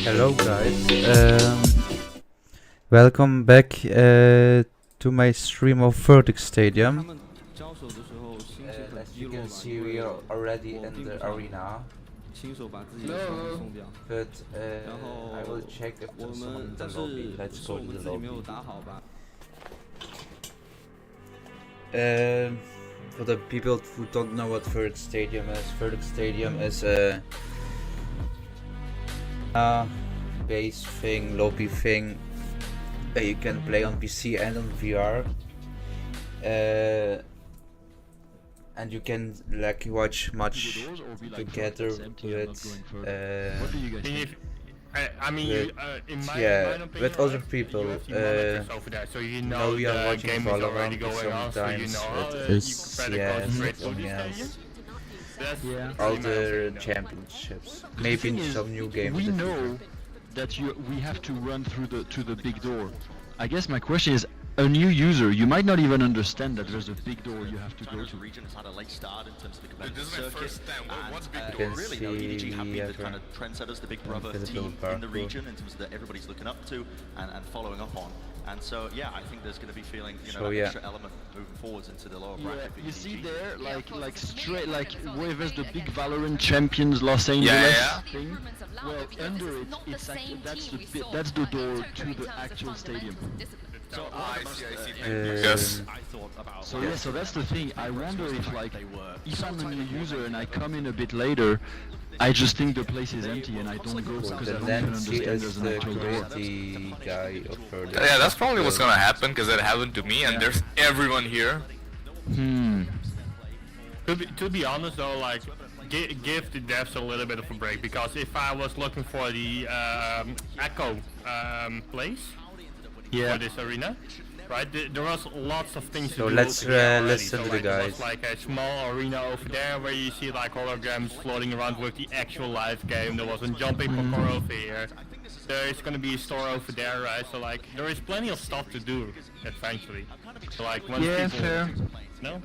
Hello guys, welcome back to my stream of Virtex Stadium. As you can see, we are already in the arena, but I will check if there's someone in the lobby. Let's go to the lobby. For the people who don't know what Virtex Stadium is a base thing, lobby thing that you can play on PC and on VR, and you can like watch much together with I mean, in my opinion, with other people. Over there, so you know we are the watching game is already Valorant going on, so you sometimes know with all the championships. Maybe in some new games. We know that we have to run through the big door. I guess my question is, a new user, you might not even understand that there's a big door you have to go to. Region has had a late start in terms of the competitive This is my first circuit, time. What's big and door? really no, EDG have been the kind of trendsetters, the big brother team in the region in terms of that everybody's looking up to and following up on. And so yeah, I think there's going to be feeling that extra element moving forwards into the lower bracket. You see there, like straight, like where's the big Valorant champions Los Angeles thing? Well, under it, it's actually that's the door to the actual stadium. So I see. Yes. So that's the thing. I wonder if I'm a new user and I come in a bit later, I just think the place is empty and I don't go because I don't even understand there's an actual door. Guy over there. Yeah, that's probably what's gonna happen because it happened to me and there's everyone here. To be honest though, like give the devs a little bit of a break, because if I was looking for the Echo place for this arena, right? There was lots of things to do. So let's listen to the There guys. was like a small arena over there where you see like holograms floating around with the actual live game. There was a jumping parkour over here. There is going to be a store over there, right? So like there is plenty of stuff to do eventually. So like once people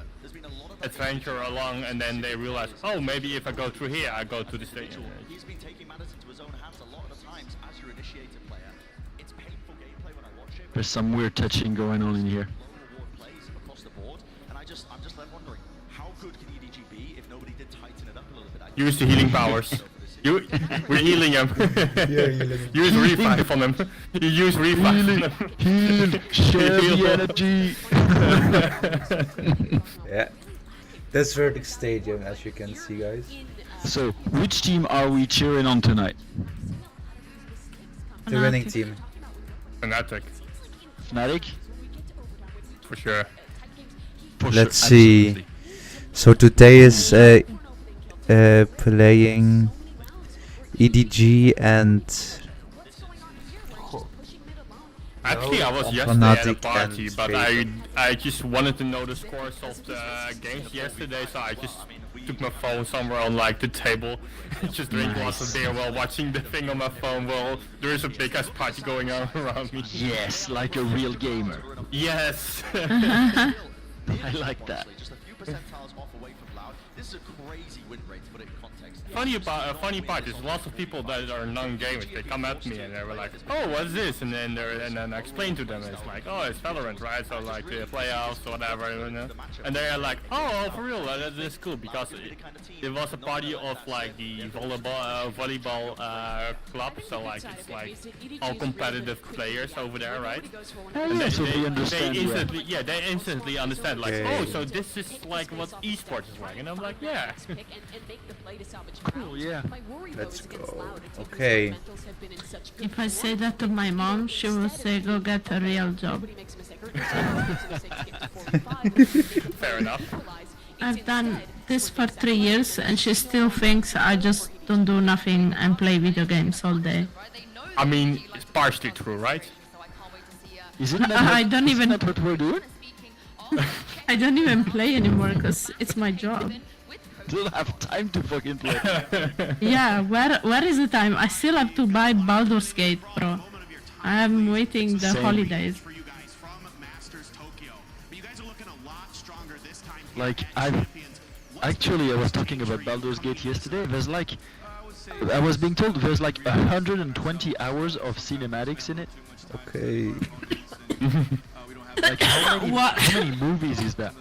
adventure along and then they realize, oh, maybe if I go through here, I go to the stadium. He's been taking matters into his own hands a lot of the times as your initiated player. It's painful gameplay when I watch it. There's some weird touching going on in here. Plays across the board, and I'm just left wondering, how good can EDG be if nobody did tighten it up a little bit? Use the healing powers. We're healing him. Use revive on him. You use revive on him. Heal, share the energy. Yeah, that's Virtex Stadium, as you can see, guys. So, which team are we cheering on tonight? The winning team. Fnatic, Fnatic? for sure. Let's see. Absolutely. So today is playing EDG and Actually, I was yesterday at a Fnatic party, and but Faker. I just wanted to know the scores of the games yesterday, so I just took my phone somewhere on like the table, just drink lots of beer while watching the thing on my phone while there is a big ass party going on around me. Yes, like a real gamer. Yes. I like that. Just a few percentiles off away from Loud. This is a crazy win rate to put it in context. Funny part is lots of people that are non-gamers. They come at me and they were like, "Oh, what's this?" And then I explain to them, and it's like, "Oh, it's Valorant, right? So like the playoffs or whatever." And they're like, "Oh, for real? That's cool," because it was a party of like the volleyball club. So like it's like all competitive players over there, right? And they understand. they instantly understand. Like, oh, so this is like what esports is like, and I'm like, yeah. Cool, yeah. let's go. Okay. If I say that to my mom, she will say, go get a real job. Fair enough. I've done this for 3 years and she still thinks I just don't do nothing and play video games all day. I mean, it's partially true, right? Isn't that I don't even what we're doing? I don't even play anymore because it's my job. Don't have time to fucking play. Yeah, where is the time? I still have to buy Baldur's Gate, bro. I'm waiting the Same. holidays. Like, I was talking about Baldur's Gate yesterday. There's like I was being told there's like 120 hours of cinematics in it. Okay. Like how many movies is that?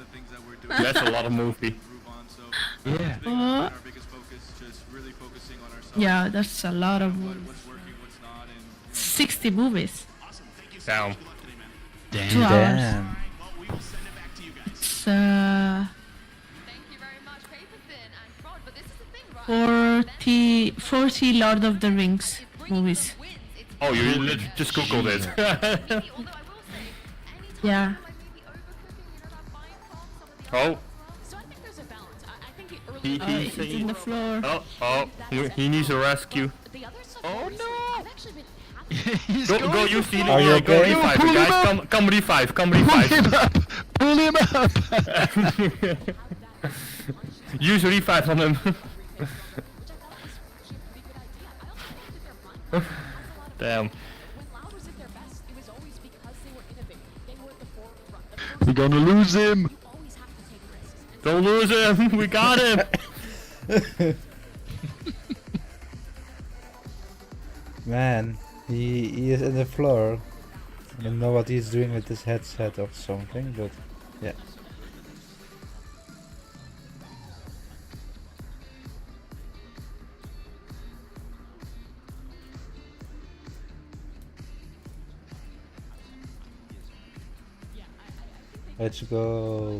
That's a lot of movie. Yeah. Yeah, that's a lot of movies. 60 movies. Damn. 2 hours. Damn. It's Thank you very much, Paperthin and Fraud. But this is the thing, right? 40 Lord of the Rings movies. Oh, you literally just googled it. Although I will say, anytime Yeah. like maybe overcooking, that buying from some of the Oh, So I think there's a balance. I think the early It's in the floor. oh, he needs a rescue. the other stuff Oh, recently, no! I've actually been happy. He's Go, going go, to you see, Are you go okay? revive Pull it, him guys. up! Come revive, come Pull revive. him up! Pull him up! Use revive on him. Damn. When Loud was at their best, it was always because they were innovative. They were at the forefront. We're gonna lose him! You always have to take risks. And Don't lose him. We got him. Man, he is in the floor. I don't know what he's doing with his headset or something, but yeah. Let's go.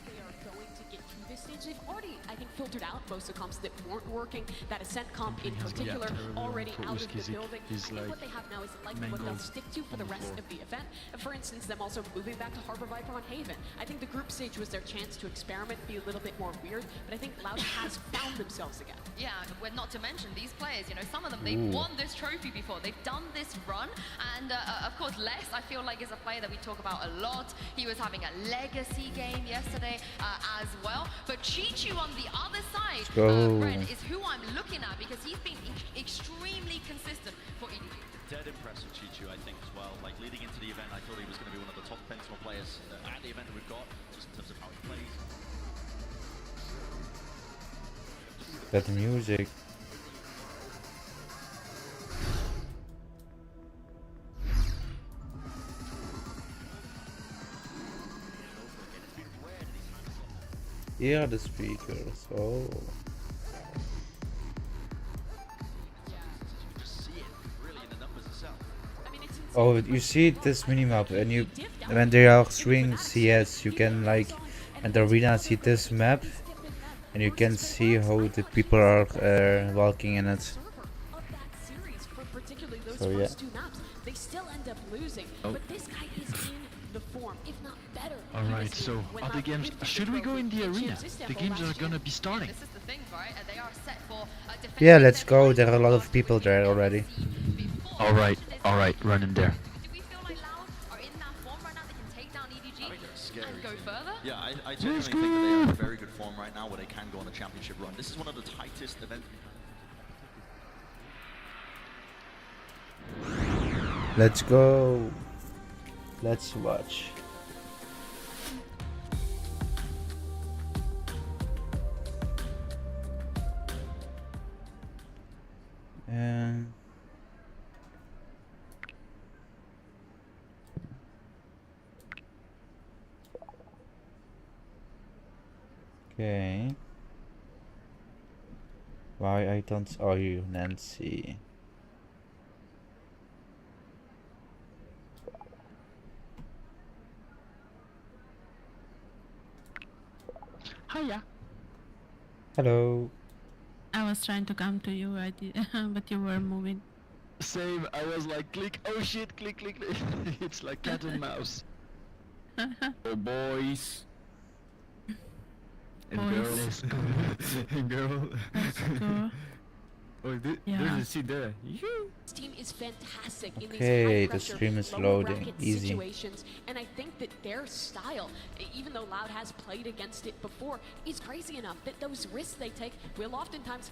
they are going to get through this stage. They've already, I think, filtered out most of the comps that weren't working. That Ascent comp in particular already out of the building. I think what they have now is likely what they'll stick to for the rest of the event. For instance, them also moving back to Harbor Viper on Haven. I think the group stage was their chance to experiment, be a little bit more weird, but I think Loud has found themselves again. Yeah, well, not to mention these players, you know, some of them, they've won this trophy before. They've done this run. And, of course, Les, I feel like, is a player that we talk about a lot. He was having a legacy game yesterday as well. But Chichu on the other side, go. Ren, is who I'm looking at because he's been extremely consistent for EDG. Dead impressed with Chichu, I think, as well. Like, leading into the event, I thought he was going to be one of the top Pentagon players at the event that we've got, just in terms of how he plays. That music. Here are the speakers. Oh. Just see it, really, in the numbers itself. I mean, it's insane. Oh, you see this minimap, and you, when they are swing CS, you can like, in the arena, see this map, and you can see how the people are walking in it. Server of that series for particularly those So, yeah. first two maps, they still end up losing. But this guy is in the form, if not better. he Alright, was in so when are the Loud games... lifted Should we go in the arena? The games are gonna be starting. This is the thing, right? They are set for Yeah, let's go. There are a lot of people there already. Alright, run in there. Do we feel like Loud are in that form right now? They can take down EDG I think they're scary. and go further? Yeah, I genuinely think that they are in very good form right now where they can go on a championship run. This is one of the tightest events. Let's go. Let's watch. And okay. Why I don't saw you, Nancy? Hiya. Hello. I was trying to come to you, but you were moving. Same, I was like, click, oh shit, click, click, click. It's like cat and mouse. Oh, boys. And girls. Let's go. Girl. Let's go. Oh, Yeah. there's a seat there. This team is fantastic in these Okay, high the pressure, stream is lower loading. bracket Easy. situations, and I think that their style, even though Loud has played against it before, is crazy enough that those risks they take will oftentimes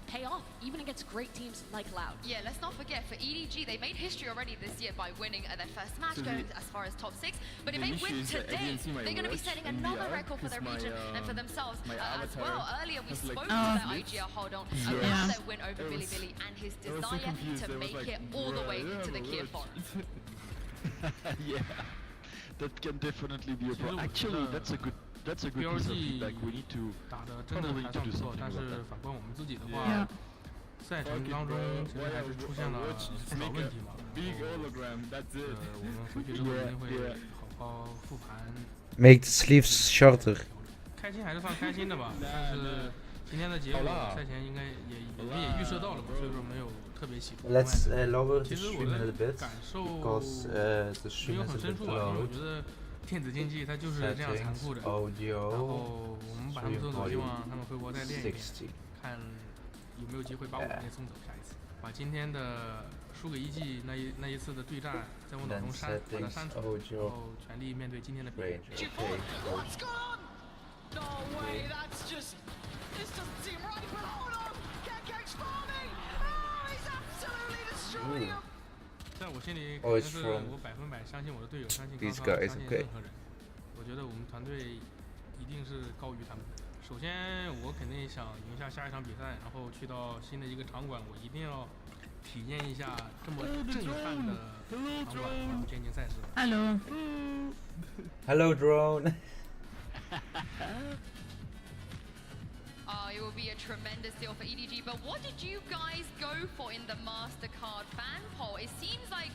pay off, even against great teams like Loud. Yeah, let's not forget, for EDG, they made history already this year by winning their first match, going as far as top 6. But if they win today, they're going to be setting another record for their region and for themselves as well. Earlier, we spoke to their IGL hold on about their win over Billy Billy and his desire to make it all the way to the Kiev Forest. Yeah, that can definitely be a problem. Actually, that's a good piece of feedback. We need to 打的真的 probably 还 need to 算不 do 错， something 但 about 是 that. 反观我们自己的话，赛程当中其实还是出现了不少问题嘛。我们回去之后一定会好好复盘。Make the sleeves shorter. 开心还是算开心的吧，但是今天的结果赛前应该也预测到了嘛，所以说没有特别喜出望外。 Let's lower the 其实我 stream a 的 little bit 感受 because the 没 stream 有 is 很 a 深 bit 处吧，因为我 loud. 觉得电子竞技它就是这样残 Settings, 酷的。然 audio, 后我们把他们送走，希望他们回国再练一练， 60. 看有没有机会把我们也送走下一次。把今天的输给EG那一次的对战，在我脑中把它删除，然后全力面对今天的比赛。 Range. Okay. What's going on? No way, that's just... This doesn't seem right, but hold on! Can't catch Farming! Oh, he's absolutely destroying him! 在我心里，肯 Oh, 定 it's 是 from 我100%相信我的队友，相信 these 康康， guys, 相信 okay. 任何人。我觉得我们团队一定是高于他们。首先，我肯定想赢下下一场比赛，然后去到新的一个场馆，我一定要体验一下这么震撼的场馆和电竞赛事。Hello. Hello, drone. It will be a tremendous deal for EDG, but what did you guys go for in the MasterCard fan poll? It seems like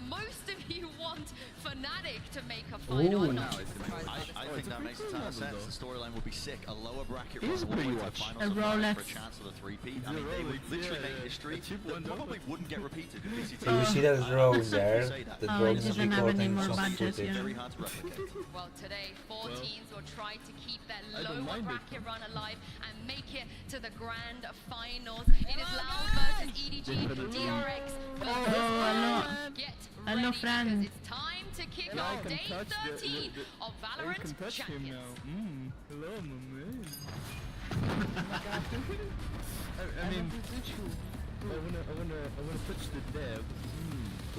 most of you want Fnatic to make a final. I'm not surprised. I think that makes a ton of sense. The storyline would be sick. A lower bracket run Is all the way pretty to the much. finals A of Valorant Rolex. for a chance of the three-peat. I mean, they would literally make history that probably wouldn't get repeated. So you see that drone there? The Oh, drone it is doesn't have any recording more some budget, footage. yeah. Very hard to replicate. Well, today, 4 teams will try to keep their lower bracket run alive and make it to the grand finals. It is Loud versus EDG, DRX versus Get ready because friend. it's time to kick off day 13 of Valorant Champions. Hello, my man. I mean, I wanna touch the dev.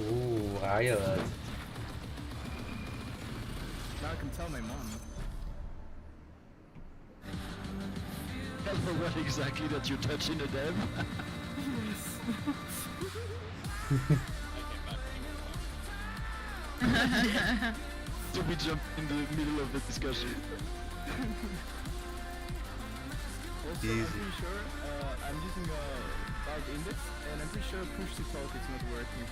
Ooh, Riot. Now I can tell my mom. Tell her what exactly that you're touching a dev. So we jump in the middle of the discussion. Also, Easy. I'm pretty sure I'm using a Valve index, and I'm pretty sure push to talk is not working.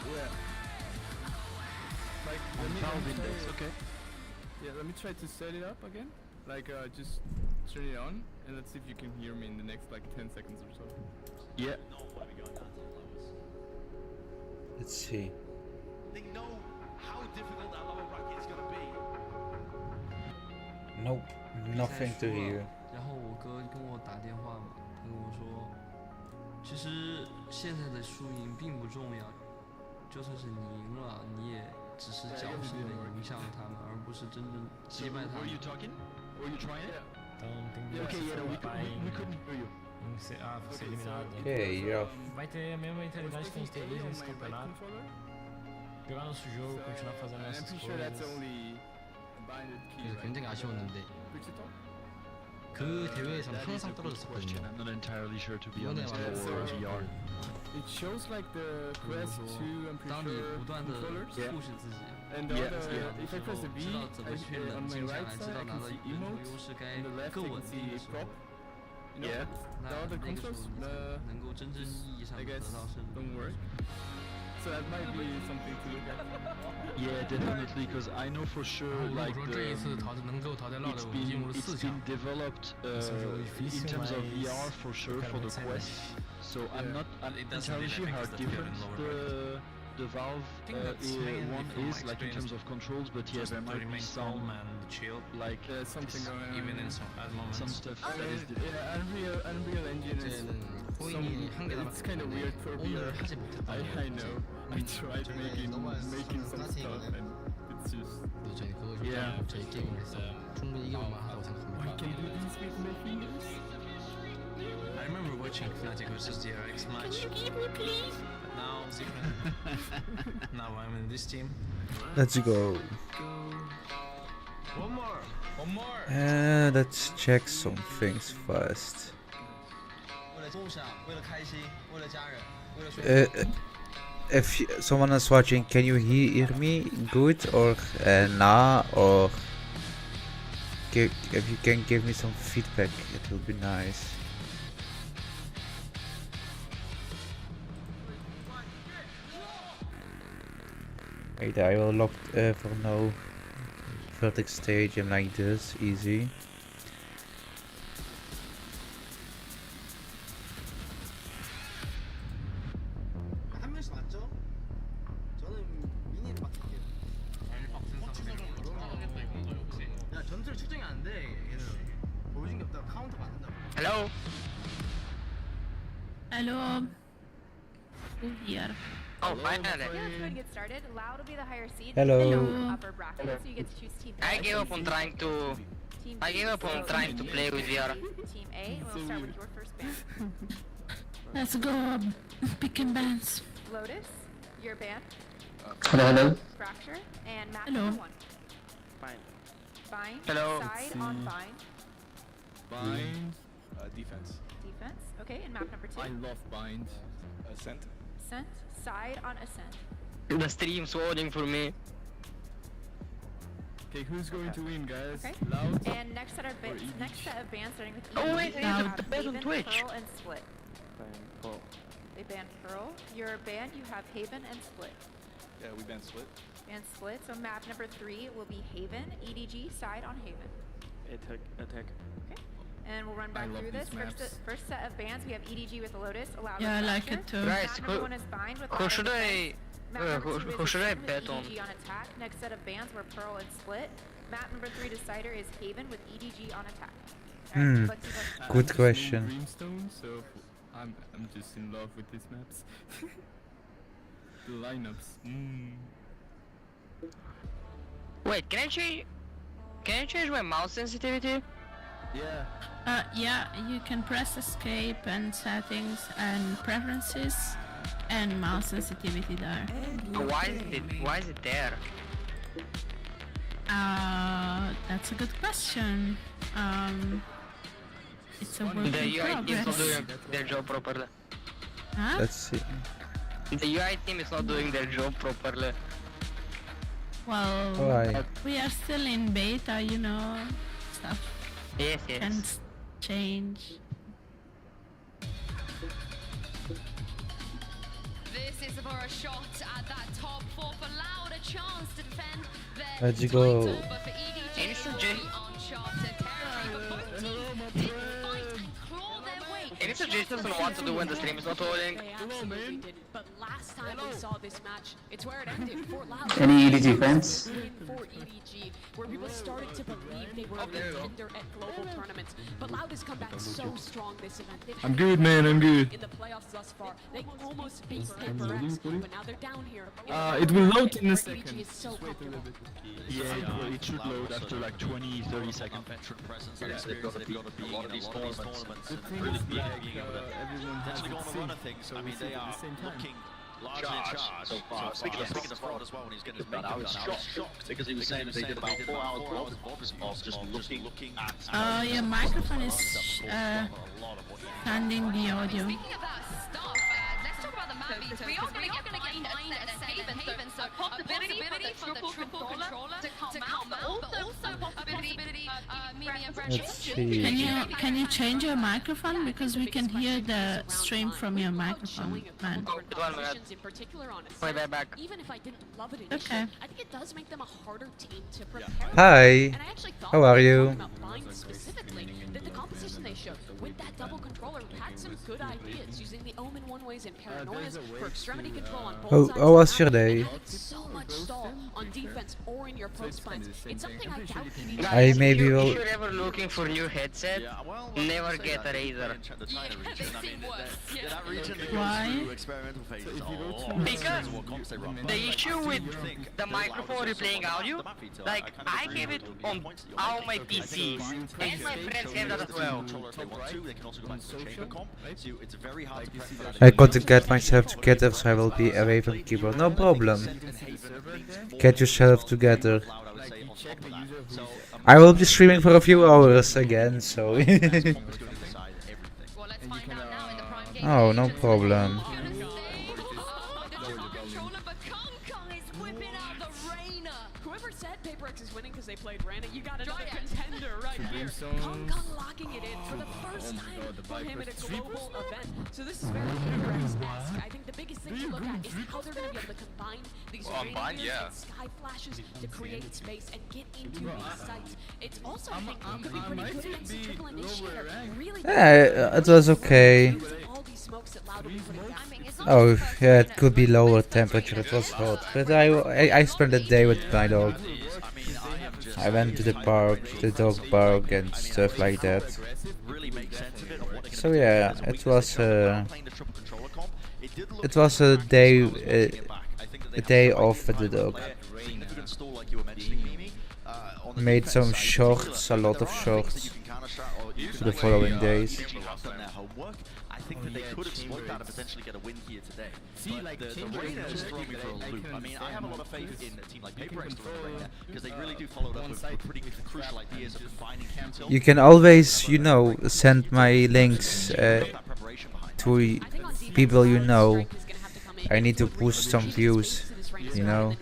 Yeah. Like, let me Valve try- index, okay. Yeah, let me try to set it up again. Like, just turn it on, and let's see if you can hear me in the next like 10 seconds or so. Yeah. Let's see. They know how difficult that lower bracket is going to be. Nope, nothing to hear. 然后我哥跟我打电话嘛，他跟我说，其实现在的输赢并不重要，就算是你赢了，你也只是侥幸的赢下了他们，而不是真正击败他 Were 们 you。talking? Were you trying it? Okay, yeah, no, we couldn't hear you. Ser eliminado. Okay, you're off. Vai ter a mesma mentalidade que a gente teve nesse campeonato. Pegar nosso jogo, continuar fazendo I'm nossas pretty sure that's coisas. only a binded key. 그래서 굉장히 아쉬웠는데 Push to talk? 그 대회에서는 That is 항상 a good question. 떨어졌었거든요. I'm not entirely sure to be 이번에 honest 와서 for VR. It shows like the Quest 2, I'm 当 pretty 你 sure, 不断的 controllers. push 自己， And the Yeah, other, yeah. if I press the 知 V, 道怎么去 on 冷 my 静下 right 来，知 side 道 I 拿 can 到 see 人头 emotes, 优势该 on the left 更 I 稳 can 定的 see 时 prop. 候， You know, Yeah.那 the other 那个时候 controls 你才能够真正意义上 I 得 guess 到胜利。 don't work. So that might be something to look at. Yeah, definitely, because I know for sure 如果 like 说这一次 the, 能够淘汰到的，我们进入了4 it's 强 been。developed in terms of VR for sure for the Quest. So I'm not entirely sure how different the Valve one is like in terms of controls, but yeah, there might be some like Something going on. Even in some stuff that is different. Yeah, Unreal Engine is 이제는 코인이 한 개 it's kind of 남았기 weird for 때문에 오늘 VR. 하지 못했다. I know. I tried making some stuff and it's just 저희 그거 Yeah. 저희 게임에서 충분히 이겨볼 만하다고 생각합니다. I can do this with my fingers. watching Fnatic versus DRX match. Give me, please. But now different. Now I'm in this team. Let's go. One more. One more. Let's check some things first. If someone is watching, can you hear me good or nah, or if you can give me some feedback, it will be nice. Wait, I will lock for now Virtex Stadium like this, easy. Hello. Hello. Who here? Oh, finally. Yeah, let's go ahead and get started. Loud will be the higher seed. Hello. Hello. Upper bracket, so you get to choose team A. I gave up on trying to. I gave up on trying to play with VR. Team A, and we'll start with your first band. Let's go. Picking bands. Lotus, your band. Hello. Fracture, and map Hello. number 1. Fine. Bind. Hello. Side on bind. Bind. Defense. Defense. Okay, and map number 2. I love bind. Ascent. Ascent. Side on ascent. The stream's loading for me. Okay, who's going to win, guys? Okay. Loud. And next set of bands starting with Oh, E. wait, we I have have the band on Haven, Twitch. Pearl, and Split. They banned Pearl. Your band, you have Haven and Split. Yeah, we banned Split. And Split. So map number 3 will be Haven. EDG side on Haven. Attack. Okay. And we'll run I back love through this. these maps. First set of bans, we have EDG with Lotus. Allowed Yeah, I with like Fracture. it too. Guys, Map number 1 is Bind with who Loud should and I? Defense. Map number 2 is Who should I Ascent with bet on? EDG on attack. Next set of bans were Pearl and Split. Map number 3 Decider is Haven with EDG on attack. Alright, let's see. Good question. Brimstone, so I'm just in love with these maps. The lineups. Wait, can I change? Can I change my mouse sensitivity? Yeah. Yeah, you can press escape and settings and preferences and mouse sensitivity there. Why is it there? That's a good question. It's a work The in UI team is not progress. doing their job properly. Huh? Let's see. The UI team is not doing their job properly. Well, Why? we are still in beta, you know, stuff Yes, can yes. change. This is for a shot at that top 4 for Loud, a chance to defend their Let's go. title, but for EDG, Any it's suggestion? already uncharted territory, but both teams did fight and claw their way. Any suggestions on what to do when the stream is not loading? They absolutely did. But last time we saw this match, it's where it ended for Loud. Any EDG fans? Win for EDG, where people started to believe they were a contender at global tournaments. But Loud has come back so strong this event. They've I'm had good, man, I'm good. in the playoffs thus far. They almost beat PaperX, but now they're down here. It will load in a where second. EDG is so Just wait a little comfortable. bit. Yeah, it should load after like 20-30 seconds. Veteran presence and Yeah, they've experience got to they've got to beat be a lot in of these a lot of these tournaments. tournaments The and thing really is being like, able to everyone has actually go it on a run synced, of things. so I we mean, see they it at are the same time. looking largely in charge so far. Speaking of fraud as well, when he's getting his But makeup I was done, shocked because he was saying that they did about 4 hours of just looking at. Your microphone is sending the audio. Speaking of that stuff, let's talk about the map vetoes. We are going to get Bind and Haven, so a possibility for the triple controller to come out, but also a possibility Mimi and Brad Let's see. Can you change your microphone, because we can hear the stream from your microphone, man. Positions in particular on a Wait, they're back. Even if I didn't love it initially, Okay. I think it does make them a harder team to prepare. Hi. And I actually thought How are when you? talking about Bind specifically, that the composition they showed with that double controller had some good ideas using the Omen one-ways and paranoias for extremity control on both Oh, sides. how was your day? So much stall on defense or in your post spines. It's something I doubt EDG. I maybe will. If you're ever looking for new headset, never get a Razer. Why? Because the issue with the microphone replaying audio, like I have it on all my PCs, and my friends have that as well. I got to get myself together, so I will be away from keyboard. No problem. Get yourself together. I will be streaming for a few hours again, so. Oh, no problem. Whoever said PaperX is winning because they played Rana, you got another contender right here. Kong locking it in for the first time for him at a global event. So this is very PaperX-esque. I think the biggest thing to look at is how they're going to be able to combine these and sky flashes to create space and get into these sites. It's also, I think, could be pretty good against the triple initiator. Really Yeah, it was okay. all these smokes that Loud will be putting down. Oh, yeah, it could be lower temperature, it was hot. But I spent the day with my dog. I went to the park, the dog park and stuff like that. So yeah, it was a day off with the dog. Made some shorts, a lot of shorts for the following days. I think that they could exploit that and potentially get a win here today. But the Reyna is throwing me for a loop. I mean, I have a lot of faith in a team like PaperX to run Reyna because they really do follow it up with pretty crucial ideas of combining Q-Tilt. You can always, you know, send my links to people you know. I need to boost some views, you know.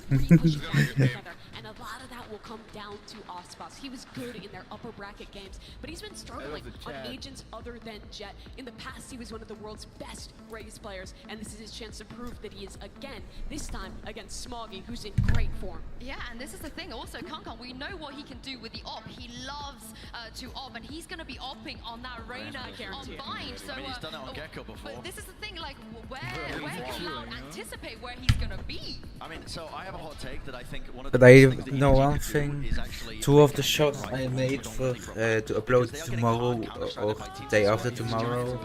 He was good in their upper bracket games, but he's been struggling on agents other than Jet. In the past, he was one of the world's best Raze players, and this is his chance to prove that he is again, this time against Smoggy, who's in great form. Yeah, and this is the thing also, Kankan, we know what he can do with the op. He loves to op, and he's going to be opping on that Reyna on Bind. So, he's done it on Gecko before. But this is the thing, like, where can Loud anticipate where he's going to be? I mean, so I have a hot take that I think one of But the I best things that know EDG one can do thing, is actually 2 of the shots I made for to upload tomorrow or day after tomorrow,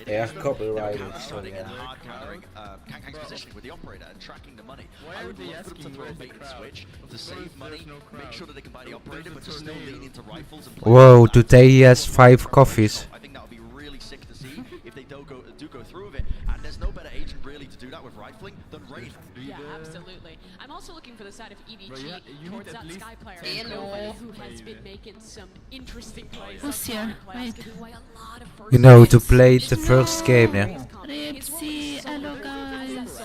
they are copyrighted, so yeah. hard countering Kankang's positioning with the operator and tracking the money. I would love them to throw a bait and switch to save money, make sure that they can buy the operator, but to still lean into rifles and play. Whoa, today he has 5 coffees. I think that would be really sick to see if they do go through with it. And there's no better agent really to do that with rifling than Reyna. Yeah, absolutely. I'm also looking for the side of EDG towards that Sky player, who has been making some interesting plays. Who's here? Wait. You know, to play the first game, yeah. Ripsy, hello guys.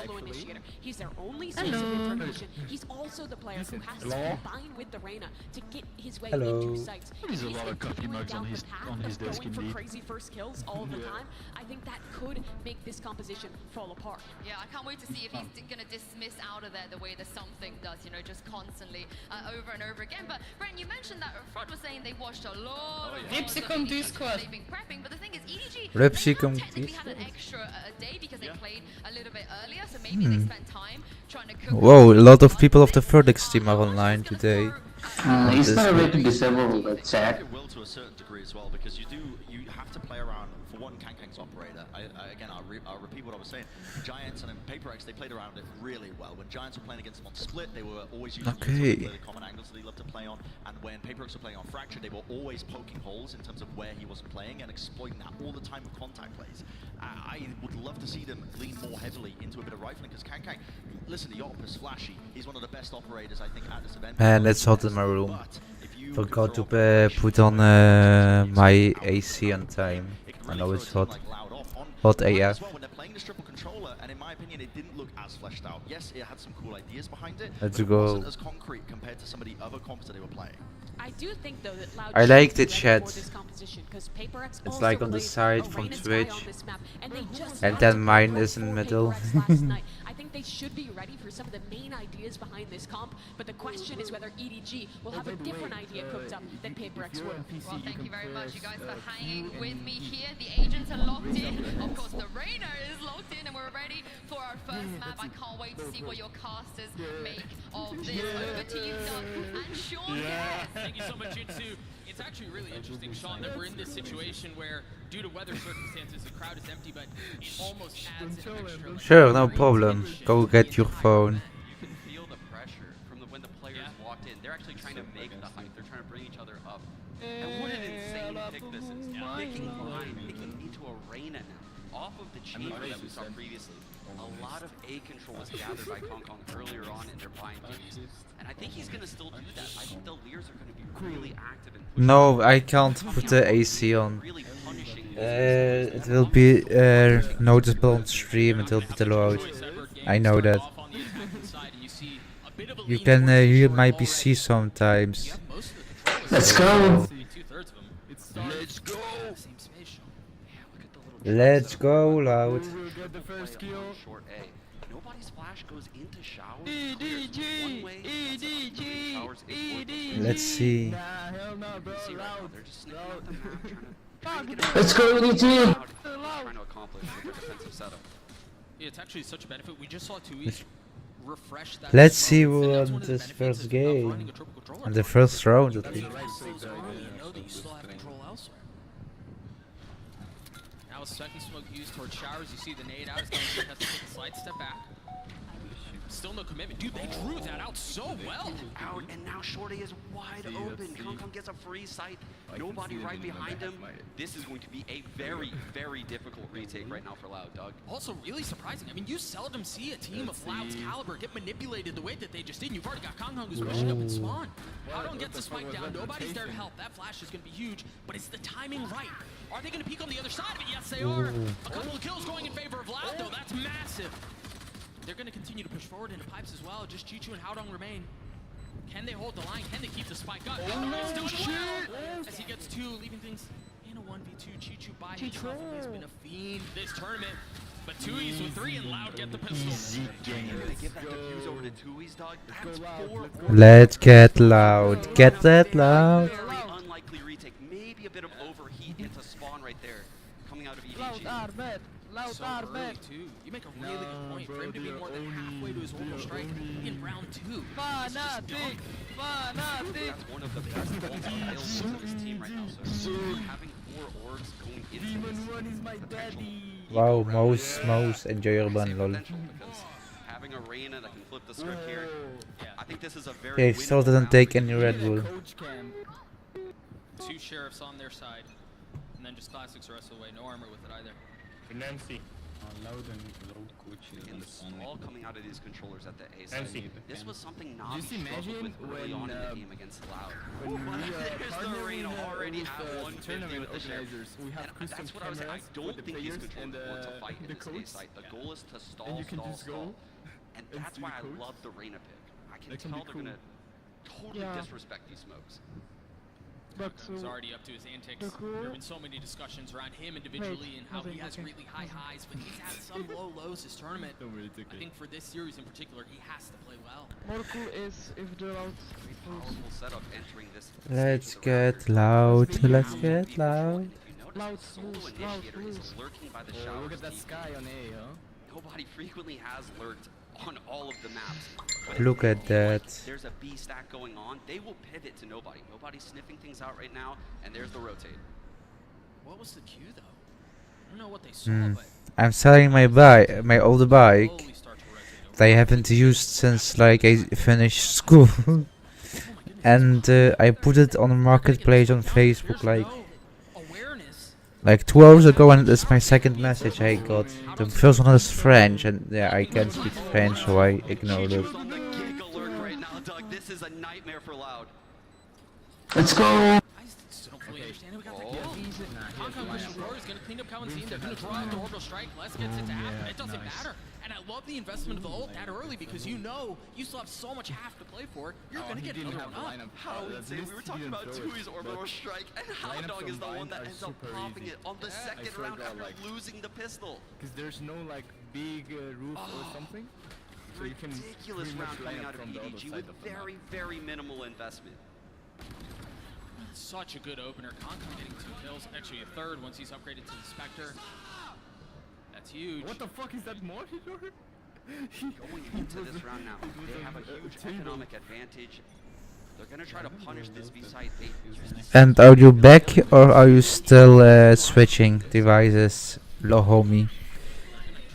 He's their only source of information. He's also the player who has to combine with the Reyna to get his way into sites. There's a lot of coffee mugs on his desk going for indeed. crazy first kills all the time. I think that could make this composition fall apart. Yeah, I can't wait to see if he's going to dismiss out of there the way the something does, you know, just constantly over and over again. But Brent, you mentioned that Frod was saying they watched a lot of Ripsicum Discord. they've been prepping, but the thing is EDG, Ripsicum they have technically had an extra day because they played a little bit earlier, so maybe they spent time trying to cook. Whoa, a lot of people of the Virtex team are online today. Is there a way to disable the chat? It will to a certain degree as well, because you have to play around for one Kankang's operator. I'll repeat what I was saying. Giants and in PaperX, they played around it really well. When Giants were playing against them on Split, they were always using the common angles that they love to play on. And when PaperX were playing on Fracture, they were always poking holes in terms of where he wasn't playing and exploiting that all the time with contact plays. I would love to see them lean more heavily into a bit of rifling, because Kankang, listen, the op is flashy. He's one of the best operators, I think, at this event. Man, it's hot in my room. Forgot to put on my AC on time. I know it's hot. Hot AF. When they're playing this triple controller, and in my opinion, it didn't look as fleshed out. Yes, it had some cool ideas behind it, Let's but it go. wasn't as concrete compared to some of the other comps that they were playing. I do think though that Loud I like the should be ready chat. for this competition, 'cause PaperX It's also like on the played side a from Reyna's Twitch. guy on this map, and they just And got then to mine go is in the for middle. PaperX last night. I think they should be ready for some of the main ideas behind this comp, but the question is whether EDG will have a different idea cooked up than PaperX would. Well, thank you very much, you guys, for hanging with me here. The agents are locked in. Of course, the Reyna is locked in, and we're ready for I can't wait to see what your casters make of this. Over to you, Doug, and Sean. Yes. Thank you so much, Jitsu. It's actually really interesting, Sean, that we're in this situation where, due to weather circumstances, the crowd is empty, but it almost adds an extra. Like, Sure, no problem. Go get your phone. You can feel the pressure from when the players walked in. They're actually trying to make the hype. They're trying to bring each other up. And what an insane pick this is. Picking into Arena now. Off of the chamber that we saw previously. A lot of A control was gathered by Kong Kong earlier on in their buying phase. And I think he's going to still do that. I think the Lears are going to be really active and No, I can't put the AC on. It will be noticeable on stream, it will be too loud. I know that. You can hear my PC sometimes. Let's go! Let's go! Let's go, loud. Get the first kill. Short A. Nobody's flash goes into shower. Let's see. Let's go, EDG! Trying to accomplish with their defensive setup. It's actually such a benefit. We just saw Tui refresh that. Let's see who won this first game. And the first round at least. Now a second smoke used towards showers. You see the nade out. He's going to have to take a slight step back. Still no commitment. Dude, they drew that out so well. Out, and now Shorty is wide open. Kong Kong gets a free sight. Nobody right behind him. This is going to be a very, very difficult retake right now for Loud, Doug. Also really surprising. I mean, you seldom see a team of Loud's caliber get manipulated the way that they just did. You've already got Kong Kong who's pushing up and spawn. Howdong gets the spike down. Nobody's there to help. That flash is going to be huge, but it's the timing right. Are they going to peek on the other side of it? Yes, they are. A couple of kills going in favor of Loud, though. That's massive. They're going to continue to push forward into pipes as well. Just Chichu and Howdong remain. Can they hold the line? Can they keep the spike up? Howdong is doing well as he gets two, leaving things in a 1v2. Chichu by himself has been a fiend this tournament. But Tui's with 3 and Loud get the pistol. You're going to give that defuse over to Tui's, Dog? That's 4. Let's get loud. Get that loud. Very unlikely retake. Maybe a bit of overheat into spawn right there. Coming out of EDG. So early too. You make a really good point. For him to be more than halfway to his orbital strike in round 2. That's one of the best builds of his team right now. So having 4 orgs going into this Wow, most enjoyable lol. having a Reyna that can flip the script here. I think this is a very Okay, still doesn't take any Red Bull. 2 sheriffs on their side. And then just classics the rest of the way. No armor with it either. Nancy. Loud and low coach and the stall coming out of these controllers at the A Nancy. side. This was something not Just imagine with early on in the game against Loud. There's the Reyna already at 150 with the sheriff. We have And that's what I was saying. I don't think these controllers want to fight in this A side. The goal is to stall, stall. And that's why I love the Reyna pick. I can tell they're going to totally disrespect these smokes. He's already up to his antics. There have been so many discussions around him individually and how he has really high highs, but he's had some low lows this tournament. I think for this series in particular, he has to play well. More cool is if they're out. Powerful setup entering this. Let's get loud. Let's get loud. Loud, loose. Lurking by the Oh, showers look at that deep. sky on A, huh? Nobody frequently has lurked on all of the maps. But Look if at they feel like that. There's a B stack going on. They will pivot to nobody. Nobody's sniffing things out right now, and there's the rotate. What was the cue though? I don't know what they saw, but I'm selling my old bike that I haven't used since like I finished school. And I put it on the marketplace on Facebook like 2 hours ago, and it's my second message I got. The first one is French, and yeah, I can't speak French, so I ignored it. Right now, Doug, this is a nightmare for Loud. Let's go! I still don't fully understand how we got that kill. Hong Kong pushing forward is going to clean up Kawanzine. They're going to draw out the orbital strike. Les gets it to happen. It doesn't matter. And I love the investment of the ult that early because you know you still have so much half to play for. You're going to get another one up. How insane. We were talking about Tui's orbital strike, and Howdong is the one that ends up popping it on the second round after losing the pistol. Because there's no like big roof or something. So you can Ridiculous round coming out of EDG with very, very minimal investment. Such a good opener. Kong Kong getting 2 kills. Actually, a third once he's upgraded to the Spectre. That's huge. What the fuck is that more? Going into this round now, they have a huge economic advantage. They're gonna try to punish this B side. And are you back or are you still switching devices, low homie?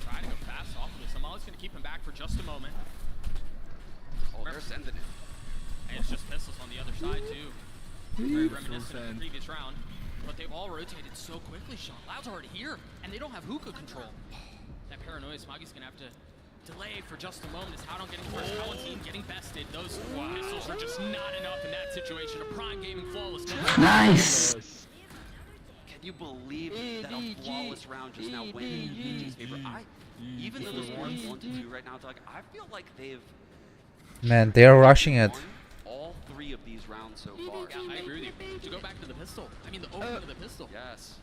Try to go fast off of this. Amali's gonna keep him back for just a moment. Oh, they're sending it. And it's just pistols on the other side too. Very reminiscent of the previous round. But they've all rotated so quickly, Sean. Loud's already here, and they don't have hookah control. That paranoia, Smoggy's gonna have to delay for just a moment. Is Howdon getting first, Valentine getting bested. Those pistols are just not enough in that situation. A prime gaming flawless. Nice! Can you believe that a flawless round just now went in EDG's favor? Even though the score is 1-2 right now, Doug, I feel like they've Man, they are rushing it. all 3 of these rounds so far. Yeah, I agree with you. To go back to the pistol, I mean the opening of the pistol. Yes.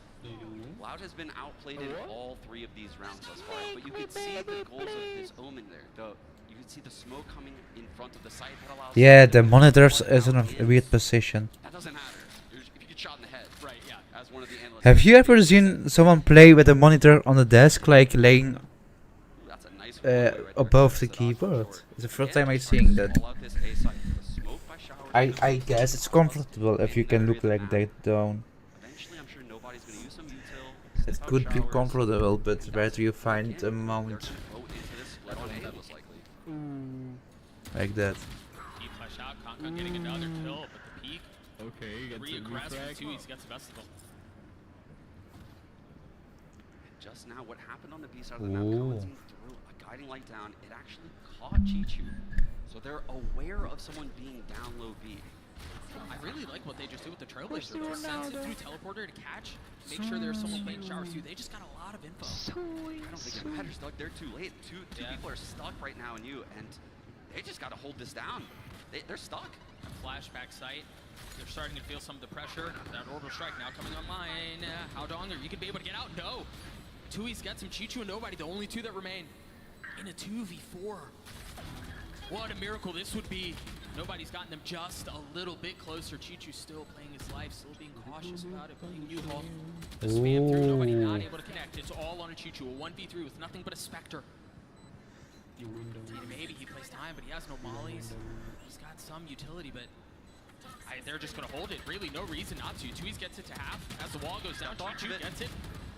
Loud has been outplayed in all 3 of these rounds thus far, but you can see the goals of this Omen there. You can see the smoke coming in front of the site that allows. Yeah, the monitors is in a weird position. That doesn't matter. If you get shot in the head, right? Yeah. As one of the analysts. Have you ever seen someone play with a monitor on the desk, like laying above the keyboard? It's the first time I'm seeing that. I guess it's comfortable if you can look like that down. It could be comfortable, but where do you find a mount like that? Deep flash out, Conka getting another kill, but the peak. Okay, gets a aggressive too. He's got the best of them. Just now, what happened on the B side of the map, Valentine threw a guiding light down. It actually caught Chichu. So they're aware of someone being down low B. I really like what they just did with the Trailblazer. They're sensitive through teleporter to catch, make sure there's someone playing showers too. They just got a lot of info. I don't think it matters, Doug. They're too late. Two people are stuck right now in you, and they just got to hold this down. They're stuck. Flashback sight. They're starting to feel some of the pressure. That orbital strike now coming online. Howdong, are you gonna be able to get out? No. Tui's got some Chichu and nobody. The only 2 that remain in a 2v4. What a miracle this would be. Nobody's gotten them just a little bit closer. Chichu still playing his life, still being cautious about it, playing U-Haul. The spam through, nobody not able to connect. It's all on a Chichu, a 1v3 with nothing but a Spectre. Maybe he plays time, but he has no mollies. He's got some utility, but they're just going to hold it. Really, no reason not to. Tui's gets it to half. As the wall goes down, Chichu gets it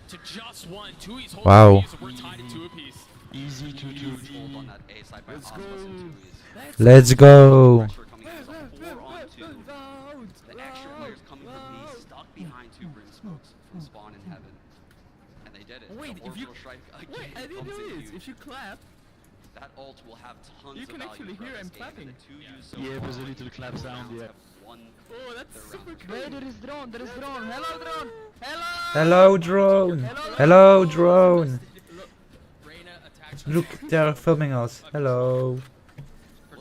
to just 1. Tui's holding Wow. we're tied at 2 apiece. Easy to do. On that A side by Let's go. The extra players coming from B, stuck behind 2 brim smokes from spawn in heaven. And they did it. Wait, the if you orbital strike again wait, I didn't comes know in this. huge. If you clap, that ult will have tons you of can value actually throughout hear this him game, clapping. and the 2 used so Yeah, far there's a little clap sound, yeah. Oh, that's super cool. Wait, there is drone, there is drone. Hello, drone. Hello, drone. Hello, drone. Look, they are filming us. Hello.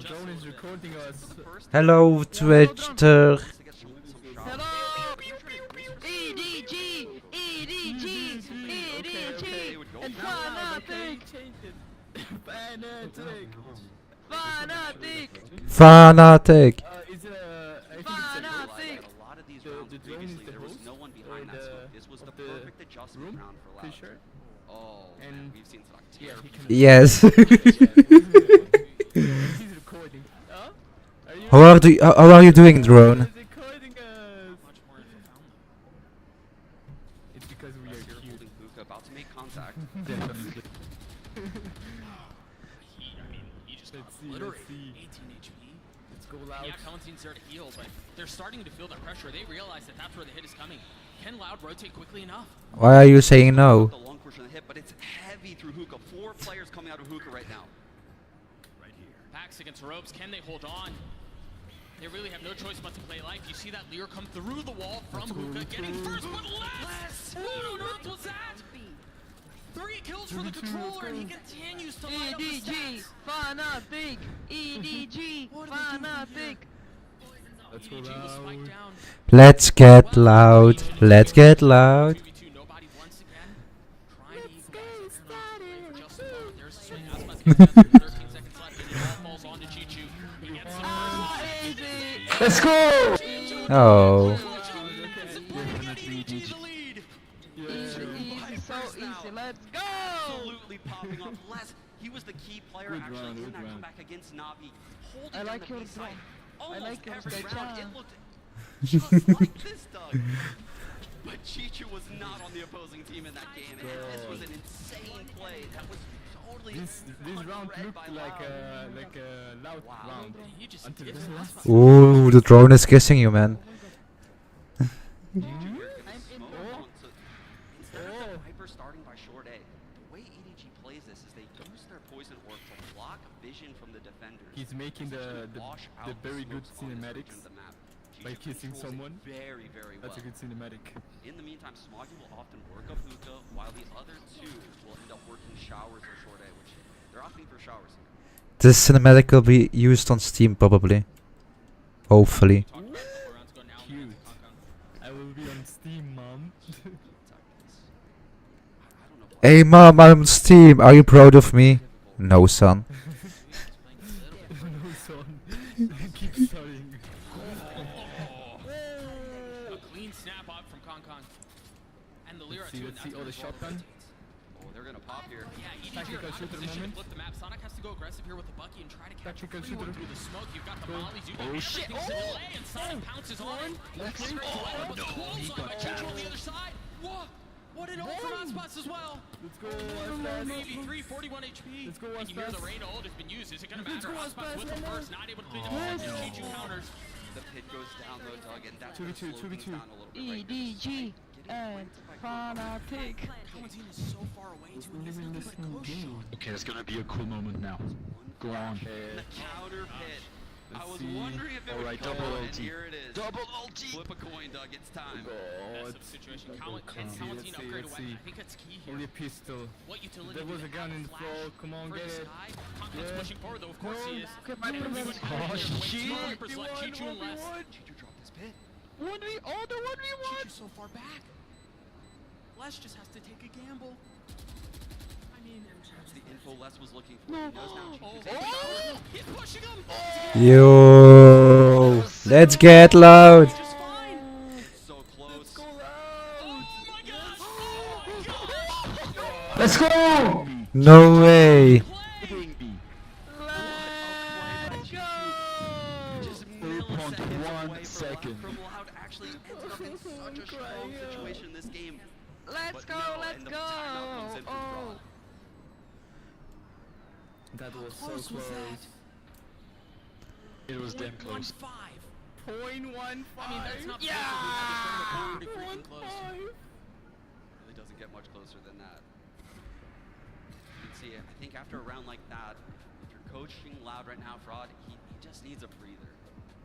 Drone is recording us. Hello, Twitter. Hello. EDG, EDG, EDG, and fanatic. Fanatic. Fanatic. Fanatic. Is it I think Fanatic. A lot of these rounds previously, there was no one behind that smoke. This was the perfect adjustment round for Loud. Sure. Oh, man, we've seen some terrible. Yes. He's recording. How are you doing, drone? It's because we are cute. Hookah about to make contact. Definitely. He just got Let's obliterated. see. 18 HP. Let's go Loud. Yeah, Valentine's there to heal, but they're starting to feel that pressure. They realize that that's where the hit is coming. Can Loud rotate quickly enough? Why are you saying no? The long portion of the hit, but it's heavy through hookah. 4 players coming out of hookah right now. Right here. Backs against ropes. Can they hold on? They really have no choice but to play life. You see that Lear come through the wall from hookah, getting first but less. What on earth was that? 3 kills for the controller, and he continues to light up the EDG, stats. fanatic. EDG, fanatic. Let's go EDG was spiked Loud. down. Let's get loud. Let's get loud. 2v2, nobody once again. Trying to equalize it. They're not for just a moment. There's a swing. Aspas gets it. 13 seconds left, and it all falls onto Chichu. He gets the first. Let's go! Oh. Definitely EDG. Easy, so easy. Let's go. Absolutely popping off. Les, He was the key player Good actually round, in good that round. comeback against Navi, holding I down like the your B side. drone. I like your Every style. round, it looked just like this, Doug. But Chichu was not on the opposing team in that game, and this was an insane play. That was totally This round unread by looked like a loud round until the last. Ooh, the drone is kissing you, man. Instead of the Viper starting by short A, the way EDG plays this is they use their poison orb to block vision from the defenders. He's making the very good cinematics by kissing someone. Very, very well. That's a good cinematic. In the meantime, Smoggy will often work up hookah, while the other two will end up working showers or short A, which they're opting for showers. This cinematic will be used on Steam probably. Hopefully. Cute. I will be on Steam, mom. Hey mom, I'm on Steam. Are you proud of me? No, son. No, son. Keep studying. A clean snap up from Concon. And the Lyra Let's see, oh, the shotgun. Oh, they're gonna pop here. Yeah, EDG Tactical are out of shooter position to moment. flip the map. Sonic has to go aggressive here with the Bucky and try to catch Tactical everyone shooter. through the smoke. You've got the Go. mollies, you've got Oh, everything shit. to delay, and Sonic pounces on. Looks straight to it, but the clothesline by Chichu on the other side. What an ult from Aspas as well. Let's go, Aspas. Maybe 341 HP. Let's go, And you hear the Aspas. Reina ult has been used. Is it gonna Let's matter? go, Aspas with Aspas. the burst, not able to clean the Oh, defense. no. Chichu counters. The pit goes down though, Doug, and that's gonna 2v2, slow things 2v2. down a little bit right here. EDG and Fanatic. Coenzine is so far away to Not even listening game. Okay, it's gonna be a cool moment now. Go on. The counter pit. I Let's was see. wondering if it would Alright, come, double and ulti. here it is. Double ulti. Flip a coin, Doug. It's time. Oh, Massive it's situation. let's Coenzine see, upgrade a let's weapon. see. I think that's key here. Only a pistol. What utility There do was they a gun have? in the Flash floor. Come on, for get the it. sky. Concon's Yeah. pushing forward though. Of course No. he is. Okay, my And brother. he's gonna Oh, wait shit. 2 Reapers left. Chichu and less. Chichu dropped his pit. 1v1. Chichu's so far back. Les just has to take a gamble. I mean, That's the info Les was looking for. He knows now Chichu's oh, he's pushing him. Yo, let's get loud. Just fine. so close. Oh my gosh. Oh my God. Let's go! No way. Just milliseconds away 0.1 second. from Loud actually ended up in such a strong situation this game. Let's But go, no, let's and the go. timeout comes in from Oh. Fraud. That was so close was close. It was damn close. 0.15. 0.15. I mean, that's not Yeah. pretty freaking close. Really doesn't get much closer than that. You can see, I think after a round like that, if you're coaching Loud right now, Fraud, he just needs a breather.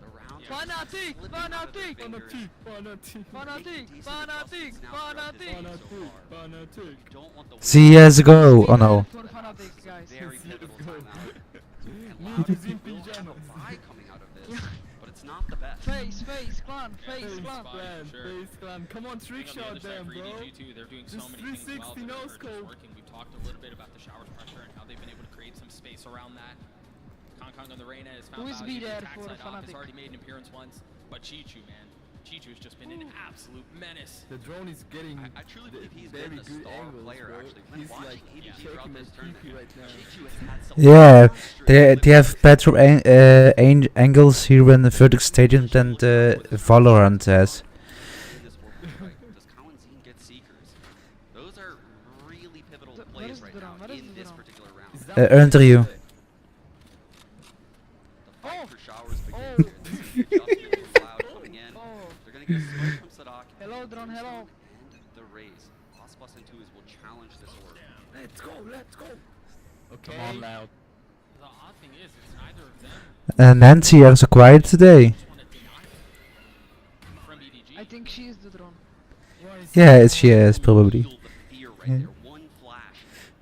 The rounds are Fanatic, slipping out of their Fanatic. fingers. Fanatic. Fanatic, Fanatic, Fanatic. Fanatic. You don't want the CSGO. Oh no. For Fanatic, guys. very pivotal CS:GO. timeout. And Me Loud is in will have pyjama. a bye coming out of this, but it's not the best. Face, clan, face, Face clan. clan, face clan. Come on, trick Being on shot the other side them, for bro. EDG too, they're doing so Just many things well 360 that no are just scope. working. We've talked a little bit about the showers pressure and how they've been able to create some space around that. Concon on the Reina has found Who is value. be there The attack for side off has Fnatic? already made an appearance once, but Chichu, man, Chichu's just been an absolute menace. The drone is getting I truly believe he's very been a good star angles, player, bro. actually. When He's watching like EDG shaking throughout my this tournament, PP right now. Chichu has had some Yeah, monstrous they have better angles here in the Virtex Stadium than the Valorant has. in this orbital, right? Does Coenzine get Seekers? Those are really pivotal Where plays is right the now drum? Where is in the this drum? particular round. Is The that Under you. fight for showers begins Oh. here. This is the adjustment from Loud coming in. Oh. They're going to get a smoke from Sadak. Hello, drone, hello. And the raise. Aspas and Tuis will challenge this orb. Let's go, let's go. Okay. Come on, Loud. The odd thing is, it's neither of them. Nancy, are so quiet today. just want to deny it from EDG. I think she is the drone. Yeah, she is probably. Feel the fear right there. One flash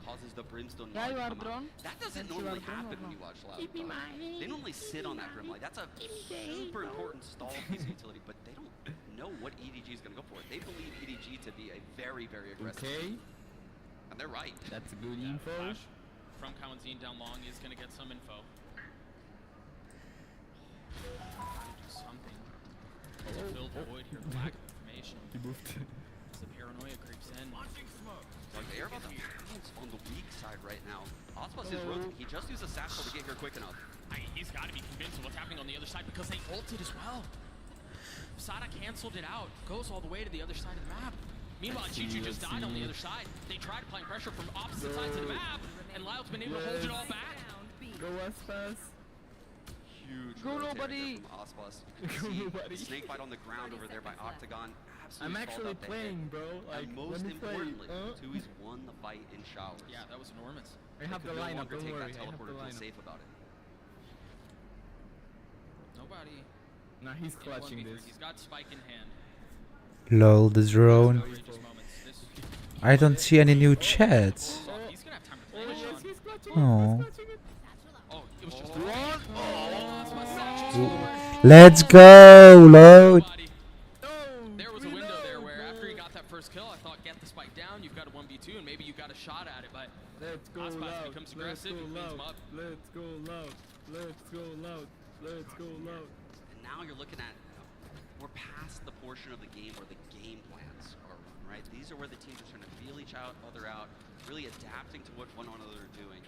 causes the brimstone Yeah, mod you to are come out. drone. That doesn't Nancy, you normally are drone happen or when no? you watch Loud. They normally sit on that grim light. That's a super important stall piece of utility, but they don't know what EDG is going to go for. They believe EDG to be a very, very aggressive Okay. team. And they're right. That's a good Yeah, info. Flash from Coenzine down long is going to get some info. Do something. To fill the void here, the lack of information. He moved. As the paranoia creeps in. Like, they're about to bounce on the weak side right now. Ospas is rotating. He just used a satchel to get here quick enough. He's got to be convinced of what's happening on the other side because they ulted as well. Sada canceled it out, goes all the way to the other side of the map. Meanwhile, Chichu just died on the other side. They tried applying pressure from opposite sides of the map, and Loud's been able to hold it all back. Go Aspas. Huge Go rotate nobody. from Ospas. Go nobody. Snakebite on the ground over there by Octagon. I'm actually playing, bro. Like, and most let me play. importantly, Tui's won the fight in showers. Yeah, that was enormous. I have They the could no lineup, longer don't take worry. that I have the teleporter to lineup. safe about it. Nobody. Nah, he's in clutching 1v3. this. He's got Spike in hand. Lol, the drone. I don't see any new chats. He's gonna have time to play this, Sean. Oh. Oh, it was just one. Oh, Let's go, load. there was a window there where after he got that first kill, I thought get the Spike down, you've got a 1v2, and maybe you got a shot at it, but Let's go Ospas loud. becomes aggressive, he cleans him up. Let's go loud. Let's go loud. Let's go loud. And now you're looking at, we're past the portion of the game where the game plans are run, right? These are where the teams are trying to feel each other out, really adapting to what one another are doing.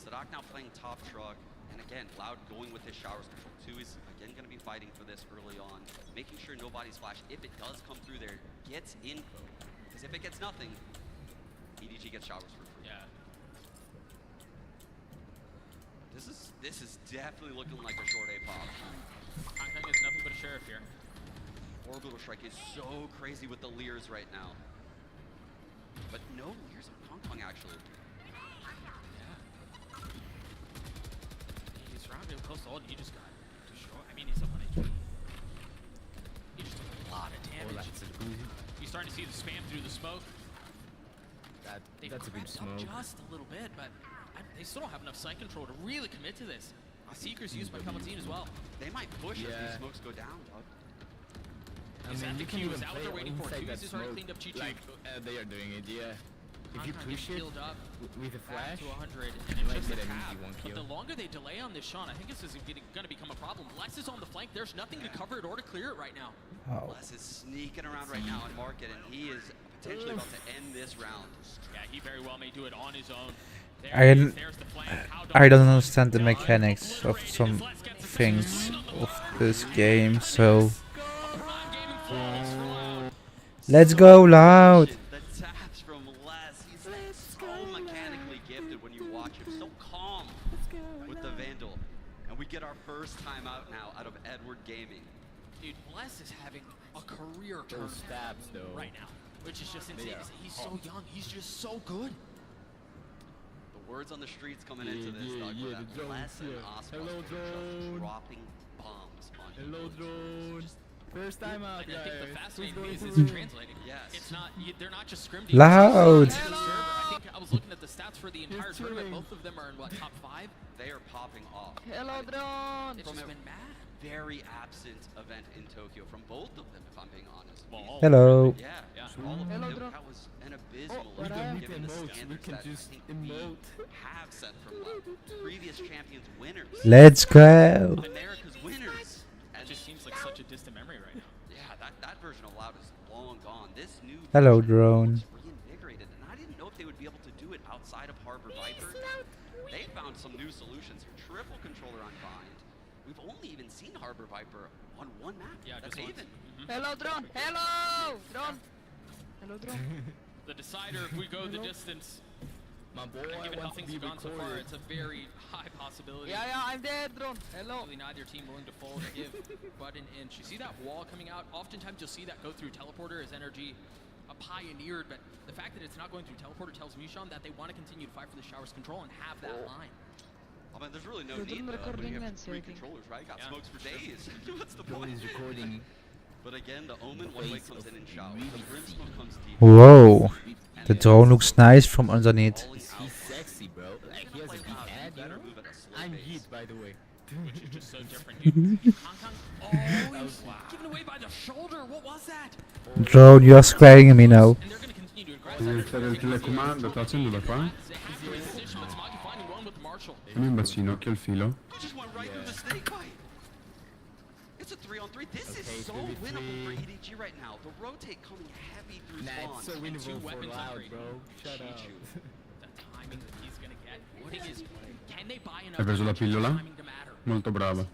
Sadak now playing top truck, and again, Loud going with his showers control. Two is again going to be fighting for this early on, making sure nobody's flash, if it does come through there, gets info. Because if it gets nothing, EDG gets showers for free. Yeah. This is definitely looking like a short A pop. Hong Kong is nothing but a sheriff here. Orbital Strike is so crazy with the Leers right now. But no Leers on Hong Kong actually. He's surrounded close to ult, he just got destroyed. I mean, he's a 1 HP. He just took a lot of damage. You're starting to see the spam through the smoke. That's a good crept up smoke. just a little bit, but they still don't have enough sight control to really commit to this. The Seeker's used by Kamatine as well. They might push as these smokes go down, dog. Is that the you can Q? even Is that what play they're waiting for? inside Two that is already smoke. cleaned up Chichu. Like, they are doing it, yeah. If you Hong Kong push getting it healed up with a back flash, to 100, you and might just get a an tap. easy one But the kill. longer they delay on this Sean, I think this is going to become a problem. Bless is on the flank. There's nothing to cover it or to clear it right now. Oh. Bless is sneaking around right now in market, and he is potentially about to end this round. Yeah, he very well may do it on his own. I don't understand the mechanics of some things of this game, so let's go loud. The taps from Les, he's so mechanically gifted when you watch him, so calm with the Vandal. And we get our first time out now out of Edward Gaming. Dude, Bless is having a career turn Those stabs, though. right now, which is just insane. Yeah. He's so young. He's just so good. The words on the streets coming into this, dog, yeah, that the drone, Les and yeah. Ospas Hello, are just drone. dropping bombs on Hello, people. drone. First time out, I think the guys. fascinating Who's thing is going it's through? translating. Yes. It's not. They're not just scrimmed. Loud. I think I was looking at the stats for the entire tournament. Both of them are in what, top 5? They are popping off. Hello, drone. It's From just a been mad. very absent event in Tokyo from both of them, if I'm being honest. Hello. Yeah, Yeah. all of Hello, them. drone. That was an abysmal we don't event, need given the emotes, we standards can that just I think emote. we have set from previous champions winners. Let's go. America's winners. It just seems like such a distant memory right now. Yeah, that version of Loud is long gone. This new Hello, version drone. looks reinvigorated, and I didn't know if they would be able to do it outside of Harbor Viper. They found some new solutions here. Triple controller on Bind. We've only even seen Harbor Viper on one map. Yeah, That's just once. Haven. Hello, drone. Hello, drone. Hello, drone. The decider, if we go the distance, My boy and given how wants to things be have gone so far, recorded. it's a very high possibility. Yeah, I'm there, drone. Hello. Really neither team willing to fold, give but an inch. You see that wall coming out? Oftentimes you'll see that go through teleporter as energy pioneered, but the fact that it's not going through teleporter tells me, Sean, that they want to continue to fight for the shower's control and have that line. I mean, there's really no You're need doing though. recording You have and 3 saving. controllers, right? Got Yeah. smokes for days. What's the Drone point? is recording. But again, the Omen one way comes in and shower. The Brimstone comes deep. Whoa. The drone looks nice from underneath. He's sexy, bro. Like, he has a big head, you know? I'm Yeet, by the way. Which is just so different, dude. Hong Kong, oh, he was given away by the shoulder. What was that? Drone, you are scaring me now. And they're going to continue to Devi fare il telecomando, sta facendo da qua? after his position, but Smoggy finding one with Marshall. Fammi un bacino, occhio al filo. Just went right through the snake bite. It's a 3-on-3. This is so winnable for EDG right now. The rotate coming heavy through Nah, spawn. it's so And two winnable for weapons Loud, upgrade. bro. Shut up. The timing that he's thing is, can they buy enough Hai preso la pillola? timing to matter? Molto brava.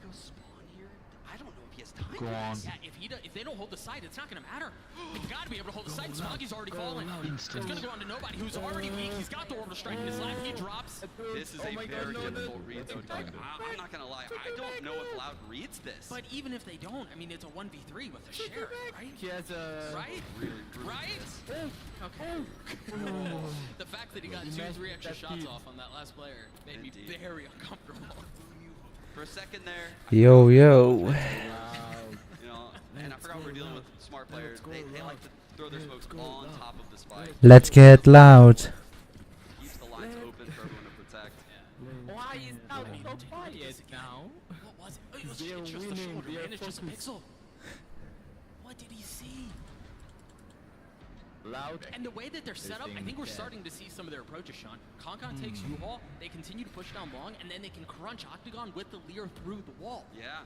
Go on. Yeah, if they don't hold the site, it's not gonna matter. They've got to be able to hold the site. Smoggy's already fallen. It's gonna go on to nobody who's already weak. He's got the orbital strike in his lap. He drops. This is a very difficult read, though, Doug. I'm not gonna lie. I don't know if Loud reads this. But even if they don't, I mean, it's a 1v3 with a share, right? He has a... Right? Right? Okay. The fact that he got 2-3 extra shots off on that last player made me very uncomfortable. For a second there. Yo. You know, and I forgot we're dealing with smart players. They like to throw their smokes on top of the spike. Let's get loud. Keeps the lines open for everyone to protect. Why is Loud so quiet now? What was it? It was just a shoulder, man. It's just a pixel. What did he see? Loud. And the way that they're set up, I think we're starting to see some of their approaches, Sean. Concon takes U-Haul, they continue to push down long, and then they can crunch Octagon with the Lear through the wall. Yeah.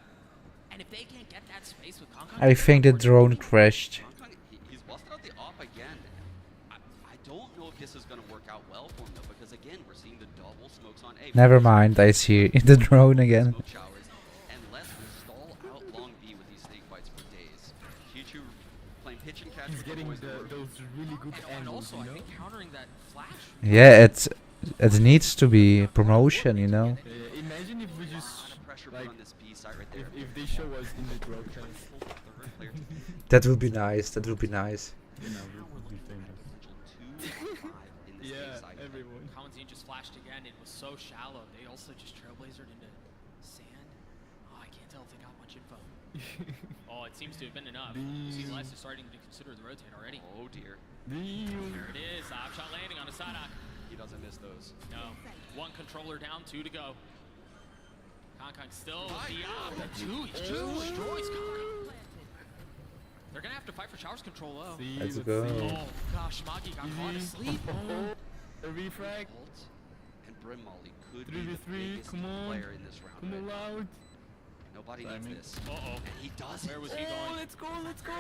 And if they can't get that space with Concon... I think the drone crashed. He's busted out the op again. I don't know if this is going to work out well for him, though, because, again, we're seeing the double smokes on A. Never mind, I see the drone again. And Les will stall out long B with these snake bites for days. Chichu playing pitch and catch. He's getting those really good angles, also, I think countering that flash... Yeah, it needs to be promotion, you know. Imagine if we just like if they show us in the drop chance. That would be nice. That would be nice. Yeah, everyone. Common just flashed again. It was so shallow. They also just trailblazered into sand. Oh, I can't tell if they got much info. Oh, it seems to have been enough. You see Les is starting to consider the rotate already. Oh dear. There it is. Opshot landing on a side hock. He doesn't miss those. No. One controller down, 2 to go. Concon still the op. 2 destroys Concon. They're gonna have to fight for showers control though. Let's go. Oh gosh, Smoggy got caught asleep. A refrag. And Brim Molly could be the biggest player in this round. Come on, Loud. Nobody needs this. Uh-oh. And he does it. Where was he going? Let's go.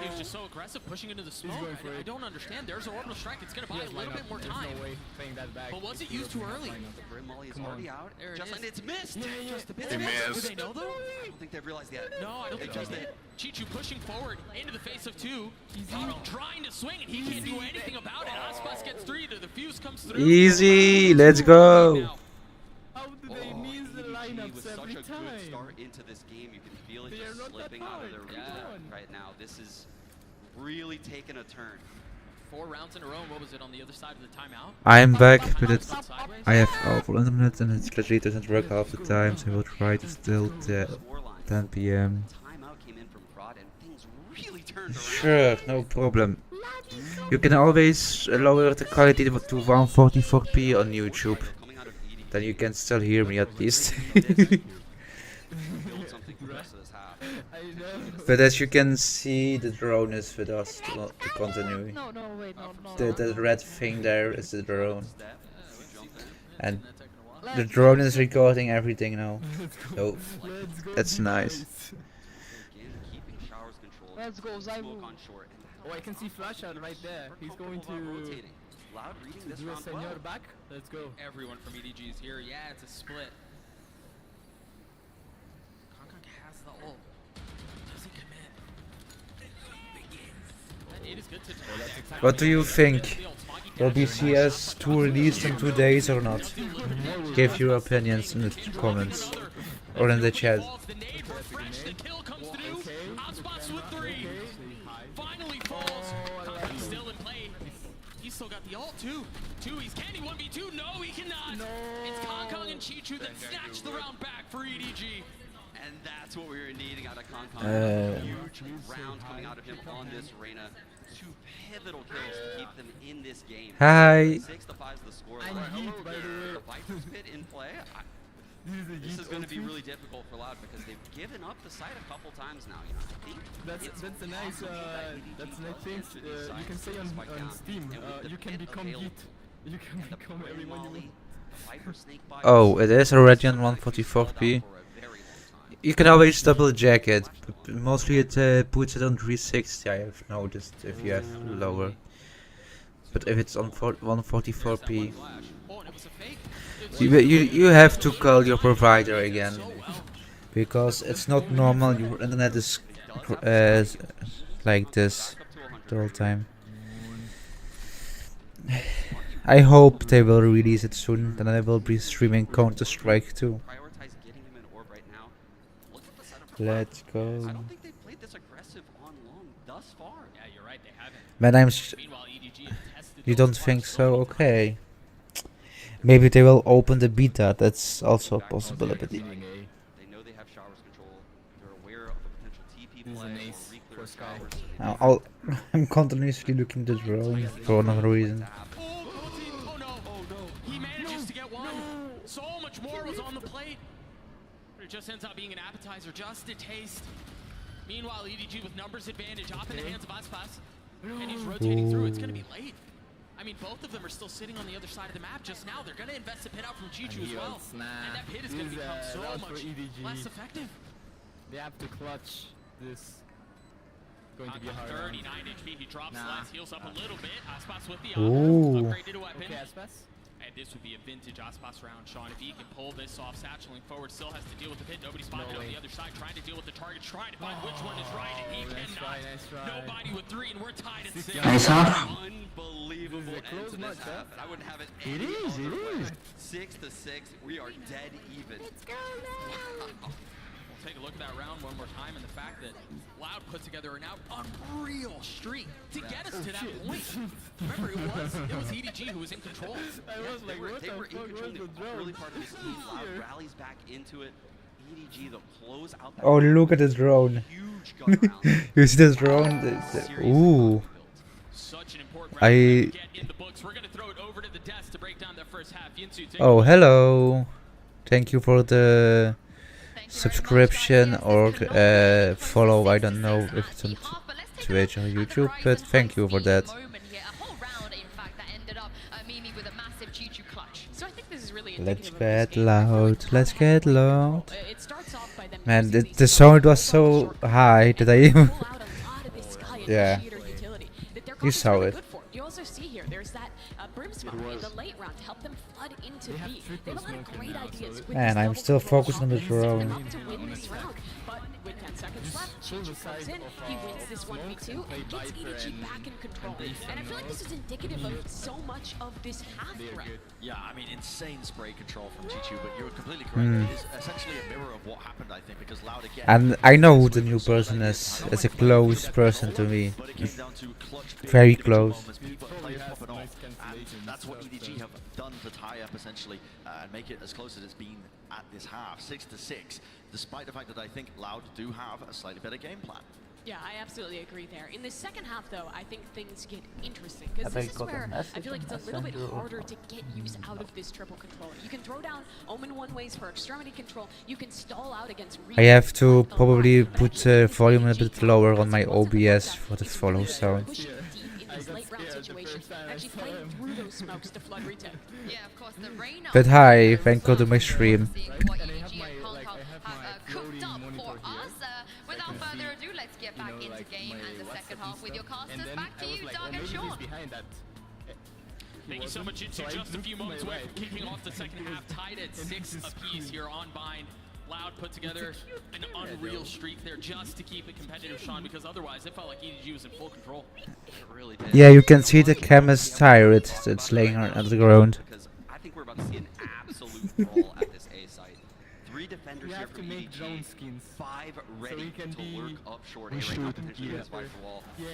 He was just so aggressive, pushing into the smoke. I don't understand. There's an orbital strike. It's going to buy a little bit more time. There's no way playing that back. But was it used too early? Brim Molly is already out. Just and it's missed. Yeah. Just a bit. He missed. Do they know though? I don't think they've realized yet. No, I don't think they did. Chichu pushing forward into the face of 2. Taro trying to swing and he can't do anything about it. Aspas gets 3. The fuse comes through. Easy. Let's go. How do they miss the lineups every time? Such a good start into this game. You can feel it just slipping out of their rhythm right now. This is really taking a turn. 4 rounds in a row. What was it on the other side of the timeout? I am back, but I have all minutes and it literally doesn't work half the time, so I will try to still 10 PM. Sure, no problem. You can always lower the quality to 144p on YouTube. Then you can still hear me at least. But as you can see, the drone is with us to continue. No, wait, no. The red thing there is the drone. And the drone is recording everything now. So that's nice. Let's go, Zaibu. Oh, I can see Flash out right there. He's going to do a senior back. Let's go. Everyone from EDG is here. Yeah, it's a split. Concon has the ult. Does he commit? It is good to What do you think? Will BCS 2 released in 2 days or not? Give your opinions in the comments or in the chat. Finally falls. He's still in play. He's still got the ult too. He's can he 1v2? No, he cannot. No. It's Concon and Chichu that snatched the round back for EDG. And that's what we were needing out of Concon. Huge round coming out of him on this arena. 2 pivotal kills to keep them in this game. Hi. 6 to 5 is the score. The Viper's pit in play. This is going to be really difficult for Loud because they've given up the site a couple times now. You know, I think that's a nice thing you can say on Steam. You can become Heat. You can become everyone you want. Oh, it is already on 144p. You can always double check it, but mostly it puts it on 360, I have noticed, if you have lower. But if it's on 144p... You have to call your provider again, because it's not normal. Your internet is like this the whole time. I hope they will release it soon, then I will be streaming Counter-Strike too. Let's go. I don't think they played this aggressive on long thus far. Yeah, you're right, they haven't. Man, you don't think so? Okay. Maybe they will open the beta. That's also a possibility. They know they have showers control. They're aware of a potential TP play or reclear showers. I'm continuously looking at the drone for another reason. Oh no! He manages to get one. So much more was on the plate. But it just ends up being an appetizer, just a taste. Meanwhile, EDG with numbers advantage off in the hands of Aspas. And he's rotating through. It's going to be late. I mean, both of them are still sitting on the other side of the map just now. They're going to invest a pit out from Chichu as well. And that pit is going to become so much less effective. They have to clutch this. Going to be hard. 39 HP, he drops slides, heals up a little bit. Aspas with the upgraded a weapon. Okay, Aspas. And this would be a vintage Aspas round, Sean. If he can pull this off, satcheling forward, still has to deal with the pit. Nobody's spotted on the other side, trying to deal with the target, trying to find which one is right, and he cannot. Nobody with 3, and we're tied at 6. Nice half. Unbelievable end to this half. I wouldn't have it any other way. 6-6. We are dead even. Let's go now. Wow. We'll take a look at that round one more time, and the fact that Loud put together an unreal streak to get us to that point. Remember, it was EDG who was in control. I was like, what they were in control the the early part of this game. Loud rallies back into it. EDG, the close out. Oh, look at this drone. You see this drone? Ooh. Such an important round to get in the books. We're going to throw it over to the desk to break down that first half. Oh, hello. Thank you for the subscription or follow. I don't know if it's on Twitch or YouTube, but thank you for that. Let's get loud. Let's get loud. Man, the sound was so high that I even yeah. You saw it. You also see here, there's that Brimstone in the late round to help them flood into B. They have a lot of great ideas with Man, I'm still focused on the drone. to win this round. But with 10 seconds left, Chichu comes in, he wins this 1v2 and gets EDG back in control. And I feel like this is indicative of so much of this half threat. Yeah, I mean, insane spray control from Chichu, but you're completely correct. It is essentially a mirror of what happened, I think, because Loud again. And I know who the new person is. It's a close person to me. Very close. That's what EDG have done to tie up essentially and make it as close as it's been at this half, 6-6, despite the fact that I think Loud do have a slightly better game plan. Yeah, I absolutely agree there. In the second half, though, I think things get interesting, because this is where I feel like it's a little bit harder to get use out of this triple controller. You can throw down Omen one ways for extremity control, you can stall out against I have to probably put the volume a bit lower on my OBS for the follow sound. But hi, thank God to my stream. Without further ado, let's get back into game and the second half with your casters. Back to you, Doug and Sean. Thank you so much, Into just a few moments away from kicking off the second half, tied at 6 apiece here on Bind. Loud put together an unreal streak there just to keep it competitive, Sean, because otherwise it felt like EDG was in full control. It really did. Yeah, you can see the cam is tired. It's laying on the ground. I think we're about to see an absolute brawl at this A site. 3 defenders here for EDG, 5 ready to lurk up short A right now, potentially with Spike the wall. Yeah.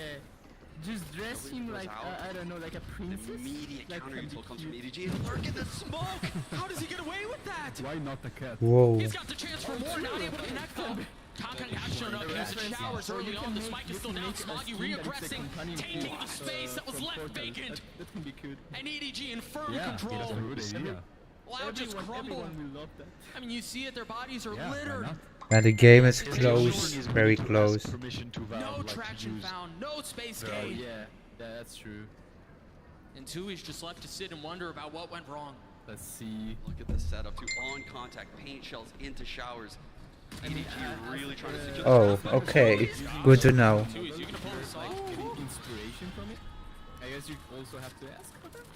Just dress him like, I don't know, like a princess? Immediate counter util comes from EDG. Lurk in the smoke! How does he get away with that? Why not the cat? Whoa. He's got the chance for more, not able to connect them. Kong has shown up, using showers early on. The spike is still down. Smoggy re-aggressing, taking the space that was left vacant. That can be good. And EDG in firm control. Loud just crumble. I mean, you see it, their bodies are littered. And the game is close, very close. No traction found, no space gain. Yeah, that's true. And Tui's just left to sit and wonder about what went wrong. Let's see. Look at the setup to on contact paint shells into showers. EDG really trying to secure the Oh, okay. Good to know. Tui's, you gonna pull this off? Any inspiration from it? I guess you also have to ask for that.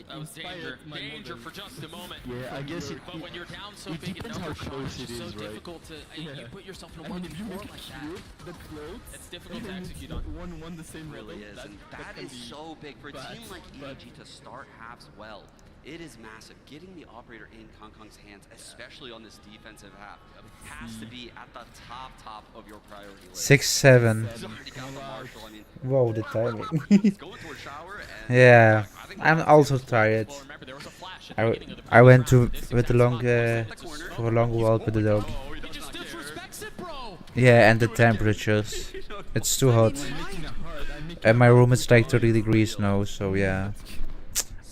That was danger for just a moment. Yeah, I guess it. But when you're down so it big in depends how numbers, close it's it so is, right? difficult to. Yeah. You put yourself in a And 1v4 if you make like it cute, that. the clothes, It's difficult to execute on. One the same It really level. is, and that can is be so big for a bad, team like but- EDG to start halves well. It is massive. Getting the operator in Kongkong's hands, especially on this defensive half, has to be at the top of your priority list. 6-7. He's already got the Marshall. I mean, Wow, the timing. he's going to a shower, and Yeah, I'm also tired. I went to with a long for a long walk with the dog. Yeah, and the temperatures. It's too hot. And my room is like 30 degrees now, so yeah.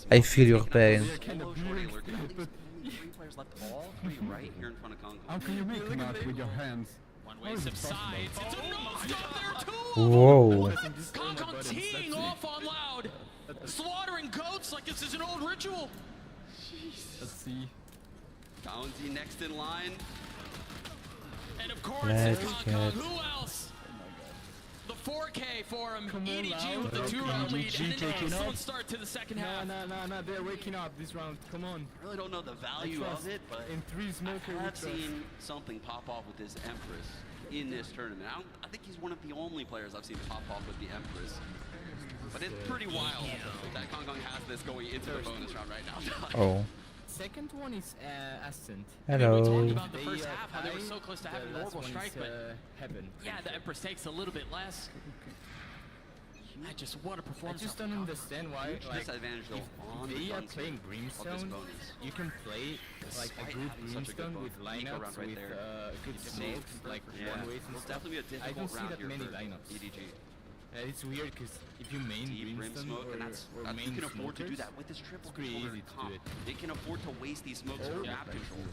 I feel your pain. How can you make them out with your hands? One-way subsides. It's a no-stop there too. Whoa. Kong teeing off on Loud. Slaughtering goats like this is an old ritual. Let's see. Bounty next in line. And of course, Let's it's get- Kong. Who else? The 4K for him. EDG with the 2-round lead. And an excellent start to the second half. No, they're waking up this round. Come on. I really don't know the value of it, but in 3 smoker I have seen something pop off with this Empress in this tournament. I think he's one of the only players I've seen pop off with the Empress. But it's pretty wild that Kong has this going into the bonus round right now. Oh. Second one is Ascent. Hello. We talked about the first half, how they were so close to having an orbital strike, but Heaven. yeah, the Empress takes a little bit less. I just what a I performance. just don't understand why, Huge like, disadvantage, though, on if the they are guns playing here of this Brimstone, bonus. you can play like a Despite good having such a good Brimstone with bonus. Nico lineups round right with there. good smokes, like Yeah, one-ways and it'll stuff. definitely be a I difficult don't see round that here many for lineups. EDG. It's weird because if you main Deep rim Brimstone smoke, and that's or you main can afford to do smokers, that with this triple it's pretty controller easy to comp. do it. They can afford to waste these smokes for map control.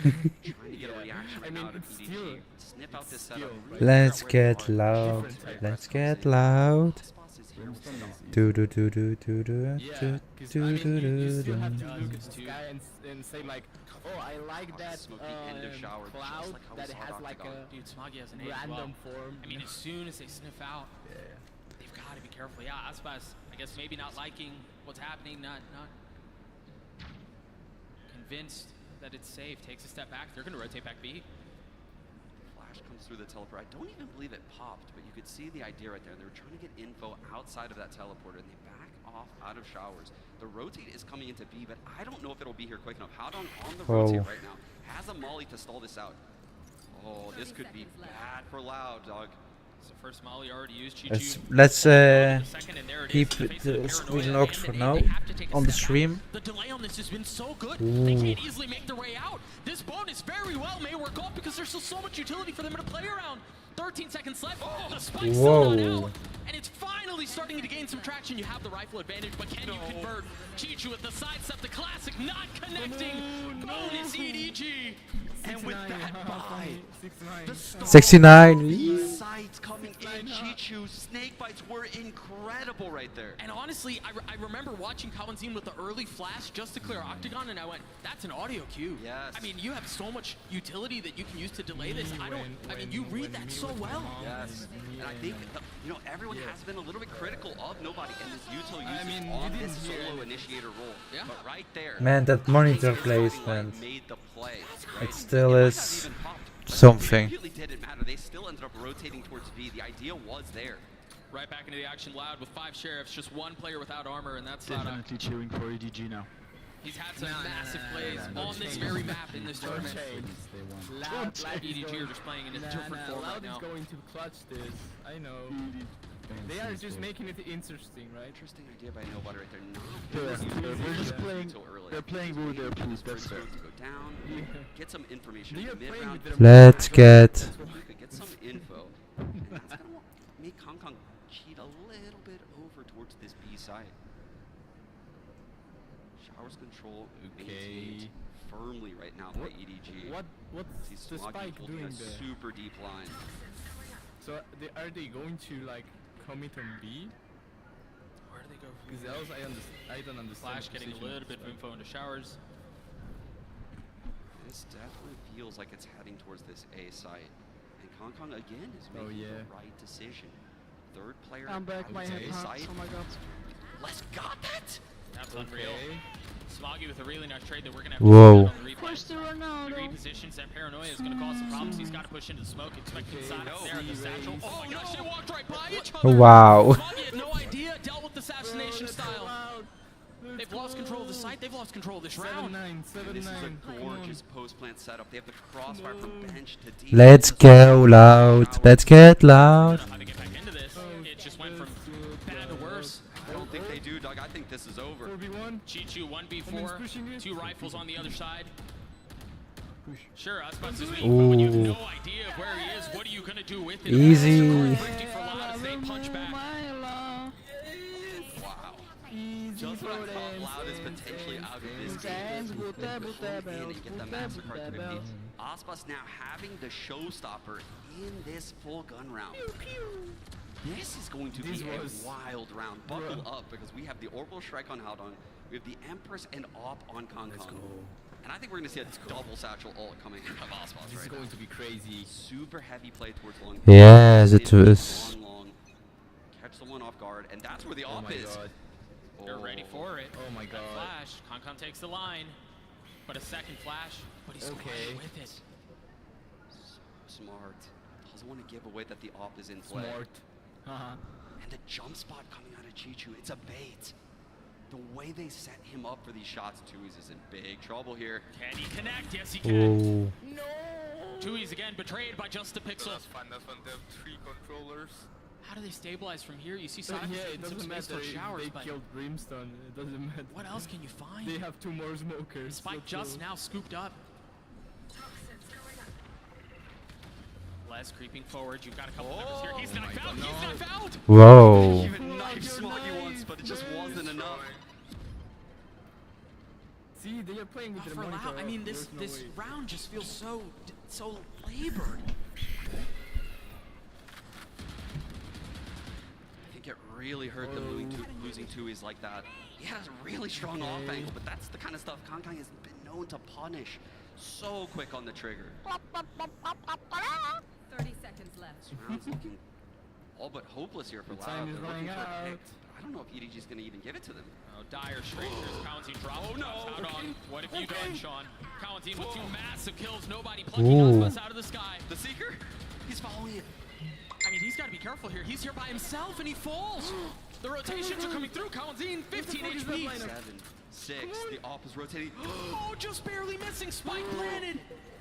Trying to get a reaction right now out of EDG. Sniff out this setup. Let's get loud. Let's get loud. Do do do do do do do do do do still have do. to look at this guy and say like, oh, I like that cloud that has like a Dude, Smoggy has an A as well. random form. I mean, as soon as they sniff out, they've got to be careful. Yeah, Aspas, I guess maybe not liking what's happening, not convinced that it's safe. Takes a step back. They're going to rotate back B. Flash comes through the teleport. I don't even believe it popped, but you could see the idea right there. They were trying to get info outside of that teleporter, and they back off out of showers. The rotate is coming into B, but I don't know if it'll be here quick enough. Howdong on the rotate right now has a molly to stall this out. Oh, this could be bad for Loud, dog. It's the first molly already used. Let's keep the screen locked for now on the stream. The delay on this has been so good. Ooh. They can't easily make their way out. This bonus very well may work off because there's still so much utility for them to play around. 13 seconds left. Oh, the spike's still not out. And it's finally starting to gain some traction. You have the rifle advantage, but can you convert? Chichu with the sidestep, the classic, not connecting. Bonus EDG. And with that buy, the 69. sights coming in. Chichu's snake bites were incredible right there. And honestly, I remember watching Kawanzin with the early flash just to clear Octagon, and I went, that's an audio cue. Yes. I mean, you have so much utility that you can use to delay this. I mean, you read that so well. Yes. And I think, everyone has been a little bit critical of Nobody and this util usage on this solo initiator role. Yeah. But right there, Man, that monitor placement. made the play. It still is something. It really didn't matter. They still ended up rotating towards B. The idea was there. Right back into the action, Loud with 5 sheriffs, just 1 player without armor, and that's Definitely cheering for EDG now. He's had some massive plays on this very map in this tournament. Loud EDG are just playing in a different form right Loud now. is going to clutch this. I know. They are just making it interesting, right? Interesting idea by Nobody right there. They're just playing. They're playing with their pools. That's fair. Go down, get some information. They are Mid playing round, with their Let's get get some info. And that's gonna make Kong cheat a little bit over towards this B side. Showers control maintained firmly right now by EDG. What's the spike doing a there? super deep line. So are they going to like commit on B? Where do they go? Because else I don't understand. Flash the getting a position little of bit of Spike. info into showers. This definitely feels like it's heading towards this A site. And Kong again is making the right decision. Third player I'm back, my outside head hurts, site. oh my god. Les got that? That's unreal. Smoggy with a really nice trade that we're gonna have Whoa. to see on the replay. He repositions, that paranoia is gonna cause some problems. He's gotta push into the smoke, expect inside up there the satchel. Oh my gosh, they walked right by each other. Wow. Smoggy had no idea, dealt with the assassination style. They've lost control of the site, they've lost control of this round. This is a gorgeous post-plant setup. They have the crossfire from bench to deep. Let's go loud. Let's get loud. How to get back into this. It just went from bad to worse. I don't think they do, Doug. I think this is over. Chichu 1v4, 2 rifles on the other side. Sure, I was about to say, Ooh. but when you have no idea of where he is, what are you gonna do with it? Easy. For Loud as they punch back. Wow. Just when I thought Loud is potentially out of this game, come in and get the massive productivity. Aspas now having the showstopper in this full gun round. This is going to be a wild round. Buckle up, because we have the Orbital Strike on Haldong, we have the Empress and Op on Kong Kong. And I think we're going to see a double satchel ult coming in from Aspas right now. This is going to be crazy. Super heavy play towards long. Yes, it is. Long. Catch someone off guard, and that's where the Op is. They're ready for it. Oh my god. Flash. Kong takes the line. But a second flash. But he's okay with it. So smart. Doesn't want to give away that the Op is in play. Smart. And the jump spot coming out of Chichu, it's a bait. The way they set him up for these shots, Tui's is in big trouble here. Can he connect? Yes, he can. No! Tui's again betrayed by just a pixel. That's fine, they have 3 controllers. How do they stabilize from here? You see Simon it doesn't matter if they killed Brimstone, it doesn't matter. What else can you find? They have 2 more smokers. Spike just now scooped up. Les creeping forward, you've got a couple members here. He's knifed out, he's knifed out! Whoa. Even knife Smoggy once, but it just wasn't enough. See, they are playing with their monitor. I mean, this round just feels so labored. I think it really hurt them losing Tui's like that. He has a really strong off angle, but that's the kind of stuff Kong has been known to punish. So quick on the trigger. 30 seconds left. This round's looking all but hopeless here for Loud. Time is They're running looking for a pick. out. I don't know if EDG's going to even give it to them. Oh, dire strangers. Counting drops. Oh no! What have you done, Sean? Counting with 2 massive kills. Nobody plucking us out of the sky. The Seeker? He's following it. I mean, he's got to be careful here. He's here by himself and he falls. The rotations are coming through. Kawanzin, 15 HP. 7, 6. The Op is rotating. Oh, just barely missing. Spike planted.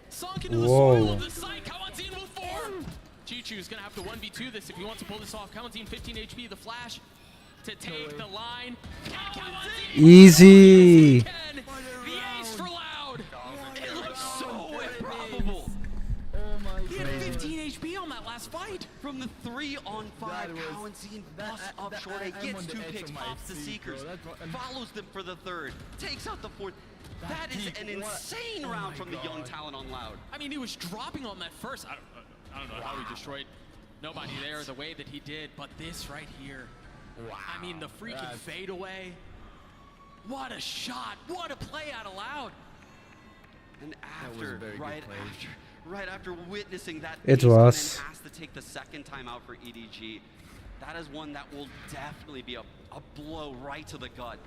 Sunk into the soil of the site. Kawanzin will form. Chichu's going to have to 1v2 this if he wants to pull this off. Kawanzin, 15 HP. The flash to take the line. Easy. The ace for Loud. It looks so improbable. He had 15 HP on that last fight. From the 3-on-5, Kawanzin busts up short. He gets 2 picks, pops the Seekers, follows them for the 3rd, takes out the 4th. That is an insane round from the young talent on Loud. I mean, he was dropping on that first. I don't know how he destroyed nobody there the way that he did, but this right here. I mean, the freaking fadeaway. What a shot. What a play out of Loud. And right after witnessing that, It was. has to take the 2nd time out for EDG. That is one that will definitely be a blow right to the gut.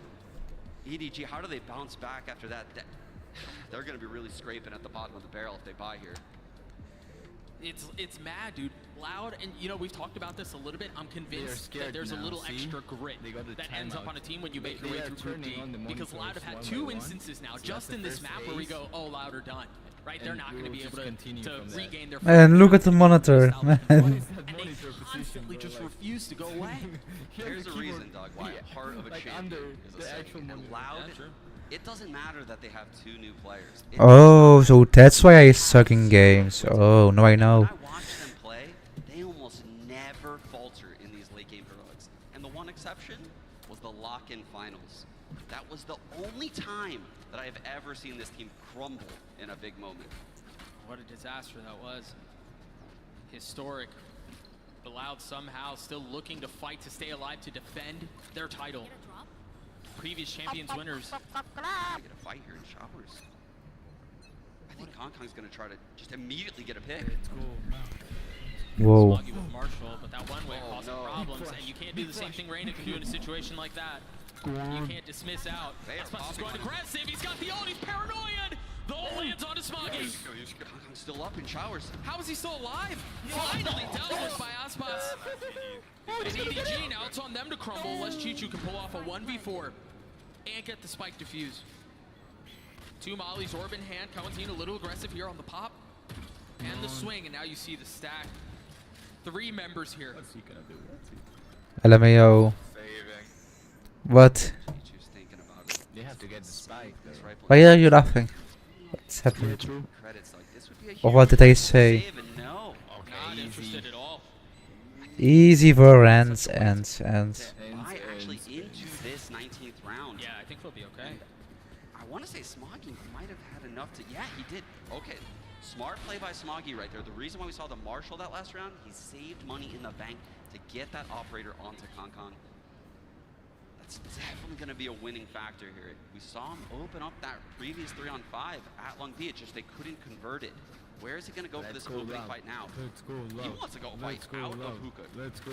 EDG, how do they bounce back after that? They're going to be really scraping at the bottom of the barrel if they buy here. It's mad, dude. Loud, and you know, we've talked about this a little bit. I'm convinced that there's a little extra grit that ends up on a team when you make your way through Group D. Because Loud have had 2 instances now, just in this map, where we go, oh, Loud are done. Right? They're not going to be able to regain their... And look at the monitor, man. And they constantly just refuse to go away. There's a reason, Doug, why Heart of a Champion is a setting. And Loud, it doesn't matter that they have 2 new players. Oh, so that's why I suck in games. Oh, now I know. When I watch them play, they almost never falter in these late game heroics. And the one exception was the lock-in finals. That was the only time that I have ever seen this team crumble in a big moment. What a disaster that was. Historic. But Loud somehow still looking to fight to stay alive to defend their title. Previous champions winners. Get a fight here in showers. I think Kong Kong's gonna try to just immediately get a pick. Whoa. Smoggy with Marshall, but that one way causing problems, and you can't do the same thing Reina can do in a situation like that. You can't dismiss out. Aspas is going aggressive. He's got the ult. He's paranoid. The ult lands onto Smoggy. I'm still up in showers. How is he still alive? Finally dealt with by Aspas. And EDG, now it's on them to crumble unless Chichu can pull off a 1v4 and get the spike defuse. 2 mollies, orb in hand. Cowanzine a little aggressive here on the pop. And the swing, and now you see the stack. 3 members here. What's he gonna do? LMAO. What? They have to get the spike. Why are you laughing? What's happening? Or what did I say? No, not interested at all. Easy for ends. Why actually into this 19th round? Yeah, I think he'll be okay. I want to say Smoggy might have had enough to. Yeah, he did. Okay, smart play by Smoggy right there. The reason why we saw the Marshall that last round, he saved money in the bank to get that operator onto Concon. That's definitely going to be a winning factor here. We saw him open up that previous 3-on-5 at Long B. It's just they couldn't convert it. Where is he going to go for this opening fight now? Let's go He wants to go fight out of hookah.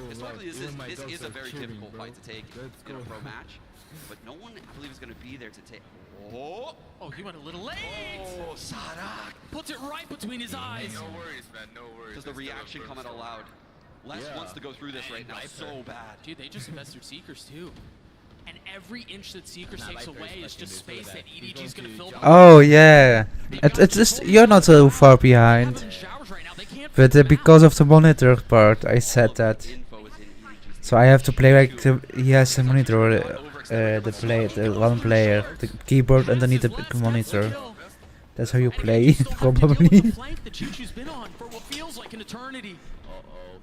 Historically, this is a very difficult fight to take in a pro match. But no one, I believe, is going to be there to take. Oh, he went a little late. Oh, Sadak puts it right between his eyes. No worries, man. No worries. Does the reaction come out loud? Les wants to go through this right now so bad. Dude, they just invested Seekers too. And every inch that Seekers takes away is just space that EDG's gonna fill. Oh yeah. It's just you're not so far behind. But because of the monitor part, I said that. So I have to play like he has a monitor. The one player, the keyboard underneath the monitor. That's how you play, probably.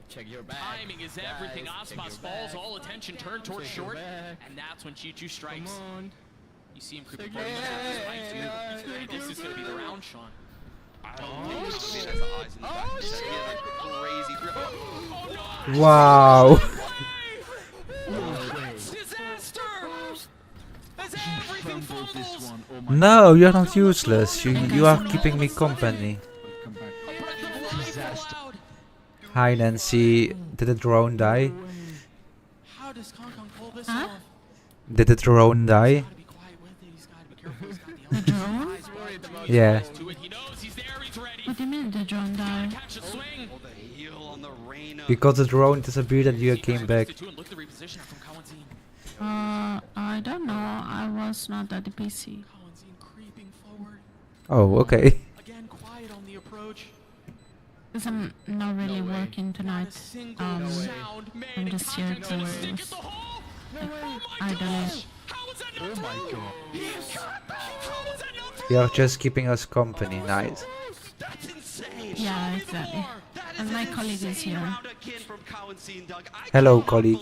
Check your back. Timing is everything. Aspas falls, all attention turned towards short, and that's when Chichu strikes. You see him creeping forward. This is going to be the round, Sean. Wow. No, you're not useless. You are keeping me company. Hi Nancy, did the drone die? How does Concon pull this off? Did the drone die? The drone? Yeah. What do you mean the drone died? Because the drone disappeared and you came back. I don't know. I was not at the PC. Oh, okay. Because I'm not really working tonight. I'm just here to idolize. Oh my god. You're just keeping us company, nice. Yeah, exactly. And my colleague is here. Hello, colleague.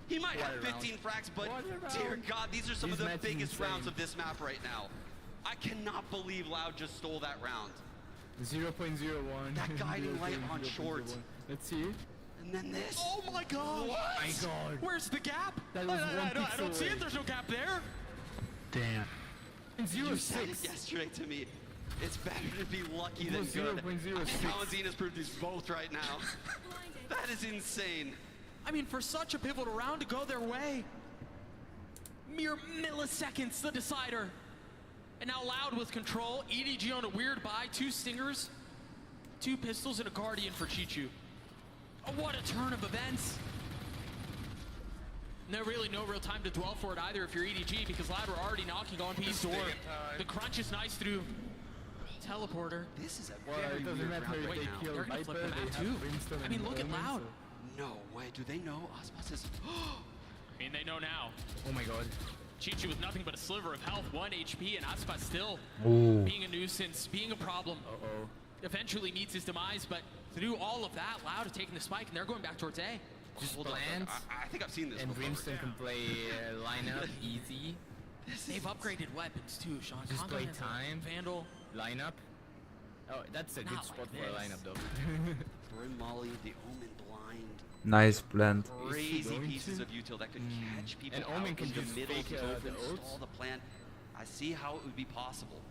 He might have 15 frags, but dear God, these are some of the biggest rounds of this map right now. I cannot believe Loud just stole that round. 0.01. That guiding light on short. Let's see. And then this. Oh my God! What? My God. Where's the gap? That was I don't see it. There's no gap there. Damn. You said it yesterday to me. It's better to be lucky than good. 0.06. Cowanzine has proved these both right now. That is insane. I mean, for such a pivotal round to go their way. Mere milliseconds, the decider. And now Loud with control. EDG on a weird buy. 2 stingers, 2 pistols, and a guardian for Chichu. Oh, what a turn of events. No real time to dwell for it either if you're EDG, because Loud were already knocking on P's door. The crunch is nice through teleporter. This is a very weird round right now. They're gonna flip the map too. I mean, look at Loud. No way. Do they know Aspas is? I mean, they know now. Oh my God. Chichu with nothing but a sliver of health, 1 HP, and Aspas still being a nuisance, being a problem. Eventually meets his demise, but to do all of that, Loud has taken the spike, and they're going back towards A. Just plants. I think I've seen this. And Brimstone can play lineup easy. They've upgraded weapons too, Sean. Just play time. Vandal. Lineup. Oh, that's a good spot for a lineup though. Brim Molly, the Omen blind. Nice blend. Crazy pieces of util that could catch people and out Omen can in the just middle fake to the stall the plan. I see how it would be possible.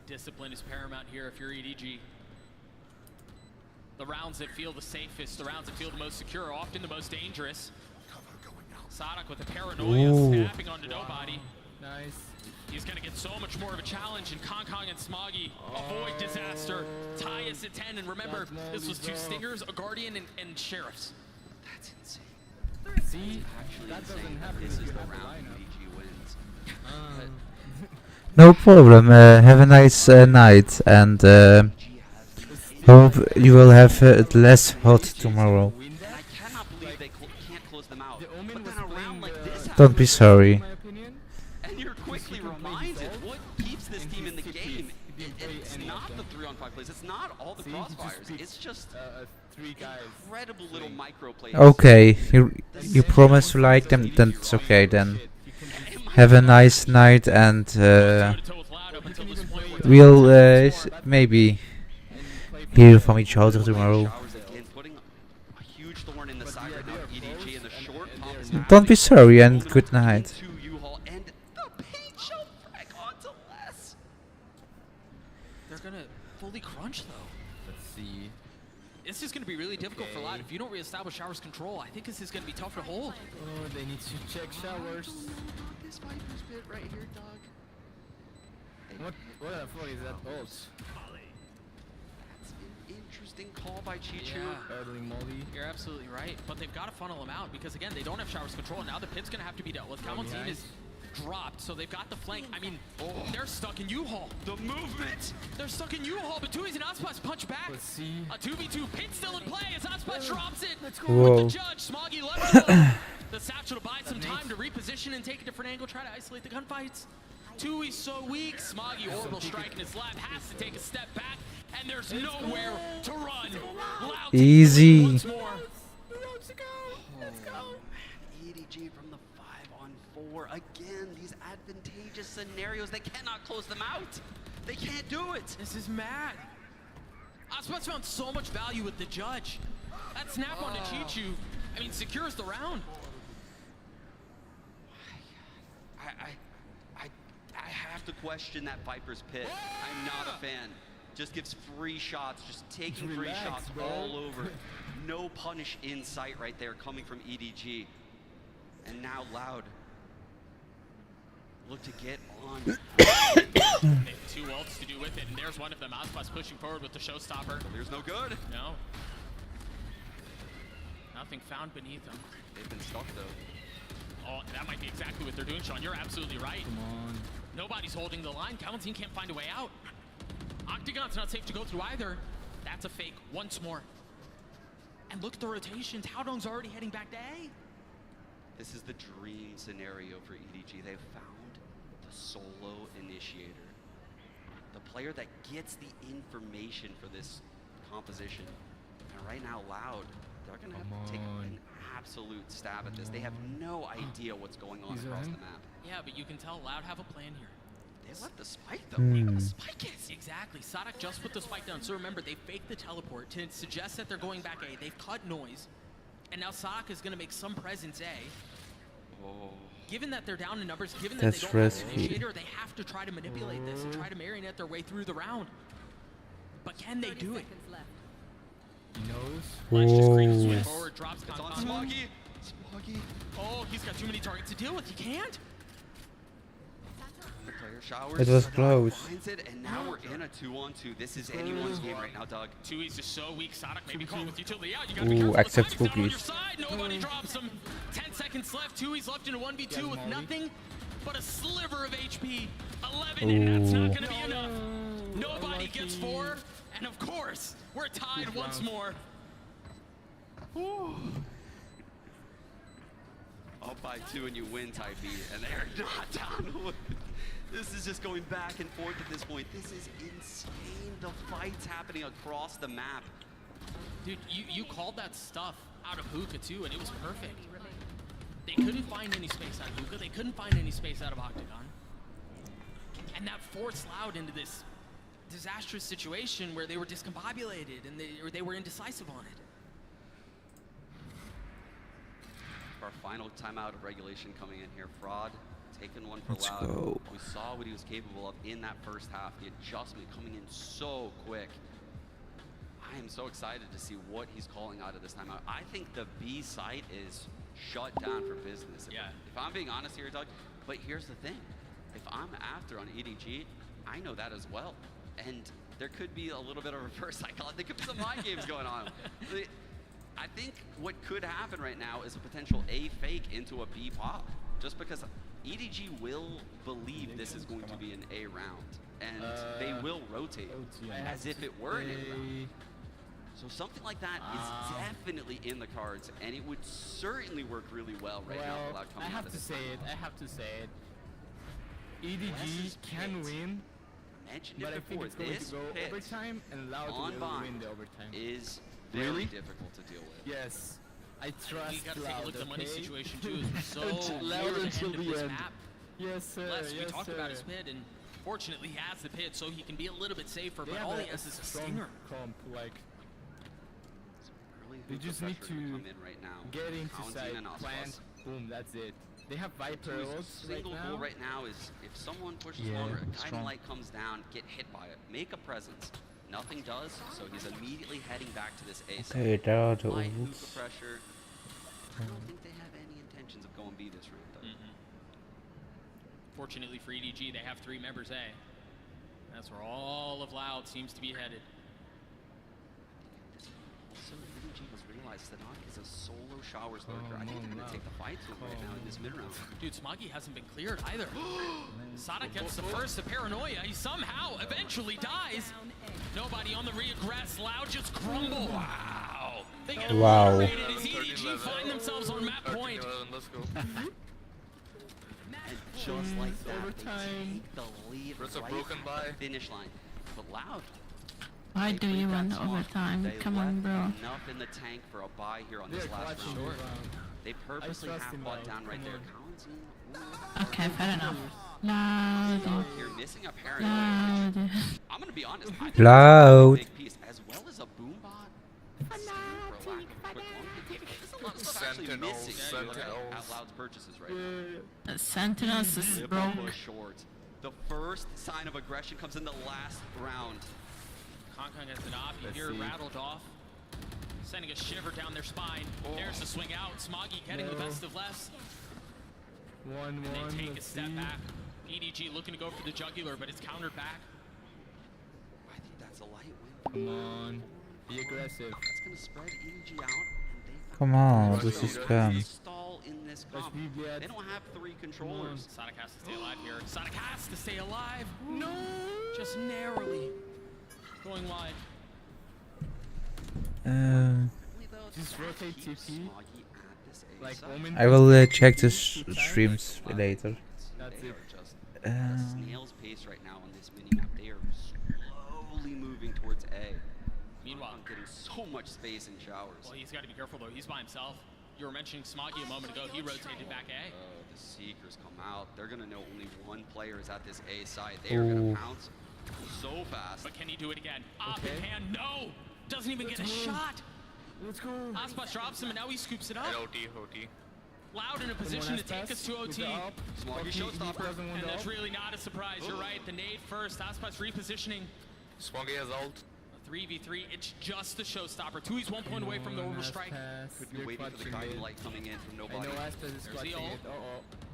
Discipline is paramount here if you're EDG. The rounds that feel the safest, the rounds that feel the most secure, are often the most dangerous. Sadak with the paranoia Ooh. snapping onto nobody. Nice. He's gonna get so much more of a challenge, and Kong and Smoggy avoid disaster. Tie us at 10, and remember, this was 2 Stingers, a Guardian, and Sheriffs. That's insane. See, Actually that insane doesn't that happen this if is you the have the round lineup. EDG wins. But No problem. Have a nice night, and hope you will have it less hot tomorrow. and I cannot believe they can't close them out. But then a round like this Don't be sorry. and you're quickly reminded what keeps this team in the game. It's not the 3-on-5 plays. It's not all the crossfires. It's just 3 guys. incredible little micro plays. Okay, you promise to like them, then it's okay then. Have a nice night, and we'll maybe hear from each other tomorrow. Showers again, putting a huge thorn in the side right now of EDG in the short pop. Don't be sorry, and good night. To U-Haul and the paint shell frag onto less. They're gonna fully crunch, though. Let's see. This is gonna be really difficult for Loud. If you don't reestablish Showers control, I think this is gonna be tough to hold. Oh, they need to check Showers. This Viper's pit right here, dog. What the fuck is that ult? That's an interesting call by Chichu. Yeah. Early Molly. You're absolutely right, but they've got to funnel him out because again, they don't have Showers control. And now the pit's gonna have to be dealt with. Calmontine is dropped, so they've got the flank. I mean, they're stuck in U-Haul. The movement! They're stuck in U-Haul, but Tui's and Aspas punch back. Let's see. A 2v2 pit still in play as Aspas drops it. Whoa. With the judge, Smoggy left alone. The Satchel to buy some time to reposition and take a different angle, try to isolate the gunfights. Tui's so weak. Smoggy orbital strike in his lap, has to take a step back, and there's nowhere to run. Loud Easy. once more. Let's go. EDG from the 5-on-4. Again, these advantageous scenarios. They cannot close them out. They can't do it. This is mad. Aspas found so much value with the judge. That snap onto Chichu, I mean, secures the round. I have to question that Viper's pit. I'm not a fan. Just gives free shots, just taking free shots all over. No punish in sight right there coming from EDG. And now Loud. Look to get on. They have 2 ults to do with it, and there's one of them. Aspas pushing forward with the showstopper. There's no good. No. Nothing found beneath them. They've been stuck though. Oh, that might be exactly what they're doing, Sean. You're absolutely right. Come on. Nobody's holding the line. Calmontine can't find a way out. Octagon's not safe to go through either. That's a fake once more. And look at the rotations. Howdong's already heading back to A. This is the dream scenario for EDG. They've found the solo initiator. The player that gets the information for this composition. And right now, Loud, they're going to have to take an absolute stab at this. They have no idea what's going on across the map. Yeah, but you can tell Loud have a plan here. They left the spike though. Where the spike is. Exactly. Sadak just put the spike down. So remember, they faked the teleport to suggest that they're going back A. They've cut noise. And now Sadak is going to make some presence A. Oh. Given that they're down in numbers, given that That's they don't have risky. an initiator, they have to try to manipulate this and try to marionette their way through the round. But can they do it? He knows. Flash just creeps Whoa. way forward, drops It's on Kong. Smoggy. Smoggy. Oh, he's got too many targets to deal with. He can't. The player showers. It was Sadak close. finds it, and now we're in a 2-on-2. This is anyone's game right now, Doug. Tui's just so weak. Sadak maybe caught with utility out. You gotta be Ooh, careful. accept The Sadak's down on your cookies. side. Nobody drops him. 10 seconds left. Tui's left in a 1v2 with nothing but a sliver of HP. 11, and that's not gonna be enough. Nobody gets 4, and of course, we're tied once more. Up by 2 and you win, Type B, and they're not down. This is just going back and forth at this point. This is insane. The fights happening across the map. Dude, you called that stuff out of Hookah too, and it was perfect. They couldn't find any space out of Hookah. They couldn't find any space out of Octagon. And that forced Loud into this disastrous situation where they were discombobulated and they were indecisive on it. Our final timeout of regulation coming in here. Fraud taking one for Let's Loud. go. We saw what he was capable of in that first half. The adjustment coming in so quick. I am so excited to see what he's calling out of this timeout. I think the B site is shut down for business. If I'm being honest here, Doug, but here's the thing. If I'm after on EDG, I know that as well. And there could be a little bit of reverse psychology. There could be some mind games going on. I think what could happen right now is a potential A fake into a B pop. Just because EDG will believe this is going to be an A round. And they will rotate as if it were an A round. So something like that is definitely in the cards, and it would certainly work really well right now for Loud coming out of this. I have to say it. EDG can win, but I think it's going to go overtime, and Loud will win the overtime. Is very difficult to deal with. Yes, I trust You gotta take a Loud, look at the money okay? situation too. It's so Loud near the until end of the this end. map. Yes, sir. Les, we yes, talked sir. about his pit, and fortunately he has the pit, so he can be a little bit safer. They But have all he has is a strong stinger. comp, like Really they hoop just the need pressure to come in right now. get into Pounds side, in and plant, boom, that's it. They have Viper His ults right single now. goal right now is if someone pushes Yeah, longer, a guiding strong. light comes down, get hit by it, make a presence. Nothing does, so he's immediately heading back to this A side. Okay, there are the Light hoop ults. the pressure. I don't think they have any intentions of going B this round, though. Fortunately for EDG, they have 3 members A. That's where all of Loud seems to be headed. Also, EDG has realized Sanak is a solo showers lurker. I think they're going to take the fight to him right now in this mid-round. Dude, Smoggy hasn't been cleared either. Sada gets the first of Paranoia. He somehow eventually dies. Nobody on the regress. Loud just crumble. Wow. They get Wow. eliminated as EDG find themselves on map point. Let's go. And just like that, overtime. they take the lead First right broken at by. the finish line. But Loud, Why they do you played want that smart. overtime? They Come on, left bro. enough in the tank for a buy here on They're this last clutching round. the round. They purposely trust have in bought Loud, down right come there. on. Okay, fair enough. Loud. Loud here missing a paranoia. Loud. I'm gonna be honest. I think Loud. it's a big piece, as well as a boom bot. There's a lot of stuff actually Sentinels, missing here Sentinels. at Loud's purchases right now. Sentinels is Flip broke. was short. The first sign of aggression comes in the last round. Kong has an op. You Let's hear it see. rattled off. Sending a shiver down their spine. There's the swing out. Smoggy getting the No. best of less. 1-1. And they take a let's step see. back. EDG looking to go for the jugular, but it's countered back. I think that's a light win. Come on, be aggressive. That's gonna spread EDG out. And Come on, they this is don't scam. stall in this Let's comp. be glad. They don't have 3 controllers. Sonic has to stay alive here. Sonic has to stay alive. No! Just narrowly. Going wide. Just rotate TP. Like Omen. I will check the streams later. That's They it. are just at a snail's pace right now on this mini-map. They are slowly moving towards A. Meanwhile, Getting so much space in showers. well, he's got to be careful though. He's by himself. You were mentioning Smoggy a moment ago. He rotated back A. The Seekers come out. They're going to know only one player is at this A side. They are going Ooh. to pounce so fast. But can he do it again? Op in Okay. hand. No! Doesn't even get a shot. Let's go. Aspas drops him and now he scoops it up. And OT. Loud in a position to take us to OT. Smoggy showstopper. And that's really not a surprise. You're right. The nade first. Aspas repositioning. Smoggy has ult. A 3v3. It's just the showstopper. 2's 1 point away from the orbital strike. Could be waiting for the guiding light coming in from nobody. I know Aspas is There's clutching the ult. it.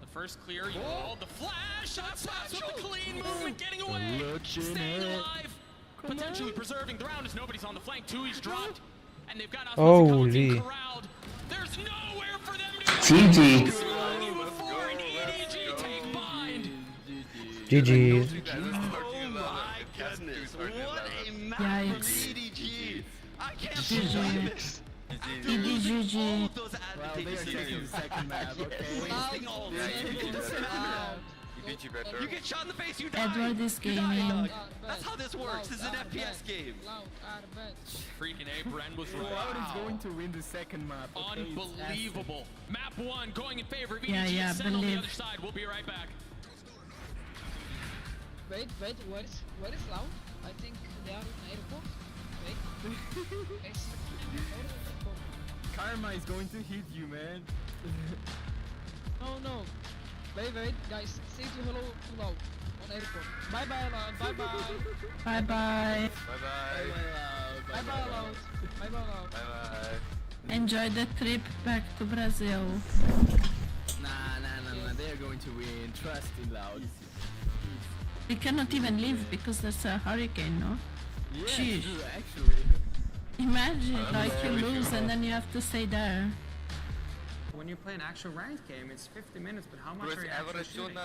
The first clear. Oh, the flash. Aspas with the clean movement getting away. Staying alive. Potentially preserving the round as nobody's on the flank. 2's dropped. And they've got Aspas Holy. corralled. There's nowhere for them to go. GG. Smoggy with 4 and EDG take bind. GG. Oh my goodness. What a match Yikes. for EDG. I can't GG. believe it. EDG. All of those Well, they are advantages taking the second map, okay? wasting all this. EDG better. You get shot in the face, you die. Edward is You die, gaming. Doug. That's how this works. This is an FPS game. Freaking A. Bren was Loud right. is going to win the second map. Okay? It's Unbelievable. Map 1 going in favor of EDG. Yeah, Send on the believe. other side. We'll be right back. Wait, where is Loud? I think they are in airport. Wait. Karma is going to hit you, man. No. Wait, guys. Say to hello to Loud on airport. Bye bye, Loud. Bye bye. Bye bye. Bye bye. Bye bye, Loud. Bye bye, Loud. Bye bye. Enjoy the trip back to Brazil. Nah, they're going to win. Trust in Loud. We cannot even leave because there's a hurricane, no? Yeah, Sheesh. true, actually. Imagine, like you lose and then you have to stay there. When you play an actual ranked game, it's 50 minutes, but how much are you actually shooting?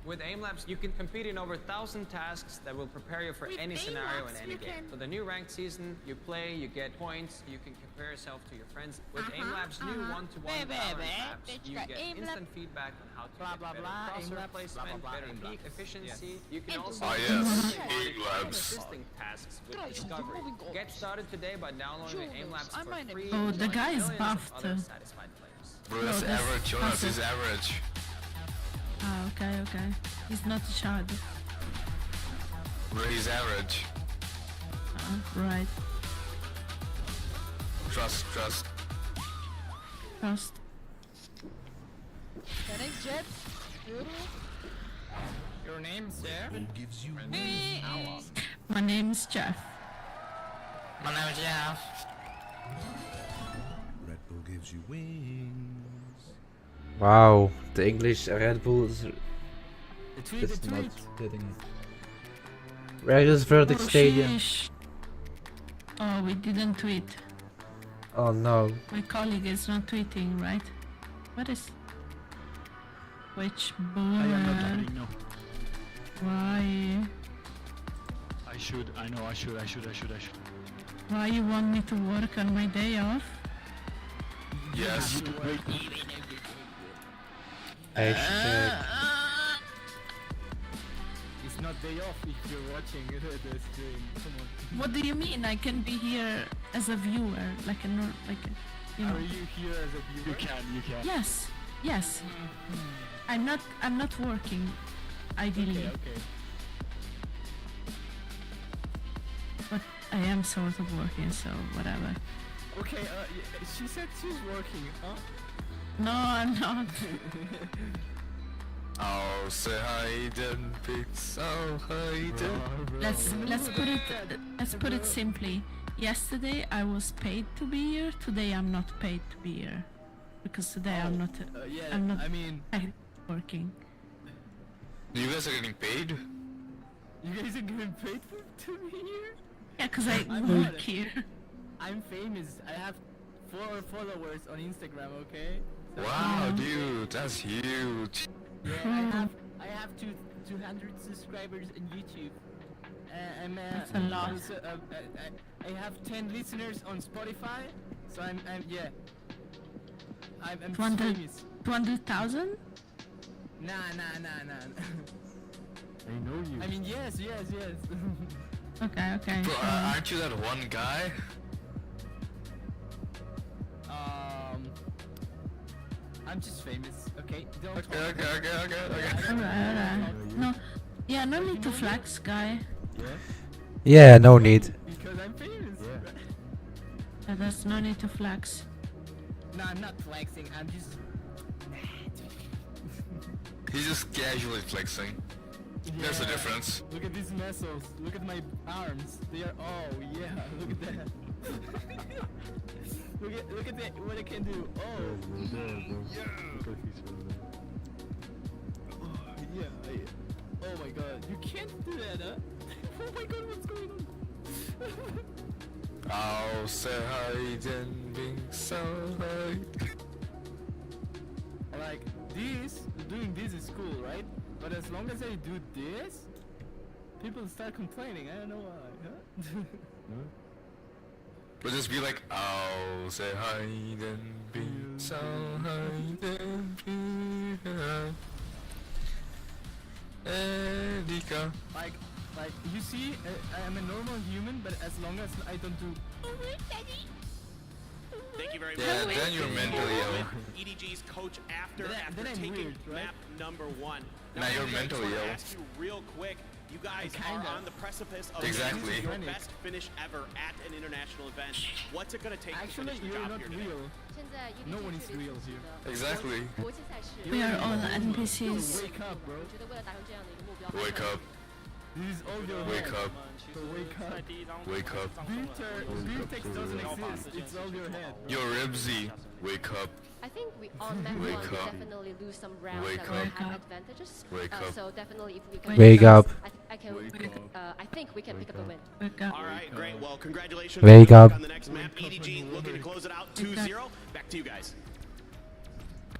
With aim labs, you can compete in over 1,000 tasks that will prepare you for any scenario in any game. So the new ranked season, you play, you get points, you can compare yourself to your friends. With aim labs, new one-to-one Valorant maps, you get instant feedback on how to get better crosshair placement, better peak efficiency. You can also aim labs. assisting tasks with discovery. Get started today by downloading aim labs for free. Oh, the guy is buffed. Other satisfied players. Bro, that's average. Jonas is average. Ah, okay. He's not a child. Bro, he's average. Right. Trust. Thanks, Jet. Your name, sir? Who gives you My name's Jeff. My name is Jeff. Red Bull gives you wings. Wow, the English Red Bull is Tweet. getting it. Where is Virtex Stadium? Sheesh. Oh, we didn't tweet. Oh no. My colleague is not tweeting, right? What is... Which boomer? No. Why? I should. Why you want me to work on my day off? Yes. Hashtag. It's not day off if you're watching the stream. Come on. What do you mean? I can be here as a viewer, like a, you know. Are you here as a viewer? You can. Yes. I'm not working, ideally. Okay. But I am sort of working, so whatever. Okay, she said she's working, huh? No, I'm not. Oh, say hi then, pics. Oh, hi then. Let's put it simply. Yesterday I was paid to be here. Today I'm not paid to be here, because today I'm not working. You guys are getting paid? You guys are getting paid to be here? Yeah, because I work here. I'm famous. I have 4 followers on Instagram, okay? So Wow, dude, that's huge. Yeah, I have 200 subscribers on YouTube. That's a lot. Also, I have 10 listeners on Spotify. So I'm famous. 200,000? Nah. I know you. I mean, yes. Okay. Bro, aren't you that one guy? I'm just famous, okay? Don't Okay. Alright. No need to flex, guy. Yeah, no need. Because I'm famous. Yeah, there's no need to flex. No, I'm not flexing. I'm just. He's just casually flexing. There's a difference. Look at these muscles. Look at my arms. They are. Oh yeah. Look at that. look at that. What I can do. Oh. Yeah. Oh my god. You can't do that, huh? Oh my god. What's going on? I'll say hi then, being so high. Like doing this is cool, right? But as long as I do this, people start complaining. I don't know why, huh? But just be like, I'll say hi then, be so high then, be Erika. Like you see, I'm a normal human, but as long as I don't do. Thank you very Yeah, much. then you're mentally ill. EDG's coach after then I'm taking weird, right? map number 1. Now you're I just mentally wanna ill. ask you real quick. You guys Kinda. are on the precipice of Exactly. your best finish ever at an international event. What's it gonna take to Actually, finish the you're job not here today? real. No one is real here. Exactly. We are all NPCs. Wake up, bro. Wake up. This is all your Wake head. up. So wake up. Wake up. Virtex doesn't exist. It's all your head. Yo, Ribsy, wake up. I think we on map Wake one we up. definitely lose some rounds Wake that we up. have advantages. Wake up. So definitely if we can Wake up. I think we can pick up a win. All right, great. Well, congratulations. Wake Good luck up. on the next map. EDG looking to close it out 2-0. Back to you guys.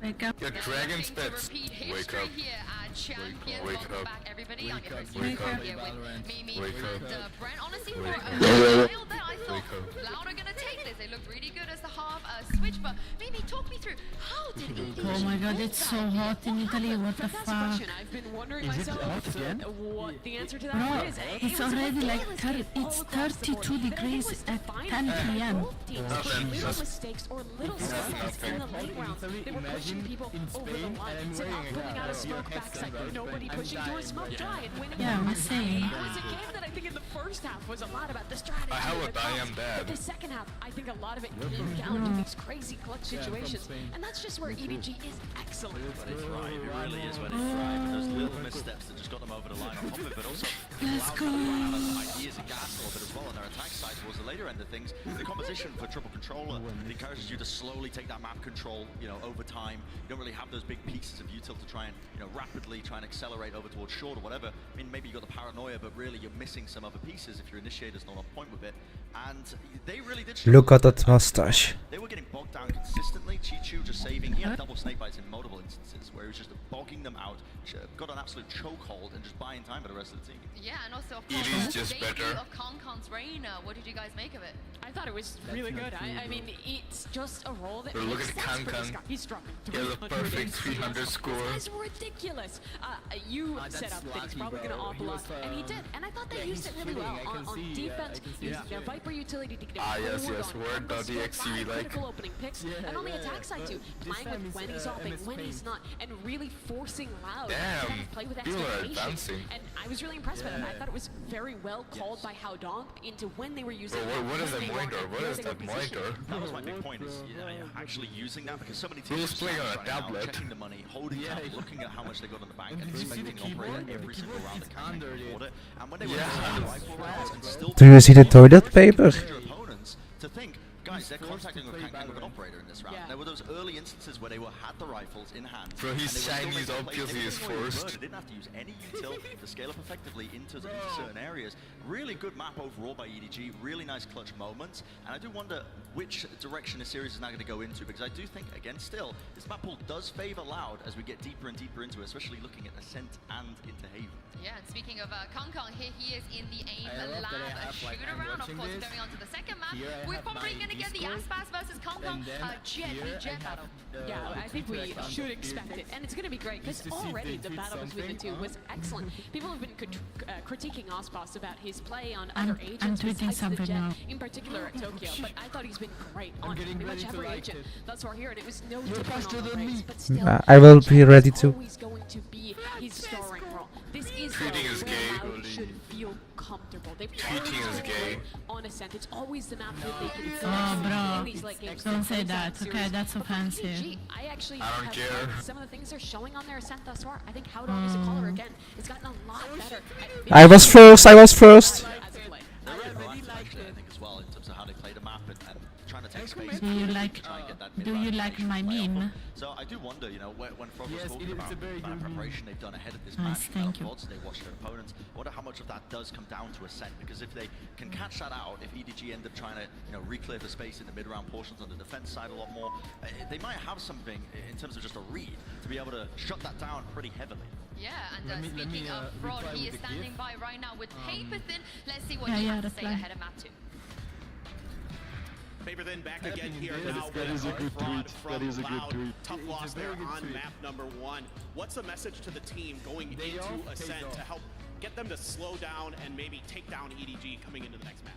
Wake up. Your dragon spits. Wake up. Here at Champions. Wake Welcome up. back, everybody. I'll get Wake first up. Wake up. here with Mimi Wake and up. Brent. Honestly, Wake for up. a while there, I thought Wake up. Loud are gonna take this. They looked really good as the half switch, but Mimi, talk me through how did EDG Oh my god, it's so hot in Italy, what the That's the fuck? question. I've been wondering myself what the answer to that Bro, is. it's already like it's 32 degrees at 10 p.m. Little mistakes or little setbacks in the late rounds. They were pushing people over the line. So not putting out a smoke backside. Nobody pushing to a smoke dry and winning. Yeah, I'm saying. It was a game that I think in the first half was a lot about the strategy. How the about I am calls. bad? But the second half, I think a lot of it came down to these crazy clutch situations. And that's just where EDG is excellent. But it's right, it really is when it's right. And those little missteps that just got them over the line on top of it, but also Let's go. ran out of ideas and gas a little bit as well on their attack side towards the later end of things. The composition for triple controller, it encourages you to slowly take that map control, you know, over time. You don't really have those big pieces of util to try and, you know, rapidly try and accelerate over towards short or whatever. I mean, maybe you got the paranoia, but really you're missing some other pieces if your initiator's not on point with it. And they really did struggle. Look at that mustache. They were getting bogged down consistently. Chichu just saving. He had double snake bites in multiple instances where he was just bogging them out, got an absolute chokehold and just buying time for the rest of the team. Yeah, and also of ED's course, just the debut better. of Kong's reign. What did you guys make of it? I thought it was really good. I mean, it's just a role that But look makes at sense for this Kang. guy. He's dropping He has a 300 perfect in 300 CS. score. This guy's ridiculous. You set up that he's probably going to op a lot, and he did. And I thought they used it really well on defense, using their Viper utility to get Yes, forward yes, on word numbers, .exe we like. critical opening picks, and on the attack side too, playing with when he's opping, when he's not, and really forcing Loud to kind of play with people are expectation. advancing. And I was really impressed by that. I thought it was very well called by How Dong into when they were using Bro, it, what is when that they monitor? wanted, What where is they were that positioned. monitor? That was my big point, is actually using that, because so many Who's teams are playing on a right now, tablet? checking the money, holding tab, looking at how much they got in the bank, and did you see the expecting operator keyboard? every The single keyboard round fits that can under afford it. it. And when they were Yeah. using the rifle rounds and still Do you see the toilet paper? your opponents to think, guys, they're contacting with Kang with an operator in this round. Yeah. There were those early instances where they had the rifles in hand. Bro, he's and they were still Chinese, making plays. obviously he's Everything went forced. good. They didn't have to use any util to scale up effectively into certain areas. Really good map overall by EDG. Really nice clutch moments. And I do wonder which direction the series is now going to go into, because I do think, again, still, this map pool does favor Loud as we get deeper and deeper into it, especially looking at Ascent and into Haven. Yeah, and speaking of Kong, here he is in the AIM I love that I Lab have, like, shooter I'm round. Of watching course, this. going on to the second map. Here I We're have probably my going to get the Discord, Aspas versus Kong and then Jet here v I Jet have, battle. Yeah, I think we Twitter account should of expect it, and it's going to be great because Just to see if already they the tweet battle between the two something, was excellent. People have been critiquing Ospas about his play on I'm other agents, tweeting besides the something Jet, now. in particular at Tokyo. But I thought he's been great I'm on getting pretty much ready to every like agent it. thus far here, and it was no You're different faster on the than race. me. But still, I will be ready Jet to. is always going to be his starring role. This is Tweeting is where gay. Loud should feel comfortable. They've Tweeting always is gay. on Ascent. It's always the map that they can Oh, bro. in these late games. Don't say that. Series. Okay, that's But for offensive. EDG, I actually I don't have care. liked some of the things they're showing on their Ascent thus far. I think How Dong is a caller again. It's gotten a lot better. I was first. I was first. As of late. Actually, I think as well, in terms of how they play the map and trying to take space. Do you like? try and get that Do you like my meme? So I do wonder, you know, when Frog was Yes, talking it's about a very the good preparation they've done ahead of this Nice, match, thank you. VODs, they watched their opponents. I wonder how much of that does come down to Ascent, because if they can catch that out, if EDG end up trying to, you know, re-clear the space in the mid-round portions on the defense side a lot more, they might have something in terms of just a read to be able to shut that down pretty heavily. Yeah, and Let me, speaking of Fraud, reply he with is the standing gift. by right now with Paper Thin. Let's see what Yeah, he yeah, has to say reply. ahead of map 2. Paper then back Happy again New here Year. now That with is a good Fraud tweet. from That is a good Loud. tweet. Tough It's a loss there very good on tweet. map number 1. What's the message to the team going Day into off, Ascent pays to off. help get them to slow down and maybe take down EDG coming into the next map?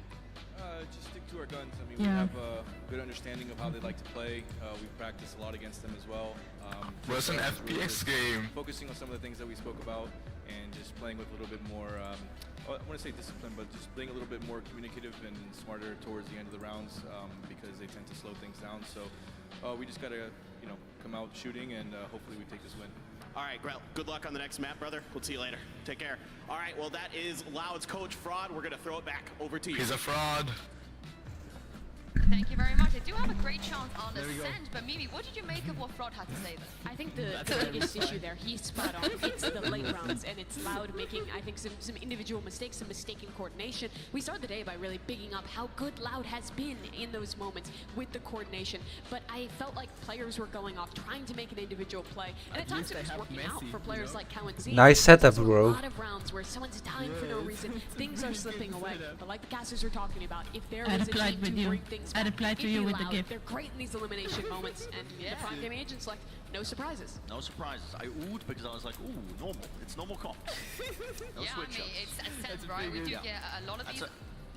Just stick to our guns. I mean, Yeah. we have a good understanding of how they like to play. We practice a lot against them as well. What's an for us, it's really FPX just game? Focusing on some of the things that we spoke about and just playing with a little bit more, I want to say discipline, but just being a little bit more communicative and smarter towards the end of the rounds because they tend to slow things down. So we just got to, you know, come out shooting and hopefully we take this win. All right, Grell, good luck on the next map, brother. We'll see you later. Take care. All right, well, that is Loud's coach, Fraud. We're going to throw it back over to you. He's a fraud. Thank you very much. I do have a great chance on Ascent, but Mimi, what did you make of what Fraud had to say then? I think the biggest issue there, he's spot on. It's the late rounds, and it's Loud making, I think, some individual mistakes, some mistaken coordination. We started the day by really bigging up how good Loud has been in those moments with the coordination, but I felt like players were going off, trying to make an individual play, and at times it was working out for players like Cow and Z. Nice setup, bro. A lot of rounds where someone's dying for no reason, things are slipping away. But like the casters are talking about, if there was a chance to bring things back, I replied to you with the gift. they're great in these elimination moments, and the Prime Game agents, like, no surprises. No surprises. I oohed because I was like, ooh, normal. It's normal comps. No yeah, switch I mean, ups. it's Ascent, right? We do get a lot of these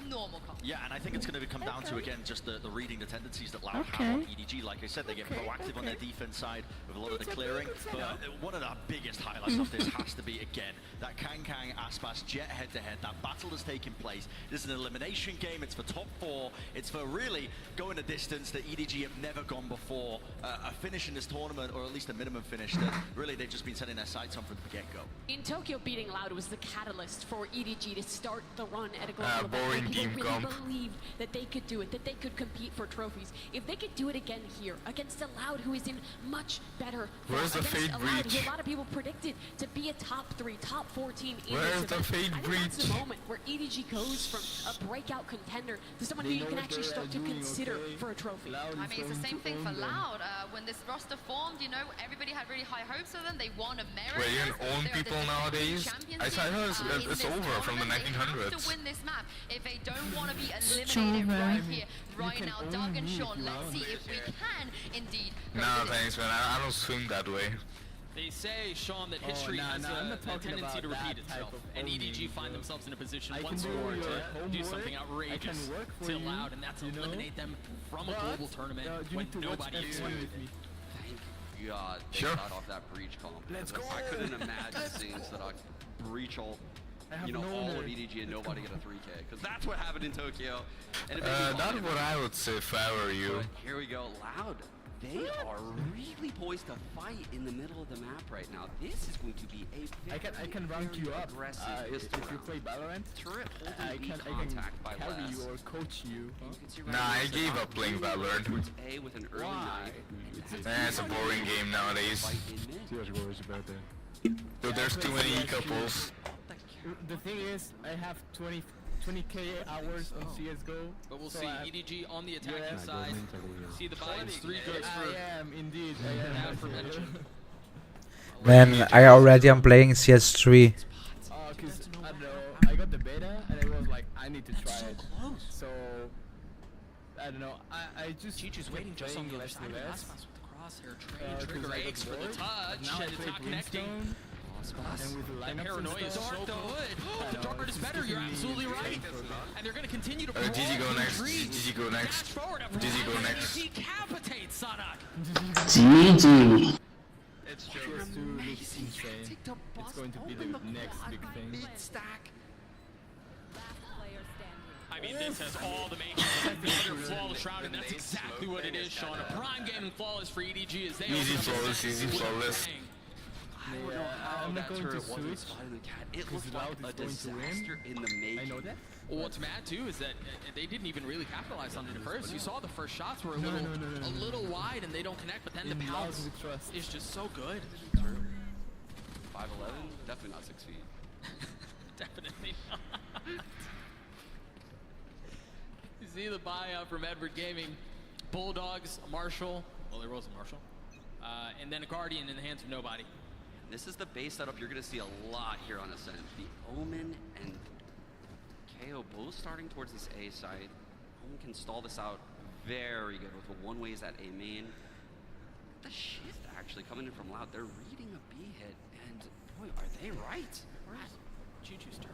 normal comps. Yeah, and I think it's going to come down to, again, just the reading the tendencies that Loud have on EDG. Like I said, they get proactive on their defense side with a lot of the clearing. But one of the biggest highlights of this has to be, again, that Kang Aspas Jet head-to-head. That battle has taken place. This is an elimination game. It's for top 4. It's for really going a distance that EDG have never gone before. A finish in this tournament, or at least a minimum finish, that really they've just been setting their sights on from the get-go. In Tokyo, beating Loud was the catalyst for EDG to start the run at a global event. Boring People team really comp. believed that they could do it, that they could compete for trophies. If they could do it again here against a Loud who is in much better form, Where's the against Fade a Loud Breach? who a lot of people predicted to be a top 3, top 4 team in Where's this the event. Fade I think that's the Breach? moment where EDG goes from a breakout contender to someone who you can actually start to consider for a trophy. I mean, it's the same thing for Loud. When this roster formed, you know, everybody had really high hopes of them. They won America. Where you can own people nowadays? I know it's over from the They have 1900s. to win this map if they don't want to be eliminated right here, right now. Doug and Sean, let's see if we can indeed. Nah, thanks, man. I don't swim that way. They say, Sean, that history has a tendency to repeat itself, and EDG find themselves in a position once more to do something outrageous to Loud, and that's eliminate them from a global tournament when nobody expected it. Thank God they got off that breach comp. I couldn't imagine seeing Sadak breach all, you know, all of EDG and nobody get a 3K, because that's what happened in Tokyo. And That's what I would say if I were you. But here we go, Loud. They are really poised to fight in the middle of the map right now. This is going to be a very, I can rank you up. aggressive If you play Valorant, turret I holding can contact by carry Les. you or coach you. Nah, I gave up playing Valorant. A with an early knife. It's a boring game nowadays. Dude, there's too many couples. The thing is, I have 20k hours on CSGO. But we'll so see I- EDG on the attacking side. See the buy-ins, 3 goes I for am indeed. I am. aforementioned. Man, I already am playing CS3. Cause I don't know, I got the beta and I was like, I need to try it. So I don't know. I just Chichu's waiting just on the other less side and of the less. Aspas with the crosshair trade. 'cause Trigger I got X for the bored, but touch, now I and it's play not connecting. Brimstone, and with the That lineups paranoia and is stuff, so good. I The know, darker is it's better, you're absolutely right. And they're going to continue to GG go roll next. through trees. GG go next. Dash forward after GG go one, next. and he decapitates Sanak. GG. It's just insane. It's going to be the next big thing. Mid-stack. I mean, this has all the makings of a flawless round, and that's exactly what it is, Sean. A prime game and flawless for EDG as they Easy open up flawless, the easy second flawless. bang. I don't know how I'm that not going to turret wasn't switch, spotted in the cat. It because looked like Loud a is going to win. disaster in the making. I know that. Well, what's mad too is that they didn't even really capitalize on it at first. You saw the first shots were a little wide and they don't connect, but then the bounce is just so good. 5'11", definitely not 6 feet. Definitely not. You see the buyout from Edward Gaming, Bulldogs, a Marshall. Well, there was a Marshall, and then a Guardian in the hands of nobody. This is the base setup you're going to see a lot here on Ascent. The Omen and KO both starting towards this A side. Omen can stall this out very good with the one ways at A main. The shift actually coming in from Loud. They're reading a B hit, and boy, are they right? Where's Chuchu's turn?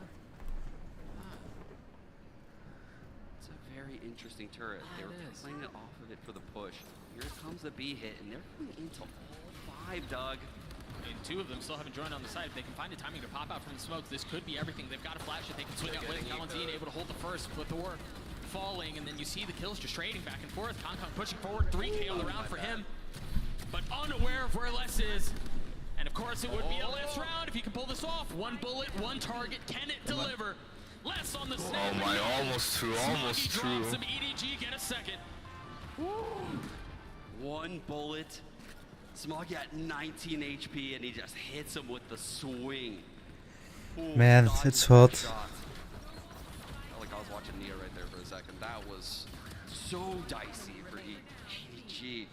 It's a very interesting turret. They were playing it off of it for the push. Here comes the B hit, and they're going into all 5, Doug. And 2 of them still haven't joined on the side. If they can find a timing to pop out from the smokes, this could be everything. They've got a flash that they can swing out with. Valentin able to hold the first with the work. Falling, and then you see the kills just trading back and forth. Kong pushing forward, 3K on the round for him. But unaware of where Les is. And of course, it would be a last round if you can pull this off. One bullet, one target. Can it deliver? Less on the snap. Oh my, almost through, almost through. Some EDG, get a second. One bullet. Smoggy at 19 HP, and he just hits him with the swing. Ooh, Man, it's hot. Shot. Felt like I was watching Nia right there for a second. That was so dicey for EDG.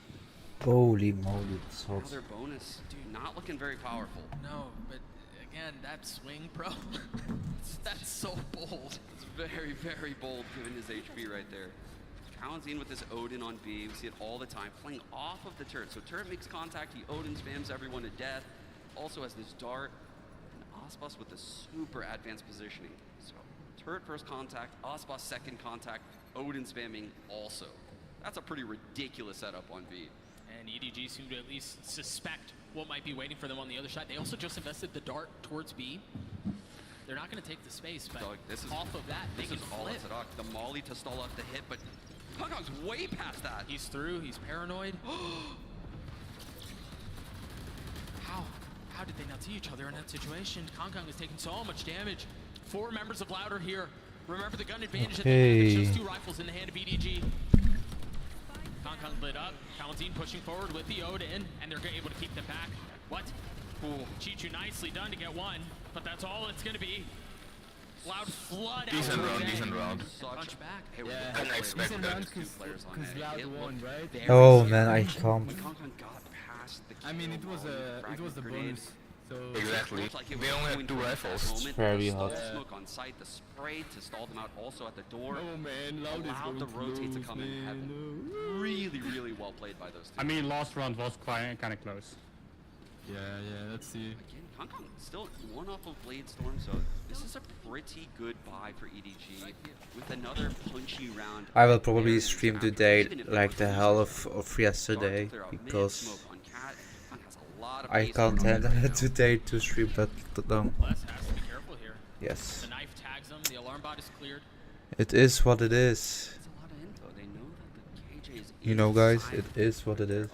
Holy moly, it's hot. Another bonus. Dude, not looking very powerful. No, but again, that swing, bro. That's so bold. It's very, very bold given his HP right there. Kalen's with this Odin on B. We see it all the time, playing off of the turret. So turret makes contact, he Odin spams everyone to death. Also has this dart, and Aspas with the super advanced positioning. So turret first contact, Aspas second contact, Odin spamming also. That's a pretty ridiculous setup on B. And EDG seem to at least suspect what might be waiting for them on the other side. They also just invested the dart towards B. They're not going to take the space, but this is, off of that, they can all flip. The molly to stall out the hit, but Kong's way past that. He's through, he's paranoid. How did they not see each other in that situation? Kong is taking so much damage. 4 members of Loud are here. Remember the gun advantage that they have. It's just 2 rifles in the hand of EDG. Kong lit up. Kalen's pushing forward with the Odin, and they're able to keep them back. What? Cool. Chichu nicely done to get one, but that's all it's going to be. Loud flood decent out. Decent round. Punch back. Yeah, I expect that. Because Loud won, right? Oh man, I can't. I mean, it was the bonus. So exactly. They only had 2 rifles. It's very hot. Smoke on site, the spray to stall them out also at the door. Oh man, Loud allowed the rotate to come in heaven. Really, really well played by those two. I mean, last round was kind of close. Yeah, let's see. Again, Kong still one off of Blade Storm, so this is a pretty good buy for EDG with another punchy round. I will probably stream today like the hell of yesterday because I can't handle today to stream that long. Les has to be careful here. Yes. The knife tags him, the alarm bot is cleared. It is what it is. It's a lot of info. They know that the KJ is You know guys, it is what it is.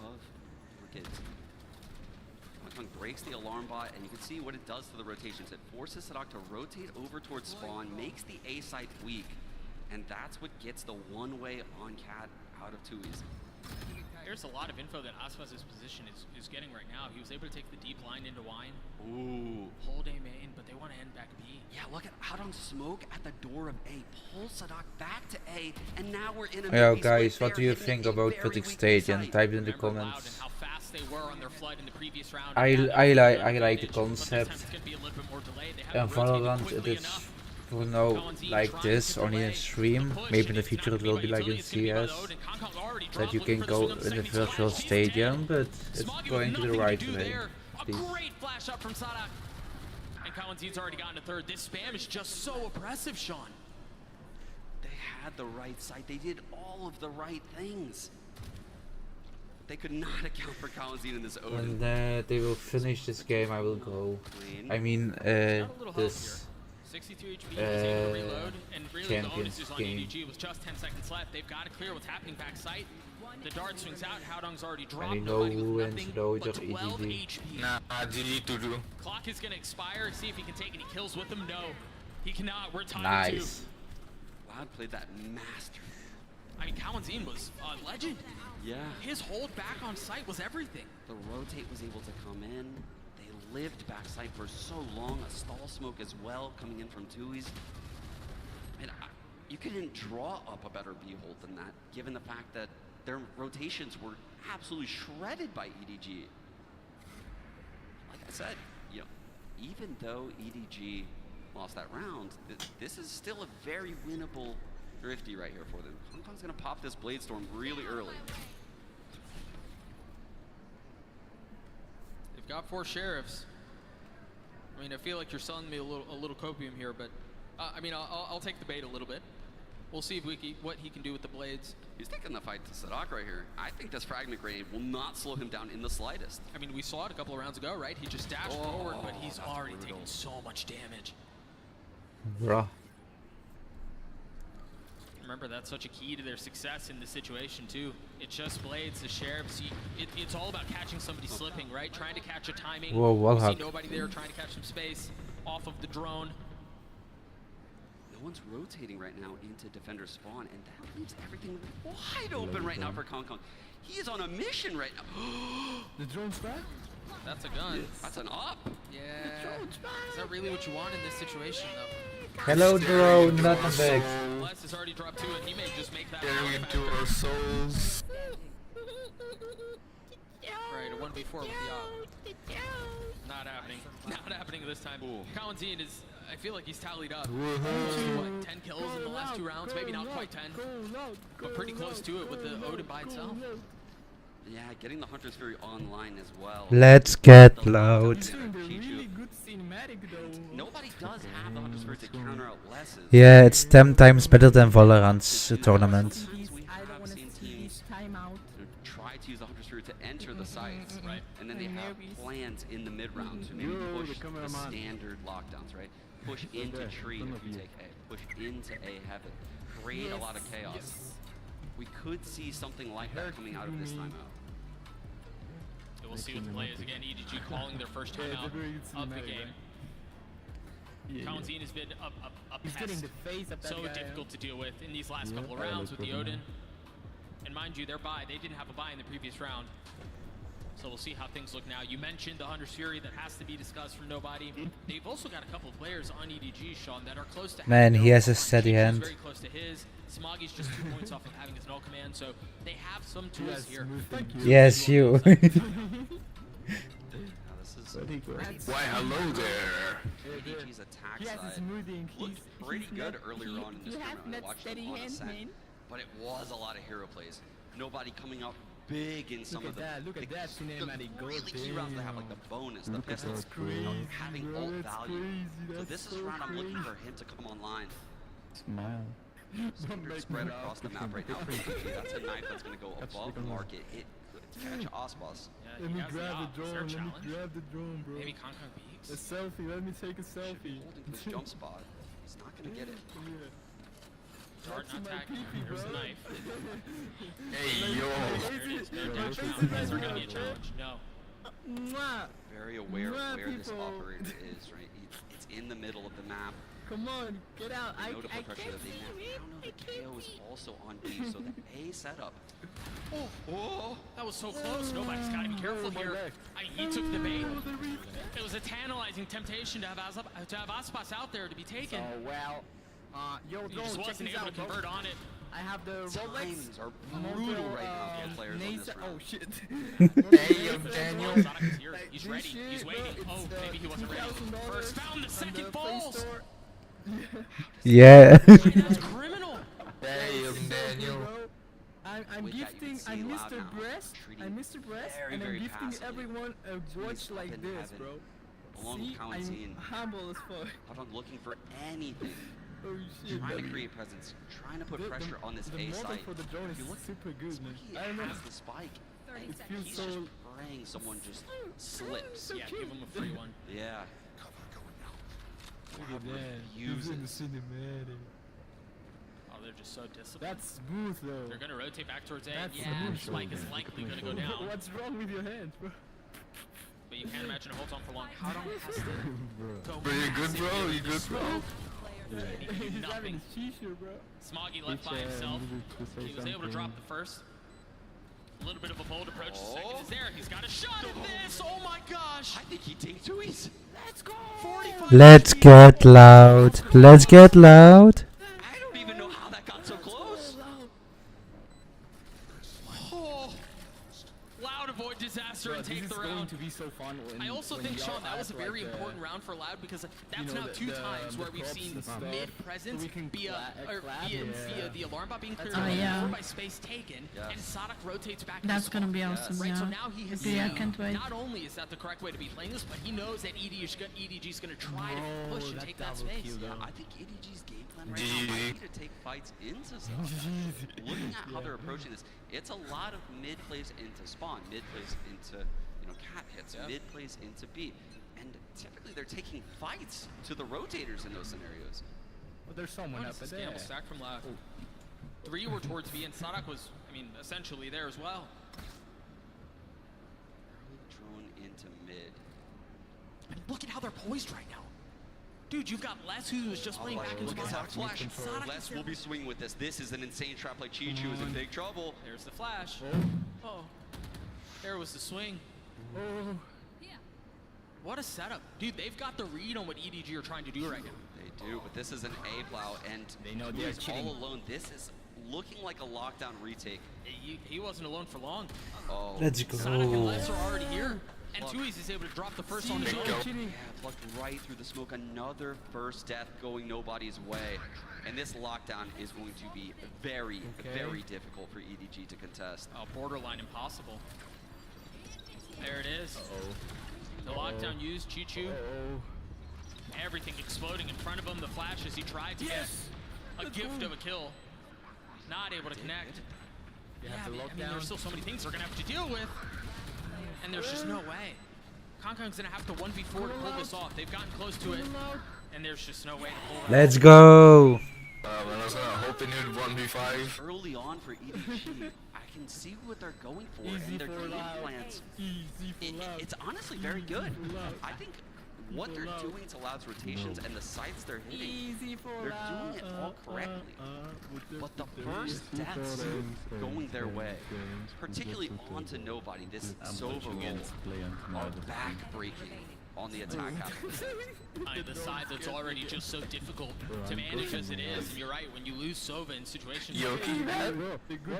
Breaks the alarm bot, and you can see what it does to the rotations. It forces Sadak to rotate over towards spawn, makes the A site weak, and that's what gets the one-way on Cat out of 2 easy. There's a lot of info that Aspas' position is getting right now. He was able to take the deep line into Wine. Ooh. Hold A main, but they want to end back B. Yeah, look at Outong smoke at the door of A. Pull Sadak back to A, and now we're in a Yeah, guys, what do you think about Virtex Stadium? Type in the comments. They were on their flood in the previous round. I like the concept. And Valorant, it is for now like this, only in stream. Maybe in the future it will be like in CS, that you can go in the virtual stadium, but it's going to the right way. A great flash up from Sadak. And Kalen's already gotten to third. This spam is just so oppressive, Sean. They had the right site. They did all of the right things. They could not account for Kalen's in this Odin. When they will finish this game, I will go. I mean, this 62 HP, was able to reload, and really the onus Champions is on game. EDG with just 10 seconds left. They've got to clear what's happening back site. The dart swings out, Howdong's already dropped. I know Nobody with who wins nothing though, but just 12 EDG. HP. Nah, GG to do. Clock is going to expire, see if he can take any kills with them. No, he cannot. We're tied Nice. Loud played that master. I mean, Kalen's was a legend. Yeah. His hold back on site was everything. The rotate was able to come in. They lived backside for so long. A stall smoke as well coming in from Tui's. And you couldn't draw up a better B hold than that, given the fact that their rotations were absolutely shredded by EDG. Like I said, even though EDG lost that round, this is still a very winnable Thrifty right here for them. Hong Kong's gonna pop this Blade Storm really early. They've got 4 sheriffs. I mean, I feel like you're selling me a little copium here, but I mean, I'll take the bait a little bit. We'll see if what he can do with the blades. He's taking the fight to Sadak right here. I think this fragment grenade will not slow him down in the slightest. I mean, we saw it a couple of rounds ago, right? He just dashed forward, but he's already taking so much damage. Bruh. Remember, that's such a key to their success in this situation too. It's just blades, the sheriffs. It's all about catching somebody slipping, right? Trying to catch a timing. Whoa, what See happened? nobody there, trying to catch some space off of the drone. No one's rotating right now into defender spawn, and that leaves everything wide open right now for Kong Kong. He is on a mission right now. The drone's back? That's a gun. That's an up. Yeah. Is that really what you want in this situation, though? Hello, drone, not a bag. Les has already dropped 2, and he may just make that. Staring into our souls. Right, a 1v4 with the not happening. Not happening this time. Colin is, I feel like he's tallied up. Close to, what, 10 kills in the last 2 rounds? Maybe not quite 10. But pretty close to it with the Odin by itself. Yeah, getting the Hunter's Fury online as well. Let's get loud. Really good cinematic though. Nobody does have the Hunter's Fury to counter out Les's. Yeah, it's 10 times better than Valorant's tournament. We have seen teams try to use the Hunter's Fury to enter the sites, right? And then they have plans in the mid round to maybe push the standard lockdowns, right? Push into tree if you take A, push into A heaven, create a lot of chaos. We could see something like that coming out of this timeout. We'll see what the play is. Again, EDG calling their first timeout of the game. Colin has been a pest. So difficult to deal with in these last couple of rounds with the Odin. And mind you, they didn't have a bye in the previous round. So we'll see how things look now. You mentioned the Hunter's Fury that has to be discussed from nobody. They've also got a couple of players on EDG, Sean, that are close to Man, he has a steady hand. Very close to his. Smoggy's just 2 points off of having his null command, so they have some tools here. Yes, you. Why, hello there. EDG's attack side looked pretty good earlier on in this tournament. I watched them on Ascent, but it was a lot of hero plays. Nobody coming up big in some of the really key rounds that have like the bonus, the pistols, having ult value. So this is a round I'm looking for him to come online. Smile. Spread across the map right now. That's a knife that's going to go above market. It could catch Osbos. Let me grab the drone. Let me grab the drone, bro. Maybe Kong peeks. A selfie. Let me take a selfie. Holding this jump spot. He's not going to get it. Hard not attacking. There's the knife. Hey, yo. Is there going to be a challenge? No. Very aware of where this operator is, right? It's in the middle of the map. Come on, get out. I can't see it. The KO is also on B, so the A setup. Oh, that was so close. Nobody's got to be careful here. He took the bait. It was a tantalizing temptation to have Aspas out there to be taken. Oh, well. Yo, he just wasn't able to convert on it. I have the Timings are brutal right now for the players on this round. Oh, shit. Hey, Daniel. He's ready. He's waiting. Oh, maybe he wasn't ready. First found the second balls. Yeah. That's criminal. Hey, Daniel. I'm gifting, I'm Mr. Breast, and I'm gifting everyone a watch like this, bro. Along with I'm humble as fuck. I'm looking for anything. Oh shit. Trying to create presence, trying to put pressure on this A site. For the drone is super good, man. I don't know. The spike. It feels He's so. just praying someone just slips. Yeah, give him a free one. Yeah. Look at that. He's in the cinematic. Oh, they're just so disciplined. That's smooth, though. They're gonna rotate back towards A. That's Yeah, Spike is likely gonna go down. What's wrong with your hands, bro? But you can't imagine it holds on for long. How don't has to go? Bro, you good, bro? You good, bro? He's having a shisha, bro. Smoggy left by himself. He was able to drop the first. A little bit of a bold approach. The second is there. He's got a shot at this. Oh my gosh. I think he takes two. Let's go. 45. Let's get loud. Let's get loud. I don't even know how that got so close. Oh. Loud avoid disaster and take the round. To be so fun I also think, Sean, that was a very important round for Loud because that's now 2 times where we've seen mid-presence via the alarm bot being cleared or by space taken, and Sonic rotates back. That's gonna be awesome, right, yeah. so now he has I can't wait. not only is that the correct way to be playing this, but he knows that EDG's going to try to push and take that space. Yeah, I think EDG's game plan right now might be to take fights into Sonic. Looking at how they're approaching this, it's a lot of mid plays into spawn, mid plays into cat hits, mid plays into B, and typically they're taking fights to the rotators in those scenarios. Well, there's someone up there. Stack from Loud. 3 were towards B, and Sadak was, I mean, essentially there as well. Drone into mid. I mean, look at how they're poised right now. Dude, you've got Les who was just playing back into flash. Les will be swinging with this. This is an insane trap. Like Chi-Chu is in big trouble. There's the flash. Oh. There was the swing. Oh. What a setup. Dude, they've got the read on what EDG are trying to do right now. They do, but this is an A-plow, and they know they're cheating. All alone. This is looking like a lockdown retake. He wasn't alone for long. Oh. Let's go. Sadak and Les are already here. And Tui's is able to drop the first on his own. Yeah, plucked right through the smoke. Another first death going nobody's way. And this lockdown is going to be very, very difficult for EDG to contest. Oh, borderline impossible. There it is. The lockdown used, Chi-Chu. Everything exploding in front of him. The flash as he tried to get a gift of a kill. Not able to connect. I mean, there's still so many things they're going to have to deal with. And there's just no way. Kongkong's going to have to 1v4 to pull this off. They've gotten close to it. And there's just no way to pull that Let's go. I was hoping you'd 1v5. Early on for EDG, I can see what they're going for, and their game plans. It's honestly very good. I think what they're doing to Loud's rotations and the sites they're hitting, they're doing it all correctly. But the first deaths going their way, particularly onto nobody, this Sova roll, are back-breaking on the attack half. The side that's already just so difficult to manage as it is. And you're right, when you lose Sova in situations like that,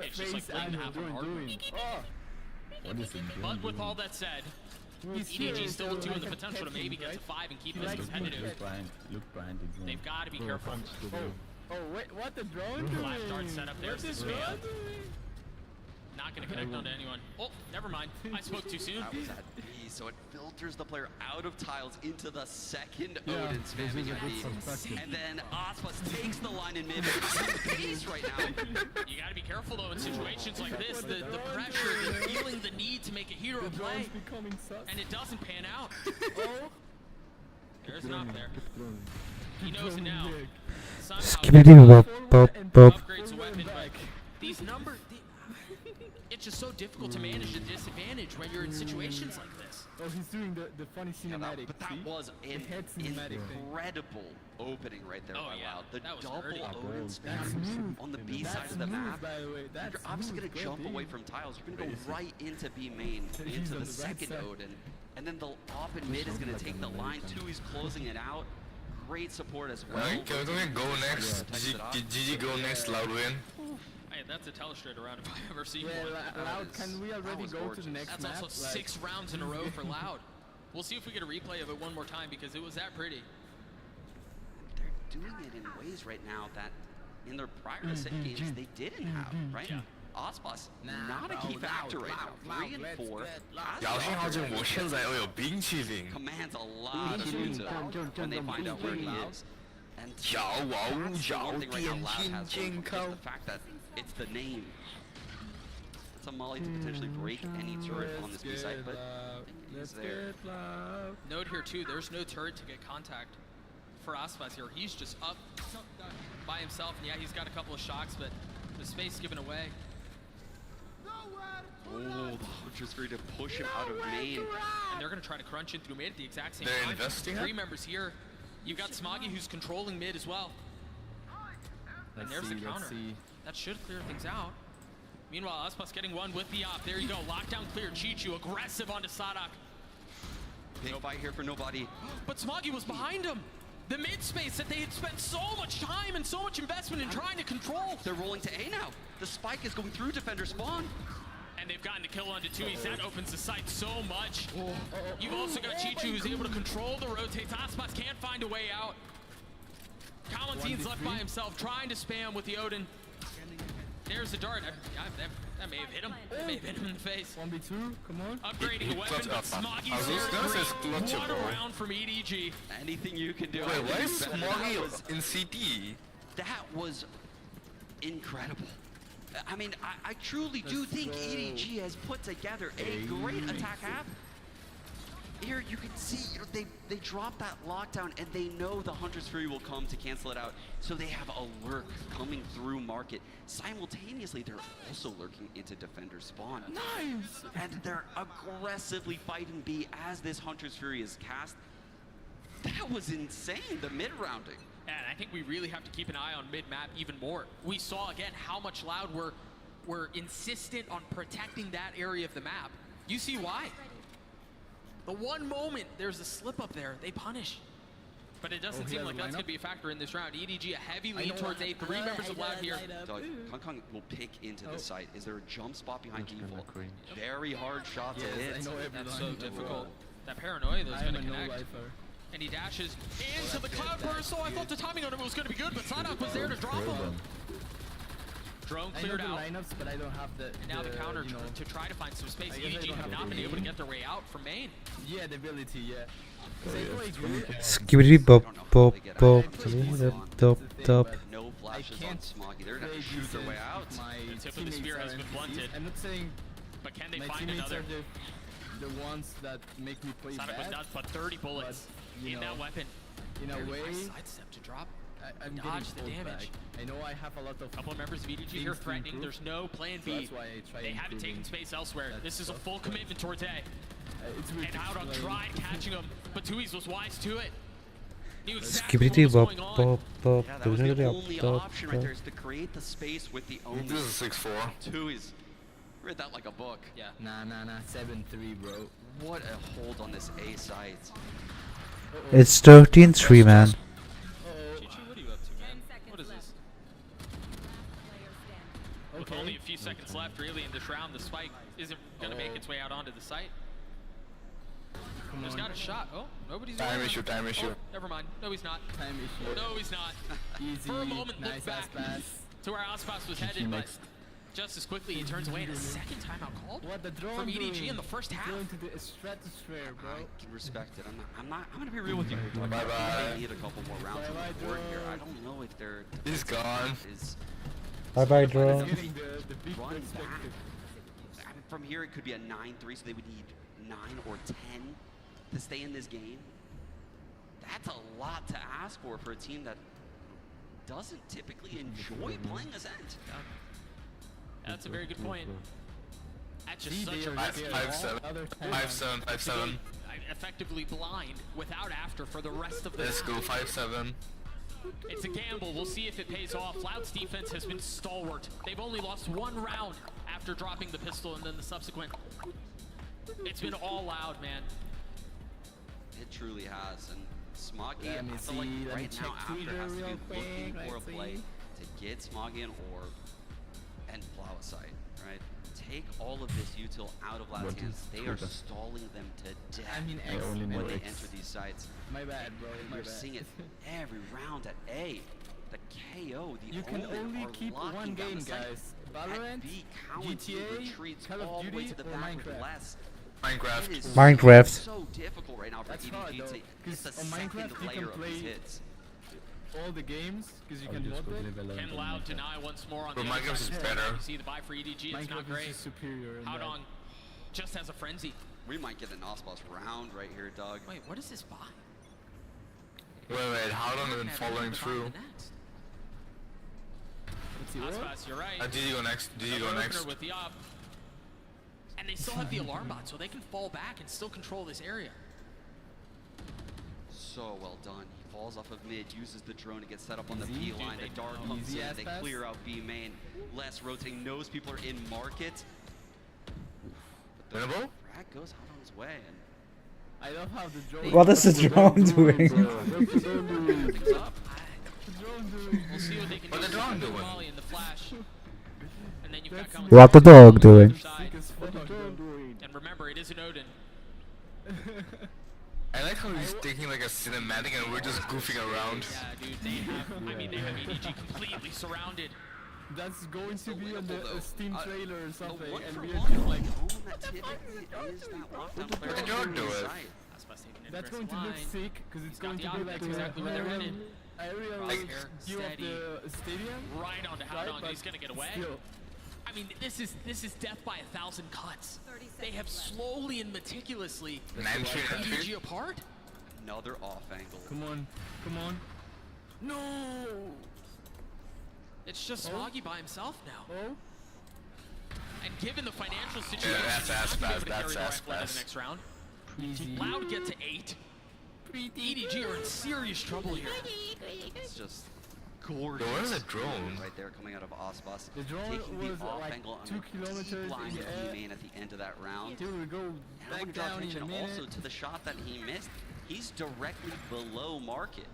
it's just like playing the half on hard. But with all that said, EDG still doing the potential to maybe get to 5 and keep this competitive. They've got to be careful. Oh, wait, what the drone? Flash dart set up there. Not going to connect onto anyone. Oh, never mind. I spoke too soon. That was at B, so it filters the player out of tiles into the second Odin spamming at B. And then Aspas takes the line in mid. He's right now. You got to be careful though in situations like this. The pressure, the feeling the need to make a hero play, and it doesn't pan out. There's an up there. He knows it now. Somehow upgrades a weapon, but these numbers. It's just so difficult to manage the disadvantage when you're in situations like this. Oh, he's doing the funny cinematic. But that was an incredible opening right there by Loud. The double Odin spam on the B side of the map. You're obviously going to jump away from tiles. You're going to go right into B main, into the second Odin. And then the op in mid is going to take the line. Tui's closing it out. Great support as well. Can we go next? GG go next, Loud win. Hey, that's a telestrator round if I've ever seen one. Loud, can we already go to the next that's map? That's also 6 rounds in a row for Loud. We'll see if we get a replay of it one more time because it was that pretty. They're doing it in ways right now that in their prior set games they didn't have, right? Yeah. Aspas, not a key factor right now. 3 and 4. Commands a lot of user when they find out where he is. And that's the one thing right now Loud has going for the fact that it's the name. It's a molly to potentially break any turret on this B site, but he's there. Note here too, there's no turret to get contact for Aspas here. He's just up by himself, and yeah, he's got a couple of shocks, but the space given away. Oh, the Hunter's going to push him out of main. And they're going to try to crunch in through mid at the exact same They're time. investing 3 members here. You've got Smoggy who's controlling mid as well. And there's the counter. That should clear things out. Meanwhile, Aspas getting one with the op. There you go. Lockdown clear. Chi-Chu aggressive onto Sadak. Big fight here for nobody. But Smoggy was behind him. The mid space that they had spent so much time and so much investment in trying to control. They're rolling to A now. The spike is going through defender spawn. And they've gotten to kill onto Tui's. That opens the site so much. You've also got Chi-Chu who's able to control the rotates. Aspas can't find a way out. Kalantine's left by himself trying to spam with the Odin. There's the dart. That may have hit him. That may have hit him in the face. 1v2, come on. Upgrading a weapon, but Smoggy's there. What a round from EDG. Anything you can do. Wait, why is Smoggy in CT? That was incredible. I mean, I truly do think EDG has put together a great attack half. here you can see, they drop that lockdown and they know the Hunter's Fury will come to cancel it out. So they have a lurk coming through market. Simultaneously, they're also lurking into defender spawn. Nice! And they're aggressively fighting B as this Hunter's Fury is cast. That was insane, the mid-rounding. And I think we really have to keep an eye on mid-map even more. We saw again how much Loud were insistent on protecting that area of the map. You see why? The one moment there's a slip up there, they punish. But it doesn't seem like that's going to be a factor in this round. EDG a heavy lead towards A. 3 members of Loud here. Doug, Kong will pick into the site. Is there a jump spot behind default? Very hard shot to hit. That's so difficult. That paranoia though is going to connect. And he dashes into the cloud burst, so I thought the timing on him was going to be good, but Psyduck was there to drop him. Drone cleared out. Lineups, but I don't have the. And now the counter to try to find some space. EDG have not been able to get their way out from main. Yeah, the ability, yeah. Skibidi bop bop bop top top. No flashes on Smoggy. They're gonna shoot their way out. The tip of the spear has been blunted. I'm not saying. But can they find another? The ones that make me play Psyduck bad. does put 30 bullets in that weapon. In a way, sidestep to drop. I'm dodge the damage. Back. I know I have a lot of. Couple of members of EDG here threatening. There's no plan B. So that's why I try they haven't taken space elsewhere. This is a full commitment towards A. And Outdog tried catching him, but Tui's was wise to it. Knew exactly what was going on. Yeah, that was the only option right there, is to create the space with the only. This is 6-4. Tui's. Read that like a book. Yeah. Nah. 7-3, bro. What a hold on this A site. It's 13-3, man. Chichi, what are you up to, man? What is this? With only a few seconds left, really, in this round, the spike isn't going to make its way out onto the site. He's got a shot. Oh, nobody's Time issue. Oh, never mind. No, he's not. Time issue. No, he's not. Easy. For a moment, Nice looked back to where Aspas was headed, but just as quickly he turns away, and a second timeout called what the drone from EDG doing? in the first half. Going to the stratosphere, bro. I can respect it. I'm gonna be real with you. Bye-bye. They need a couple more rounds on the board here. I don't know if they're. He's gone. Bye-bye, drone. Getting the big Run back. perspective. I mean, from here, it could be a 9-3, so they would need 9 or 10 to stay in this game. That's a lot to ask for a team that doesn't typically enjoy playing Ascent. That's a very good point. That's just such a 5-7. Effectively blind without after for the rest of the Let's go 5-7. It's a gamble. We'll see if it pays off. Loud's defense has been stalwart. They've only lost one round after dropping the pistol and then the subsequent. It's been all Loud, man. It truly has. And Smoggy, I feel like right now after has to be looking for a play to get Smoggy an orb and plow a site, right? Take all of this util out of Loud's hands. They are stalling them to death when they enter these sites. My bad, bro. You're seeing it every round at A. The KO, the You can only keep one game, guys. Valorant, GTA, Call of Duty, or Minecraft. Minecraft. So difficult right now for EDG to get the second layer of these hits. All the games, because you can mod it. Can Loud deny once more on the Minecraft is better. You see the buy for EDG, it's not great. Superior. Outdog just has a frenzy. We might get an Ospas round right here, Doug. Wait, what is this buy? Wait, how long have been following through? Aspas, you're right. Did you go next? Did you go next? With the up. And they still have the alarm bot, so they can fall back and still control this area. So well done. He falls off of mid, uses the drone to get set up on the B line. The dart comes in, they clear out B main. Less rotating, knows people are in market. But the frag goes out on his way. And I love how the drone. What is the drone doing? We'll see what they can do. What the drone doing? Molly in the flash. And then you've got coming What the dog doing? And remember, it is an Odin. I like how he's taking like a cinematic and we're just goofing around. Yeah, dude, they have EDG completely surrounded. That's going to be on the Steam trailer or something, and we're just like, what did you do it? That's going to look sick, because it's going to be like exactly where they're headed. Aerial view of the stadium. Right onto Outdog, he's gonna get away. Still. I mean, this is death by 1,000 cuts. They have slowly and meticulously ripped EDG apart. Another off angle. Come on, come on. No! It's just Smoggy by himself now. Oh? And given the financial situation, that's he's not fast, gonna be able to carry the that's rifle into fast. the next round. Easy. Loud get to 8. EDG are in serious trouble here. It's just gorgeous. There was a drone right there coming out of Osbus. The drone taking was the off like angle 2 on kilometers a deep line in the of air. main at the end of that round. Here we go. And I Back want to draw down in attention a minute. also to the shot that he missed. He's directly below market.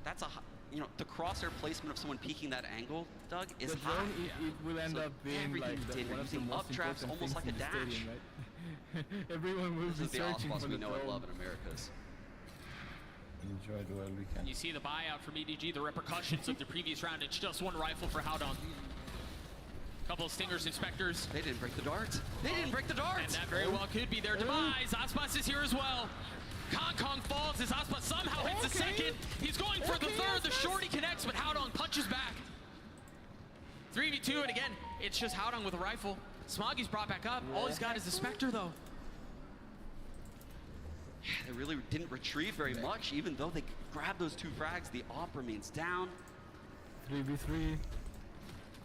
That's a you know, the crosshair placement of someone peeking that angle, Doug, is The high. drone, it will end So up being everything like he did, one of the using most updrafts important almost things like a in the dash. stadium, right? Everyone will This be is the searching Osbus for we the know and drone. love in Americas. Enjoy the well weekend. You see the buyout from EDG, the repercussions of the previous round. It's just one rifle for Howdong. Couple of Stingers, Inspectors. They didn't break the darts. They didn't break the darts. And that very well could be their demise. Osbus is here as well. Kong falls as Osbus somehow hits the second. He's going for the third. The shorty connects, but Howdong punches back. 3v2, and again, it's just Howdong with a rifle. Smoggy's brought back up. All he's got is the Spectre, though. Yeah, they really didn't retrieve very much, even though they grabbed those 2 frags. The op remains down. 3v3.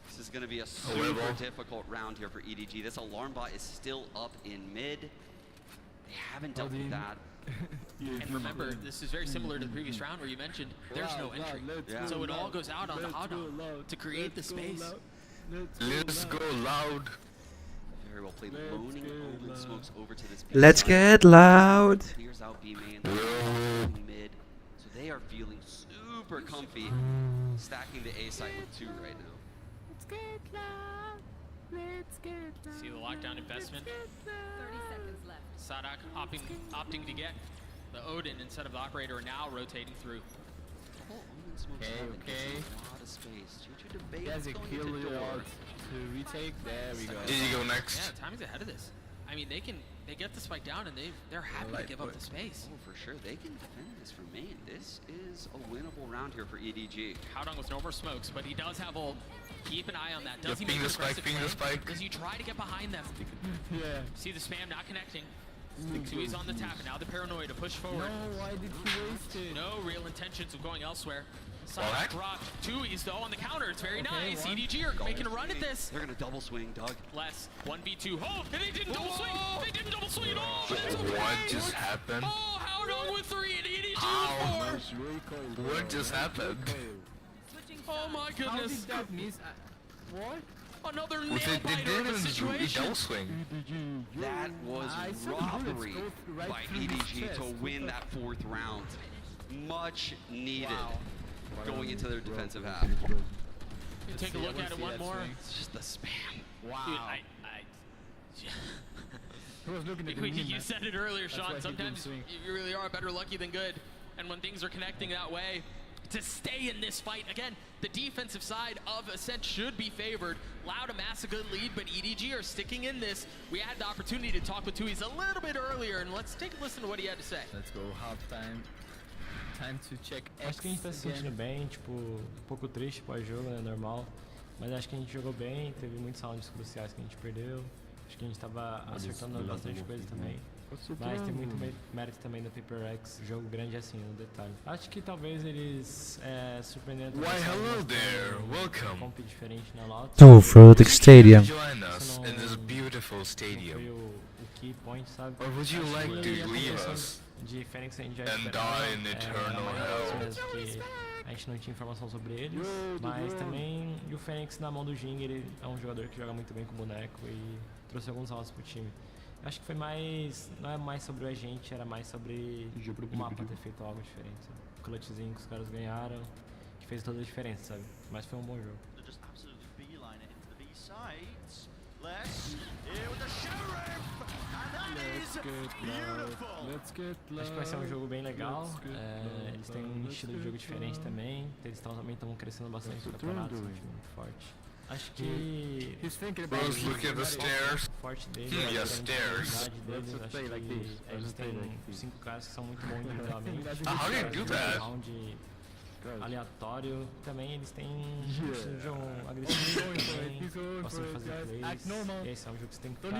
This is going to be a super difficult round here for EDG. This alarm bot is still up in mid. They haven't dealt with that. And remember, this is very similar to the previous round where you mentioned there's no entry. So it all goes out on the Howdong to create the space. Let's go loud. Very well played. Loaning Omen smokes over to this B Let's side. get loud. Clears out B main. Mid. So they are feeling super comfy, stacking the A site with 2 right now. Let's get loud. Let's get loud. See the lockdown investment. 30 seconds left. Sadak opting to get the Odin instead of the operator, and now rotating through. Okay. A lot of space. Juju debate There's a going kill into door. out to retake. There we go. Did you go next? Yeah, timing's ahead of this. I mean, they get the spike down, and they're happy to give up the space. Oh, for sure. They can defend this for main. This is a winnable round here for EDG. Howdong with no more smokes, but he does have ult. Keep an eye on that. Does he ping make the an aggressive spike, ping the play? spike. Does he try to get behind them? Yeah. See the spam not connecting. Tui's on the tap, and now the paranoia to push forward. No, why did he waste it? No real intentions of going elsewhere. Well, Sadak dropped. Tui's though on the counter. It's very nice. EDG are making a run at this. They're going to double swing, Doug. Less 1v2. Oh, and they didn't double swing. They didn't double swing at all. What just happened? Oh, Howdong with 3 and EDG How? with 4. What just happened? Oh my How goodness. did that miss? What? Another They nail biter of didn't a even situation. double swing. That was I saw robbery bullets go right by through his EDG chest. to win that 4th round. Much needed going into their defensive half. Take a look at it one more. It's just the spam. Dude, He was looking at the you meme, said it earlier, That's why Sean. he didn't Sometimes swing. you really are better lucky than good. And when things are connecting that way, to stay in this fight, again, the defensive side of Ascent should be favored. Loud amass a good lead, but EDG are sticking in this. We had the opportunity to talk with Tui's a little bit earlier, and let's take a listen to what he had to say. Let's go halftime. Time to check Acho que a gente tá se sentindo bem, tipo, um pouco triste pós-jogo, né, normal. Mas acho que a gente jogou bem, teve muitos rounds cruciais que a gente perdeu. Acho que a gente tava acertando bastante coisa também. Mas tem muito mérito também da PaperX, jogo grande assim, no detalhe. Acho que talvez eles surpreendendo Why, hello there, welcome. comp diferente na Loud. To Virtex Stadium. Join us in this beautiful stadium. Foi o key point, sabe? Or would you Acho like que to a leave combinação us de Fênix a gente já and esperava, die in eternal hell? mesmo que a gente não tinha informação sobre eles, mas também e o Fênix na mão do Jing, ele é um jogador que joga muito bem com o boneco e trouxe alguns rounds pro time. Acho que foi mais, não é mais sobre o agente, era mais sobre o mapa ter feito algo diferente, sabe? O clutchzinho que os caras ganharam, que fez toda a diferença, sabe? Mas foi um bom jogo. Just absolutely beeline it into the B sides. Less here with the sheriff, and that is beautiful. Let's get loud. Acho que vai ser um jogo bem legal, eles têm um estilo de jogo diferente também, eles também estão crescendo bastante no campeonato, são um time muito forte. Acho que Bros, look at the stairs. forte deles, Yeah, a stairs. deles, acho que eles têm 5 caras que são muito bons individualmente. How do you do that? Round aleatório. Também eles têm um estilo de jogo agressivo, gostam de fazer plays. E esse é um jogo que você tem que estar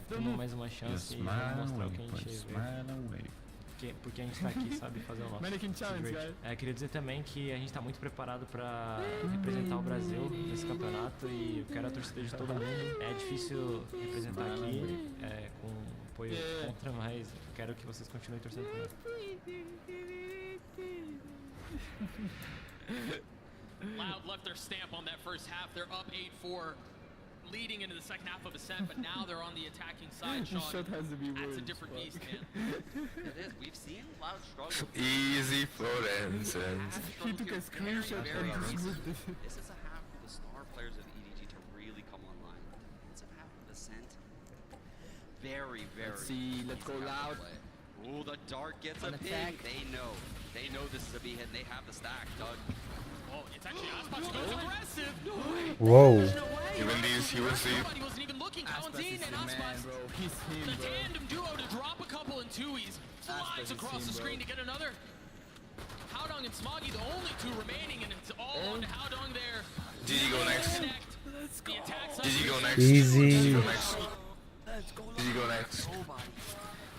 dando mais uma chance e mostrar o que a gente vê. Porque a gente tá aqui, sabe, fazer o nosso. Queria dizer também que a gente tá muito preparado pra representar o Brasil nesse campeonato e eu quero a torcida de todo mundo. É difícil representar aqui com apoio contra, mas quero que vocês continuem torcendo por nós. Loud left their stamp on that first half. They're up 8-4. Leading into the second half of Ascent, but now they're on the attacking side, Sean. That's a different beast, man. It is. We've seen Loud struggle. Easy for instance. He took a screenshot and this is a half for the star players of EDG to really come online. It's a half of Ascent. Very, very. Let's see. Let's go Loud. Ooh, the dart gets a ping. They know this is a B hit and they have the stack, Doug. Oh, it's actually Aspas who goes aggressive. Whoa. Even these, he was Nobody wasn't even looking. Valentine and Aspas. The tandem duo to drop a couple in twoies. Flies across the screen to get another. Howdong and Smoggy, the only two remaining, and it's all on to Howdong there. GG go next. Let's go. GG go next. Easy. GG go next. Let's go. GG go next. Nobody.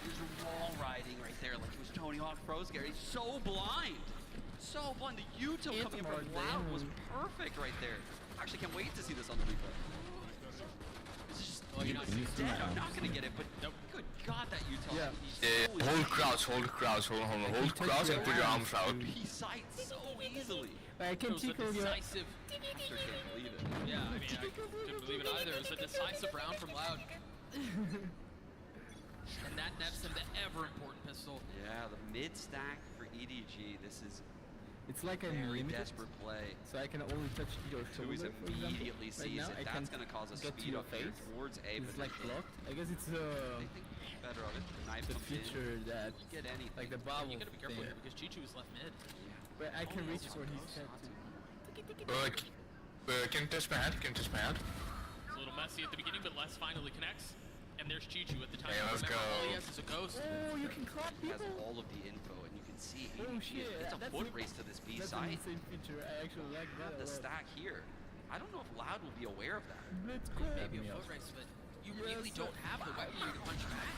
There's a wall riding right there like it was Tony Hawk Pro Scare. He's so blind. So blind. The U-tilt coming in from Loud was perfect right there. Actually, can't wait to see this on the replay. I'm not gonna get it, but good God, that U-tilt. Yeah, hold crouch, hold crouch, hold crouch and put your arms out. He sights so easily. I can tickle you. Decisive. After can't believe it. Yeah, I mean, I couldn't believe it either. It was a decisive round from Loud. And that nets them the ever-important pistol. Yeah, the mid-stack for EDG. This is it's like a very desperate play. So I can only touch your shoulder. Immediately sees right it. That's going to cause a speed up here towards A. It's like blocked. I guess it's they think better of it. Knife the feature in. that get anything. like the bubble. You gotta be careful here because Chichu is left mid. Yeah. But I can reach for his head too. Can touch my hand, can touch my hand. It's a little messy at the beginning, but Les finally connects. And there's Chichu at the time. Hey, let's go. All he has is a ghost. Oh, you can clap He people. has all of the info, and you can see shit. It's a foot race to this B that's side. That's the same feature. I actually like that. The stack here. I don't know if Loud will be aware of that. Let's go. Maybe a foot race, but you really don't have the weaponry to punch back.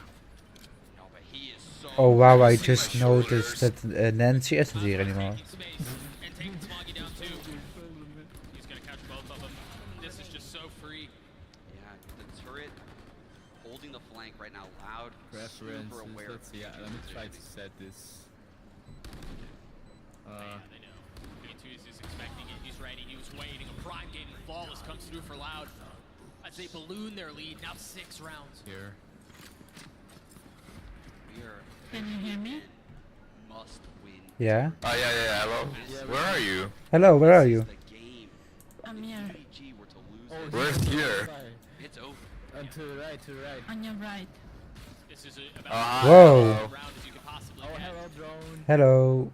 No, but he is so. Oh wow, I just noticed that Nancy isn't here anymore. And taking Smoggy down too. He's gonna catch both of them. This is just so free. Yeah, the turret holding the flank right now. Loud, Reference. super aware. Let's see. Let me try to set this. Yeah, they know. B2 is just expecting it. He's ready. He was waiting. A prime game and flawless comes through for Loud as they balloon their lead. Now 6 rounds. Here. Can you hear me? Must win. Yeah. Oh yeah. Hello. Where are you? Hello, where are you? I'm here. Where's here? It's over. To the right, to the right. On your right. This is Whoa. round as you could possibly get. Hello, drone. Hello.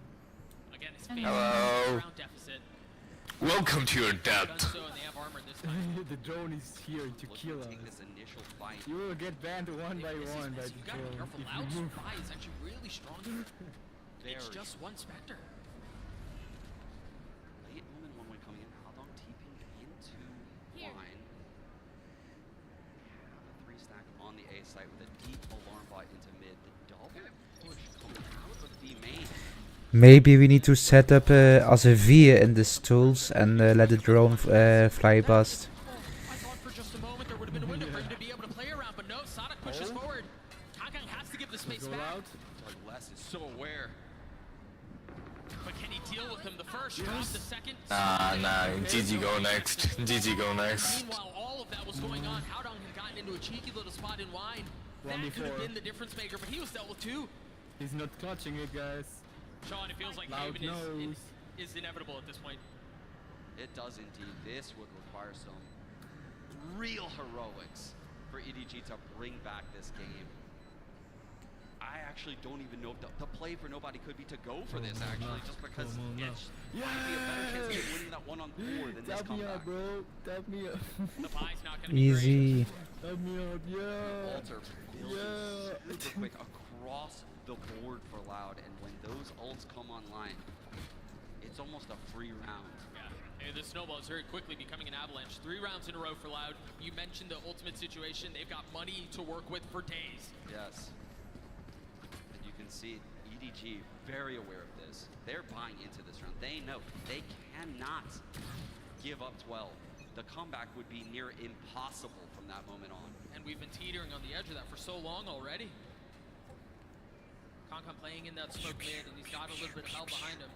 Again, it's Hello. round deficit. Welcome to your death. So, and they have armor this time. The drone is here to kill us. This initial fight. You will get banned one by one by the You gotta be drone. careful. If Loud's you move. spy is actually really strong. It's just one Spectre. Late moment one way coming in. Howdong TPing into line. The 3-stack on the A site with a deep alarm bot into mid. The double push coming out of B main. Maybe we need to set up as a V in these tools and let the drone fly past. I thought for just a moment there would have been a window for him to be able to play around, but no, Sonic pushes forward. Howdong has to give the space back. Les is so aware. But can he deal with him the first drop, the second? Nah, GG go next. GG go next. Meanwhile, all of that was going on. Howdong had gotten into a cheeky little spot in wine. That could have been the difference maker, but he was dealt with too. He's not clutching it, guys. Sean, it feels like Loud Haven is inevitable at this point. It does indeed. This would require some real heroics for EDG to bring back this game. I actually don't even know if the play for nobody could be to go for this, actually, just because it might be a better chance of winning that 1-on-4 than this Tap me comeback. up, bro. Tap me up. The bye's not going to be Easy. Tap me up, yeah. Walter building super quick across the board for Loud, and when those ults come online, it's almost a free round. Yeah, and the snowball is very quickly becoming an avalanche. 3 rounds in a row for Loud. You mentioned the ultimate situation. They've got money to work with for days. Yes. And you can see EDG very aware of this. They're buying into this round. They know they cannot give up 12. The comeback would be near impossible from that moment on. And we've been teetering on the edge of that for so long already. Concon playing in that smoke mid, and he's got a little bit of help behind him.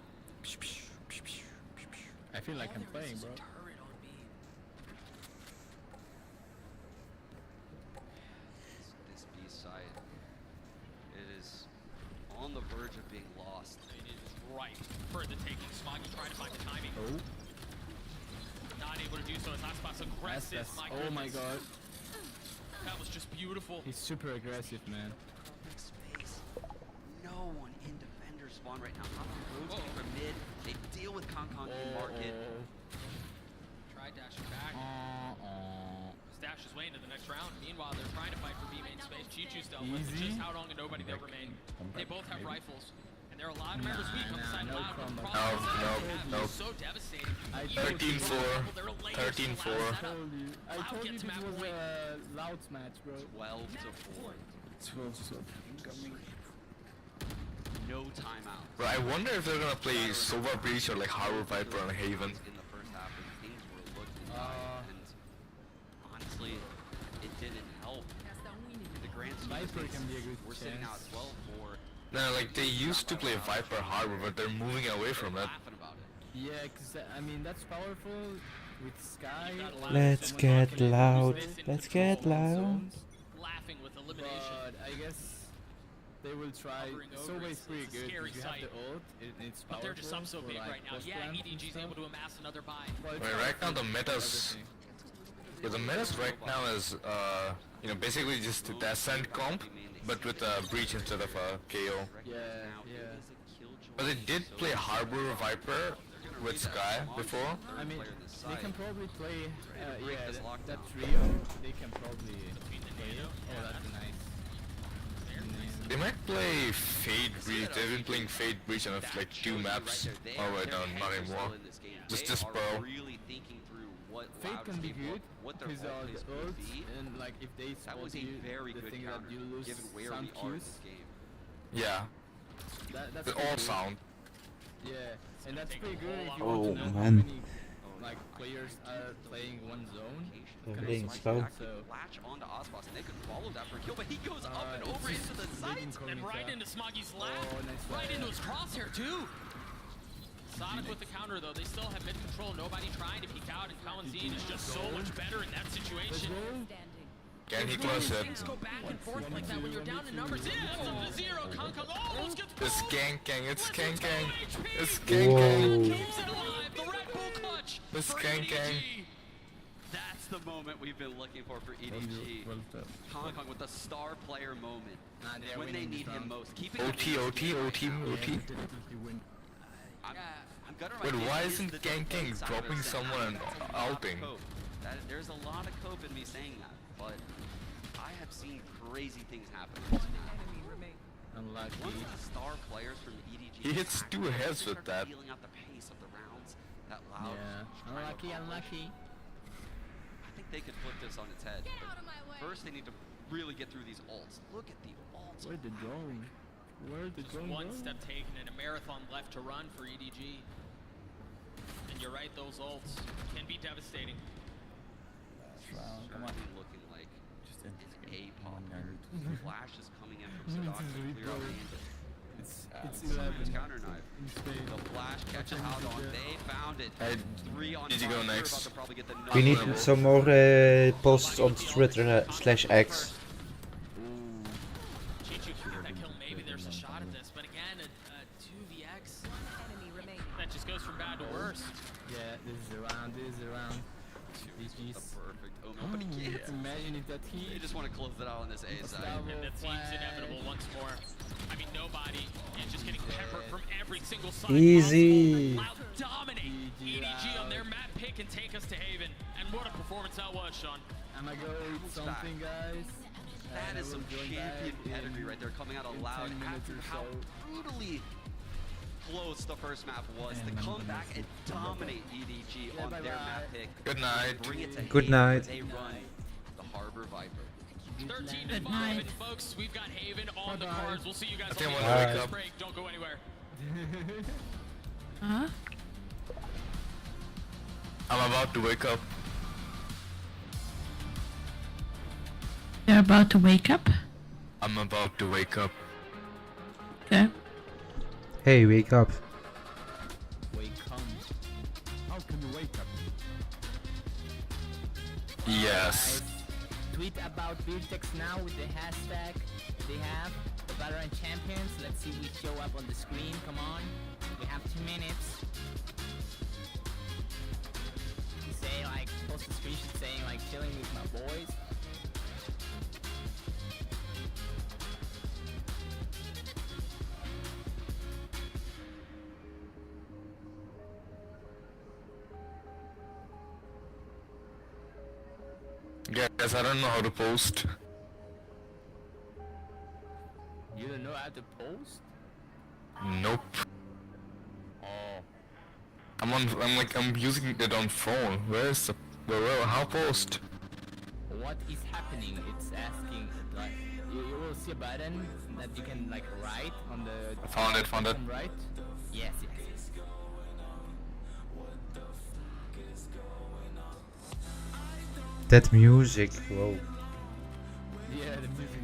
I feel like I'm playing, bro. This B side, it is on the verge of being lost. It is right for the taking. Smoggy trying to find the timing. Oh. Not able to do so as Aspas aggressive. Oh my god. That was just beautiful. He's super aggressive, man. Space. No one in defender spawn right now. Rotating from mid. They deal with Concon in market. Try dashing back. Stash his way into the next round. Meanwhile, they're trying to fight for B main space. Chichu's dealt with just how long and nobody they'll remain. They both have rifles. And there are a lot of members weak on the side of Loud. No. So devastating. 13-4. 13-4. I told you this was a Loud match, bro. 12 to 4. 12 to 4. No timeout. Bro, I wonder if they're gonna play Silver Breach or like Harbor Viper on Haven. In the first half, when things were looking bad, and honestly, it didn't help. The grand Viper can be a good we're sitting now at 12-4. No, like they used to play Viper Harbor, but they're moving away from it. Yeah, cause I mean that's powerful with Sky. Let's get loud. Let's get loud. Laughing with elimination. But I guess they will try. It's always pretty good. You have the ult. It's powerful. But they're just up so big right now. Yeah, EDG's able to amass another buy. Wait, right now the meta's right now is you know, basically just the Ascent comp, but with a breach instead of a KO. Yeah. But they did play Harbor Viper with Sky before. I mean, they can probably play. Yeah, that trio. They can probably play it. Oh, that's nice. They might play Fade Breach. They've been playing Fade Breach on like 2 maps. Oh wait, no, not anymore. Just this pro. Fade can be good because the ult and like if they support you, the thing that you lose sound cues. Yeah. That's the all sound. Yeah, and that's pretty good if you Oh, want to know how man. many like players are playing one zone. They're playing slow. Latch onto Aspas and they could follow that for a kill, but he goes up and over into the sight. And right into Smoggy's lap. Right into his crosshair too. Sonic with the counter though, they still have mid control, nobody trying to peek out, and Kalanzine is just so much better in that situation. Can he close it? Things go back and forth like that when you're down in numbers. Yeah, it's up to 0. Concon almost gets It's ganking, it's ganking, it's Concon ganking. keeps it alive, the Red Bull clutch It's for ganking. EDG. That's the moment we've been looking for EDG. Concon with the star player moment. When they need him most. Keeping OT. I'm gonna Wait, why isn't ganking dropping someone and outing? There's a lot of cope in me saying that, but I have seen crazy things happen in this match. Unlucky. One of the star players from EDG. He hits 2 heads with that. Feeling out the pace of the rounds. That loud. Yeah. Unlucky. I think they could flip this on its head. But first, they need to really get through these ults. Look at the ults. Where'd the drone? Where'd the drone One go? step taken and a marathon left to run for EDG. And you're right, those ults can be devastating. Come on. Looking like Just an A-pop. nerd. Flash is coming in from Sadat to clear out Angel. It's 11. Counter knife. The flash catches out on. They found it. Hey, 3 on did you 5. go We're next? about to probably get the We need number. some more posts on Twitter /X. Chichu can get that kill. Maybe there's a shot at this, but again, a 2vx. That just goes from bad to worse. Yeah, this is around. The perfect omen, but he can't. Imagine if that They just want to close it out on this A side. And that seems inevitable once more. I mean, nobody is just getting peppered from every single side. Easy. Loud dominate EDG on their map pick and take us to Haven. And what a performance that was, Sean. I'm gonna go with something, guys. That is some champion pedigree right there coming out of Loud after how brutally close the first map was to come back and dominate EDG on their map pick. Good night. Bring it to Good Haven, night. where they run the Harbor Viper. 13 to 5, and folks, we've got Haven on the cards. We'll see you guys I think on I'm the gonna other wake up. break. Don't go anywhere. Huh? I'm about to wake up. You're about to wake up? I'm about to wake up. Okay. Hey, wake up. Wake up. How can you wake up? Yes. Tweet about Virtex now with the hashtag they have, the Valorant Champions. Let's see if we show up on the screen. Come on. We have 2 minutes. You say like, post a screenshot saying like chilling with my boys. Guys, I don't know how to post. You don't know how to post? Nope. Oh. I'm using it on phone. Where's the how post? What is happening? It's asking like you will see a button that you can like write on the Found it. Right? Yes. That music, whoa. Yeah, the music.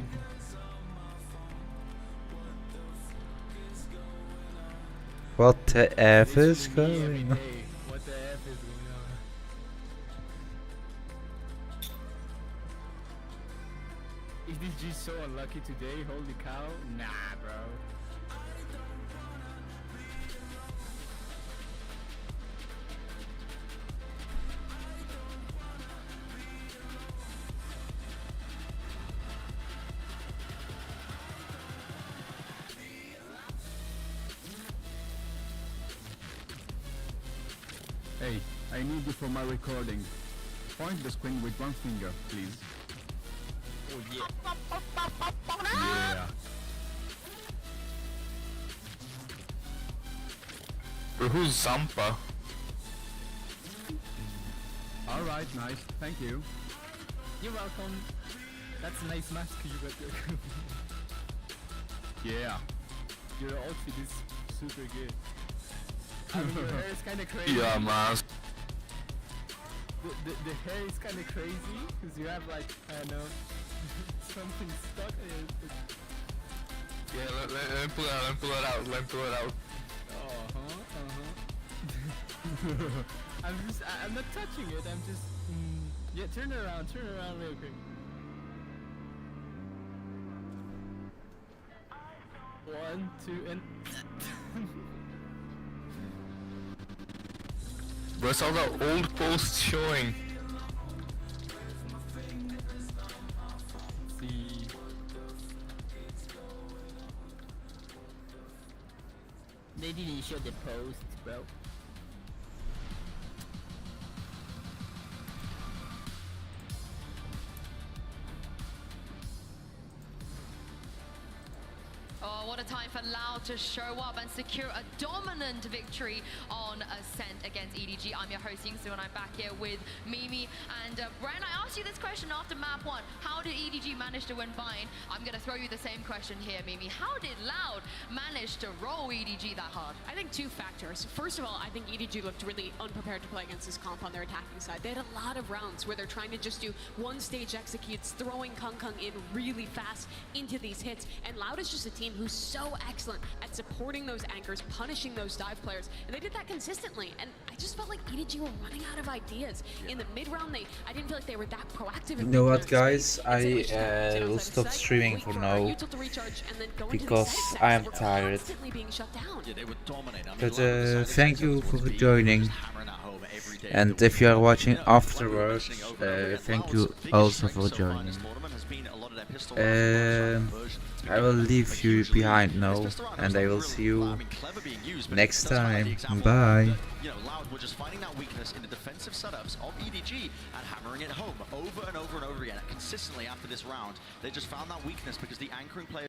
What the F is going on? What the F is going on? EDG so unlucky today, holy cow. Nah, bro. Hey, I need you for my recording. Point the screen with one finger, please. Oh yeah. Yeah. Bro, who's Zampa? Alright, nice. Thank you. You're welcome. That's a nice mask you got there. Yeah. Your outfit is super good. I mean, your hair is kind of crazy. Yeah, man. The hair is kind of crazy because you have like, I don't know, something stuck in it. Yeah, let me pull it out. I'm not touching it, I'm just, yeah, turn around real quick. One, two, and... Bro, it's all the old posts showing. See. They didn't show the post, bro. Oh, what a time for Loud to show up and secure a dominant victory on Ascent against EDG. I'm your host, Yingsu, and I'm back here with Mimi. And Brian, I asked you this question after map 1. How did EDG manage to win Vine? I'm going to throw you the same question here, Mimi. How did Loud manage to roll EDG that hard? I think 2 factors. First of all, I think EDG looked really unprepared to play against this comp on their attacking side. They had a lot of rounds where they're trying to just do one-stage executes, throwing Kung in really fast into these hits. And Loud is just a team who's so excellent at supporting those anchors, punishing those dive players, and they did that consistently. And I just felt like EDG were running out of ideas. In the mid-round, I didn't feel like they were that proactive. You know what, guys? I will stop streaming for now because I am tired. But thank you for joining. And if you are watching afterwards, thank you also for joining. I will leave you behind now, and I will see you next time. Bye. You know, Loud were just finding that weakness in the defensive setups of EDG and hammering it home over and over and over again consistently after this round. They just found that weakness because the anchoring players